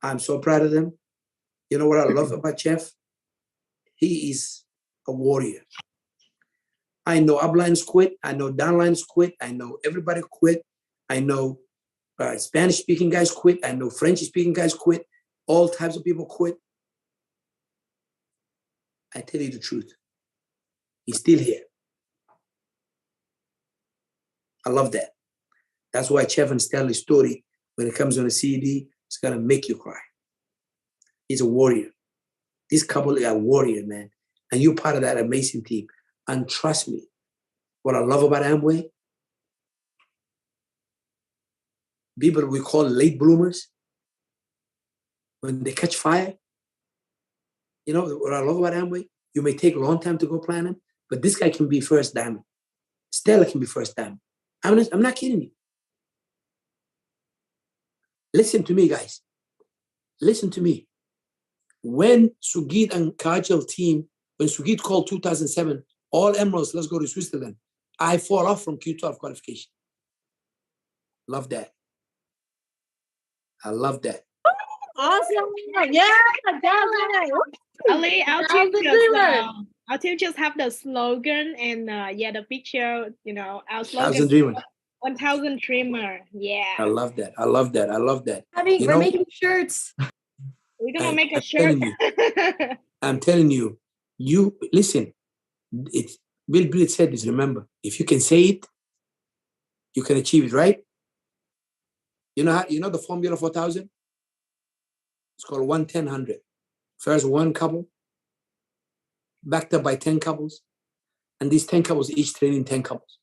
[SPEAKER 6] I'm so proud of them. You know what I love about Jeff? He is a warrior. I know uplines quit. I know downlines quit. I know everybody quit. I know Spanish-speaking guys quit. I know French-speaking guys quit. All types of people quit. I tell you the truth. He's still here. I love that. That's why Jeff and Stanley's story, when it comes on a CD, it's going to make you cry. He's a warrior. This couple are a warrior, man. And you're part of that amazing team. And trust me, what I love about Amway, people we call late bloomers, when they catch fire, you know what I love about Amway? You may take a long time to go platinum, but this guy can be first diamond. Stella can be first diamond. I'm not kidding you. Listen to me, guys. Listen to me. When Sugit and Kajal team, when Sugit called 2007, all emeralds, let's go to Switzerland, I fall off from Q12 qualification. Love that. I love that.
[SPEAKER 1] Awesome. Yeah,
[SPEAKER 3] Ali, our team just have the slogan and yeah, the picture, you know, our slogan.
[SPEAKER 6] 1,000 Dreamer.
[SPEAKER 3] 1,000 Dreamer. Yeah.
[SPEAKER 6] I love that. I love that. I love that.
[SPEAKER 12] We're making shirts.
[SPEAKER 3] We're gonna make a shirt.
[SPEAKER 6] I'm telling you, you listen. It's Bill Blitz said this. Remember, if you can say it, you can achieve it, right? You know how the formula for 1,000? It's called 1-10-100. First one couple, backed up by 10 couples, and these 10 couples each training 10 couples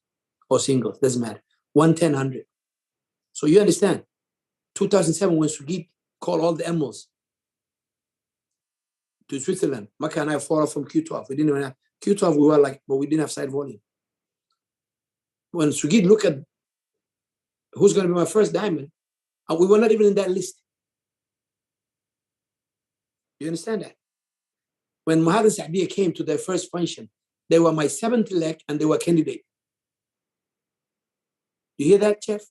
[SPEAKER 6] or singles, doesn't matter. 1-10-100. So you understand? 2007, when Sugit called all the emeralds to Switzerland, Maka and I fought off from Q12. We didn't even have Q12. We were like, but we didn't have side volume. when Sugid look at who's going to be my first diamond, we were not even in that list. You understand that? When Mahad and Saadia came to their first function, they were my 7th leg and they were candidate. You hear that, Chef?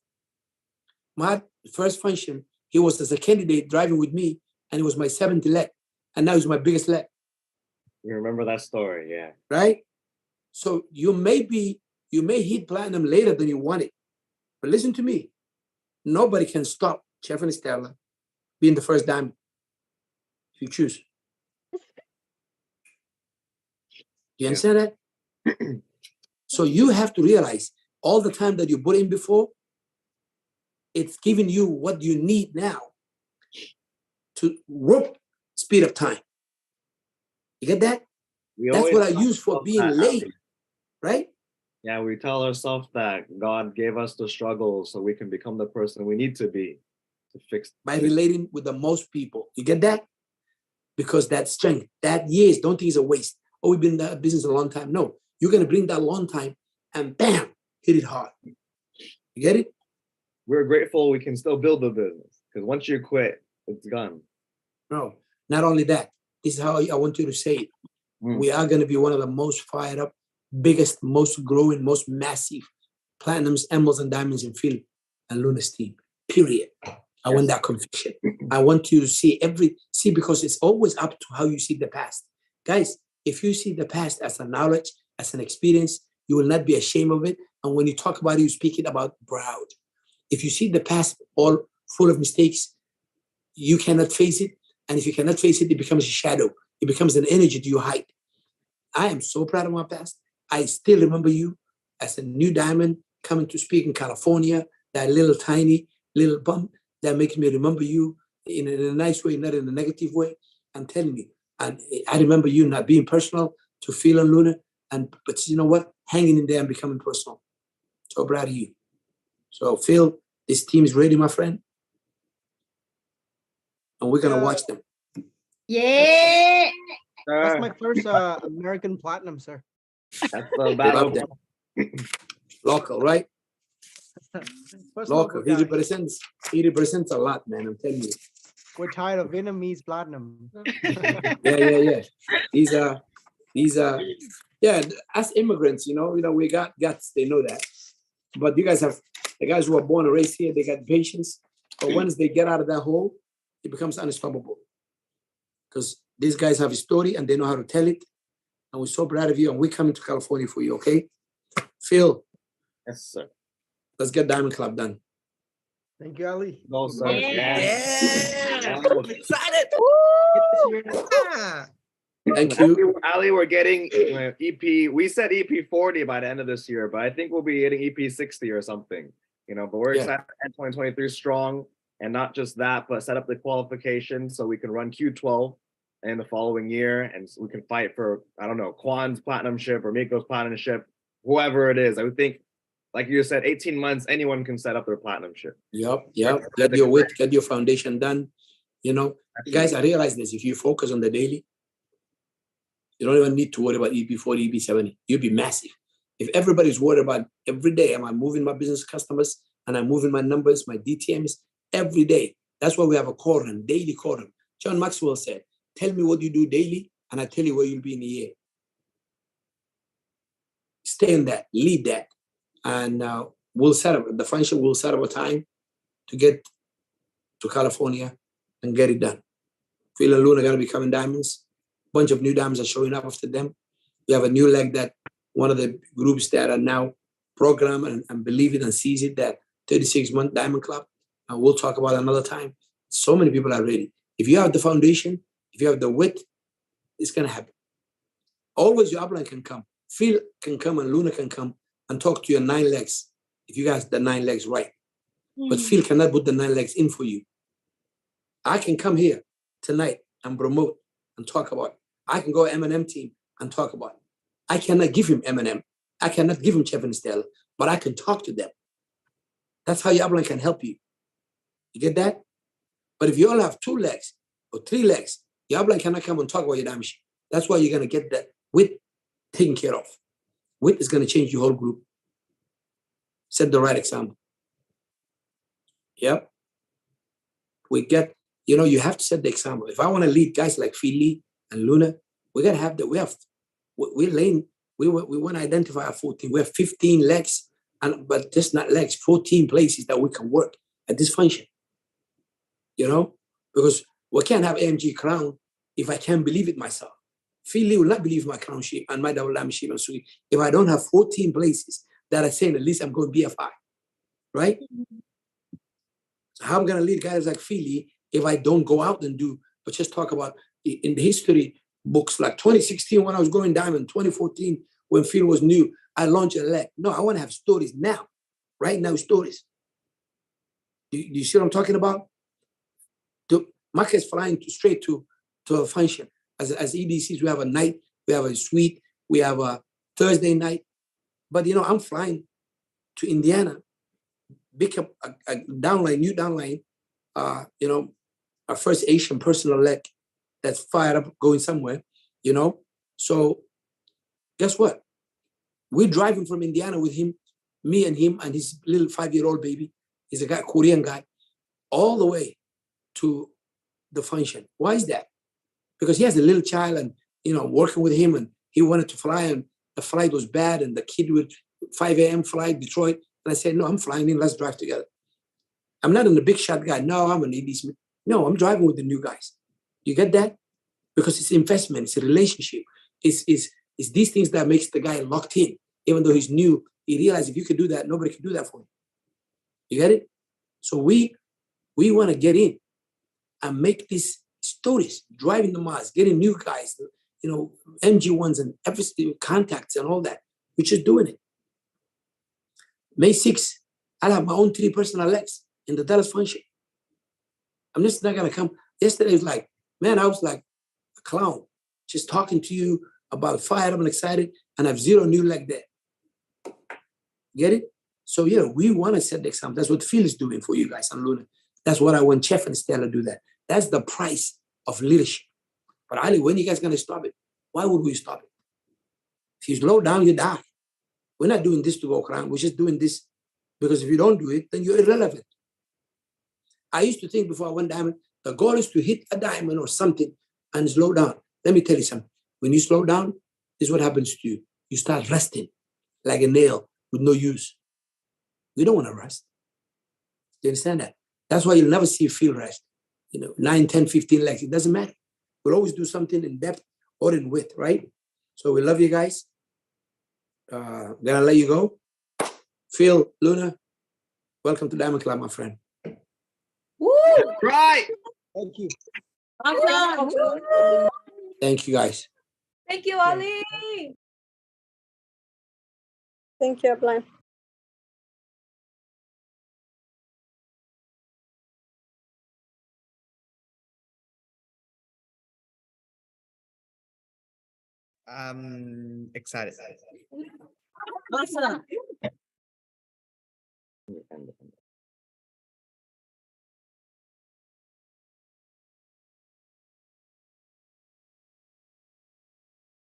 [SPEAKER 6] Mahad, first function, he was as a candidate driving with me, and he was my 7th leg, and now he's my biggest leg.
[SPEAKER 7] You remember that story, yeah.
[SPEAKER 6] Right? So you may hit platinum later than you want it, but listen to me. Nobody can stop Chef and Stella being the first diamond if you choose. You understand that? So you have to realize all the time that you put in before, it's giving you what you need now to whoop speed of time. You get that? That's what I use for being late, right?
[SPEAKER 7] Yeah, we tell ourselves that God gave us the struggle so we can become the person we need to be to fix.
[SPEAKER 6] By relating with the most people. You get that? Because that strength, that years, don't think it's a waste. Oh, we've been in that business a long time. No, you're going to bring that long time and bam, hit it hard. You get it?
[SPEAKER 7] We're grateful we can still build the business because once you quit, it's gone.
[SPEAKER 6] No, not only that. This is how I want you to say it. We are going to be one of the most fired up, biggest, most growing, most massive platinums, emeralds, and diamonds in Phil and Luna's team. Period. I want that conviction. I want you to see because it's always up to how you see the past. Guys, if you see the past as a knowledge, as an experience, you will not be ashamed of it. And when you talk about it, you speak it about proud. If you see the past all full of mistakes, you cannot face it. And if you cannot face it, it becomes a shadow. It becomes an energy that you hide. I am so proud of my past. I still remember you as a new diamond coming to speak in California, that little tiny little bump that makes me remember you in a nice way, not in a negative way. I'm telling you. And I remember you not being personal to Phil and Luna. But you know what? Hanging in there and becoming personal. So proud of you. So Phil, this team is ready, my friend. And we're going to watch them.
[SPEAKER 17] Yeah. That's my first American platinum, sir.
[SPEAKER 7] That's the battle.
[SPEAKER 6] Local, right?
[SPEAKER 17] First
[SPEAKER 6] Local. He
[SPEAKER 17] guy.
[SPEAKER 6] represents a lot, man. I'm telling you.
[SPEAKER 17] We're tired of Vietnamese platinum.
[SPEAKER 6] Yeah. These are as immigrants, we got guts, they know that. But you guys have the guys who are born and raised here, they got patience. But once they get out of that hole, it becomes unstoppable. Because these guys have a story and they know how to tell it. And we're so proud of you, and we're coming to California for you, okay? Phil.
[SPEAKER 7] Yes, sir.
[SPEAKER 6] Let's get Diamond Club done.
[SPEAKER 17] Thank you, Ali.
[SPEAKER 7] No, sir.
[SPEAKER 18] Yeah. I'm excited.
[SPEAKER 6] Thank you.
[SPEAKER 7] Ali, we're getting EP. We said EP 40 by the end of this year, but I think we'll be hitting EP 60 or something. But we're excited to end 2023 strong, and not just that, but set up the qualification so we can run Q12 in the following year, and so we can fight for, I don't know, Kwan's Platinumship or Miko's Platinumship, whoever it is. I would think, like you said, 18 months, anyone can set up their Platinumship.
[SPEAKER 6] Yep. Get your width, get your foundation done. Guys, I realize this. If you focus on the daily, you don't even need to worry about EP 40, EP 70. You'll be massive. If everybody's worried about every day, am I moving my business customers and I'm moving my numbers, my DTMs every day? That's why we have a quorum, daily quorum. John Maxwell said, tell me what you do daily, and I tell you where you'll be in a year. Stay in that, lead that. And we'll set up, the function will set up a time to get to California and get it done. Phil and Luna are going to be coming diamonds. Bunch of new diamonds are showing up after them. We have a new leg that one of the groups that are now programmed and believe it and sees it, that 36-month Diamond Club. And we'll talk about it another time. So many people are ready. If you have the foundation, if you have the width, it's going to happen. Always your upline can come. Phil can come and Luna can come and talk to your 9 legs if you guys the 9 legs right. But Phil cannot put the 9 legs in for you. I can come here tonight and promote and talk about it. I can go M&M team and talk about it. I cannot give him M&M. I cannot give him Chef and Stella, but I can talk to them. That's how your upline can help you. You get that? But if you all have 2 legs or 3 legs, your upline cannot come and talk about your diamond ship. That's why you're going to get that width taken care of. Width is going to change your whole group. set the right example. Yep. We get, you have to set the example. If I want to lead guys like Philly and Luna, we gotta have we want to identify our 14. We have 15 legs, but just not legs, 14 places that we can work at this function. Because we can't have AMG crown if I can't believe it myself. Philly will not believe my crownship and my double diamondship and suite if I don't have 14 places that are saying at least I'm going BFI, right? So how I'm gonna lead guys like Philly if I don't go out and do, but just talk about in the history books like 2016 when I was going diamond, 2014 when Phil was new, I launched a leg. No, I want to have stories now, right now stories. Do you see what I'm talking about? Market's flying straight to a function. As EDCs, we have a night, we have a suite, we have a Thursday night. But I'm flying to Indiana, pick up a downline, new downline, our first Asian personal leg that's fired up going somewhere, So guess what? We're driving from Indiana with him, me and him and his little 5-year-old baby. He's a Korean guy, all the way to the function. Why is that? Because he has a little child and, working with him and he wanted to fly and the flight was bad and the kid would 5 a.m. flight, Detroit. And I said, no, I'm flying in, let's drive together. I'm not an big shot guy. No, I'm an EDC. No, I'm driving with the new guys. You get that? Because it's investment, it's a relationship. It's these things that makes the guy locked in. Even though he's new, he realizes if you could do that, nobody can do that for him. You get it? So we want to get in and make these stories, driving the miles, getting new guys, MG1s and everything, contacts and all that. We're just doing it. May 6th, I'll have my own 3 personal legs in the Dallas function. I'm just not going to come. Yesterday was like, man, I was like a clown, just talking to you about fire. I'm excited and I have 0 new leg there. Get it? So, we want to set the example. That's what Phil is doing for you guys on Luna. That's what I want Chef and Stella do that. That's the price of leadership. But Ali, when are you guys going to stop it? Why would we stop it? If you slow down, you die. We're not doing this to walk around. We're just doing this because if you don't do it, then you're irrelevant. I used to think before I went diamond, the goal is to hit a diamond or something and slow down. Let me tell you something. When you slow down, this is what happens to you. You start resting like a nail with no use. We don't want to rest. Do you understand that? That's why you'll never see Phil rest. 9, 10, 15 legs. It doesn't matter. We'll always do something in depth or in width, right? So we love you guys. Gonna let you go. Phil, Luna, welcome to Diamond Club, my friend.
[SPEAKER 1] Woo!
[SPEAKER 6] Right.
[SPEAKER 17] Thank you.
[SPEAKER 1] Awesome.
[SPEAKER 6] Thank you, guys.
[SPEAKER 12] Thank you, Ali.
[SPEAKER 8] Thank you, Ablan.
[SPEAKER 18] I'm excited.
[SPEAKER 1] Awesome.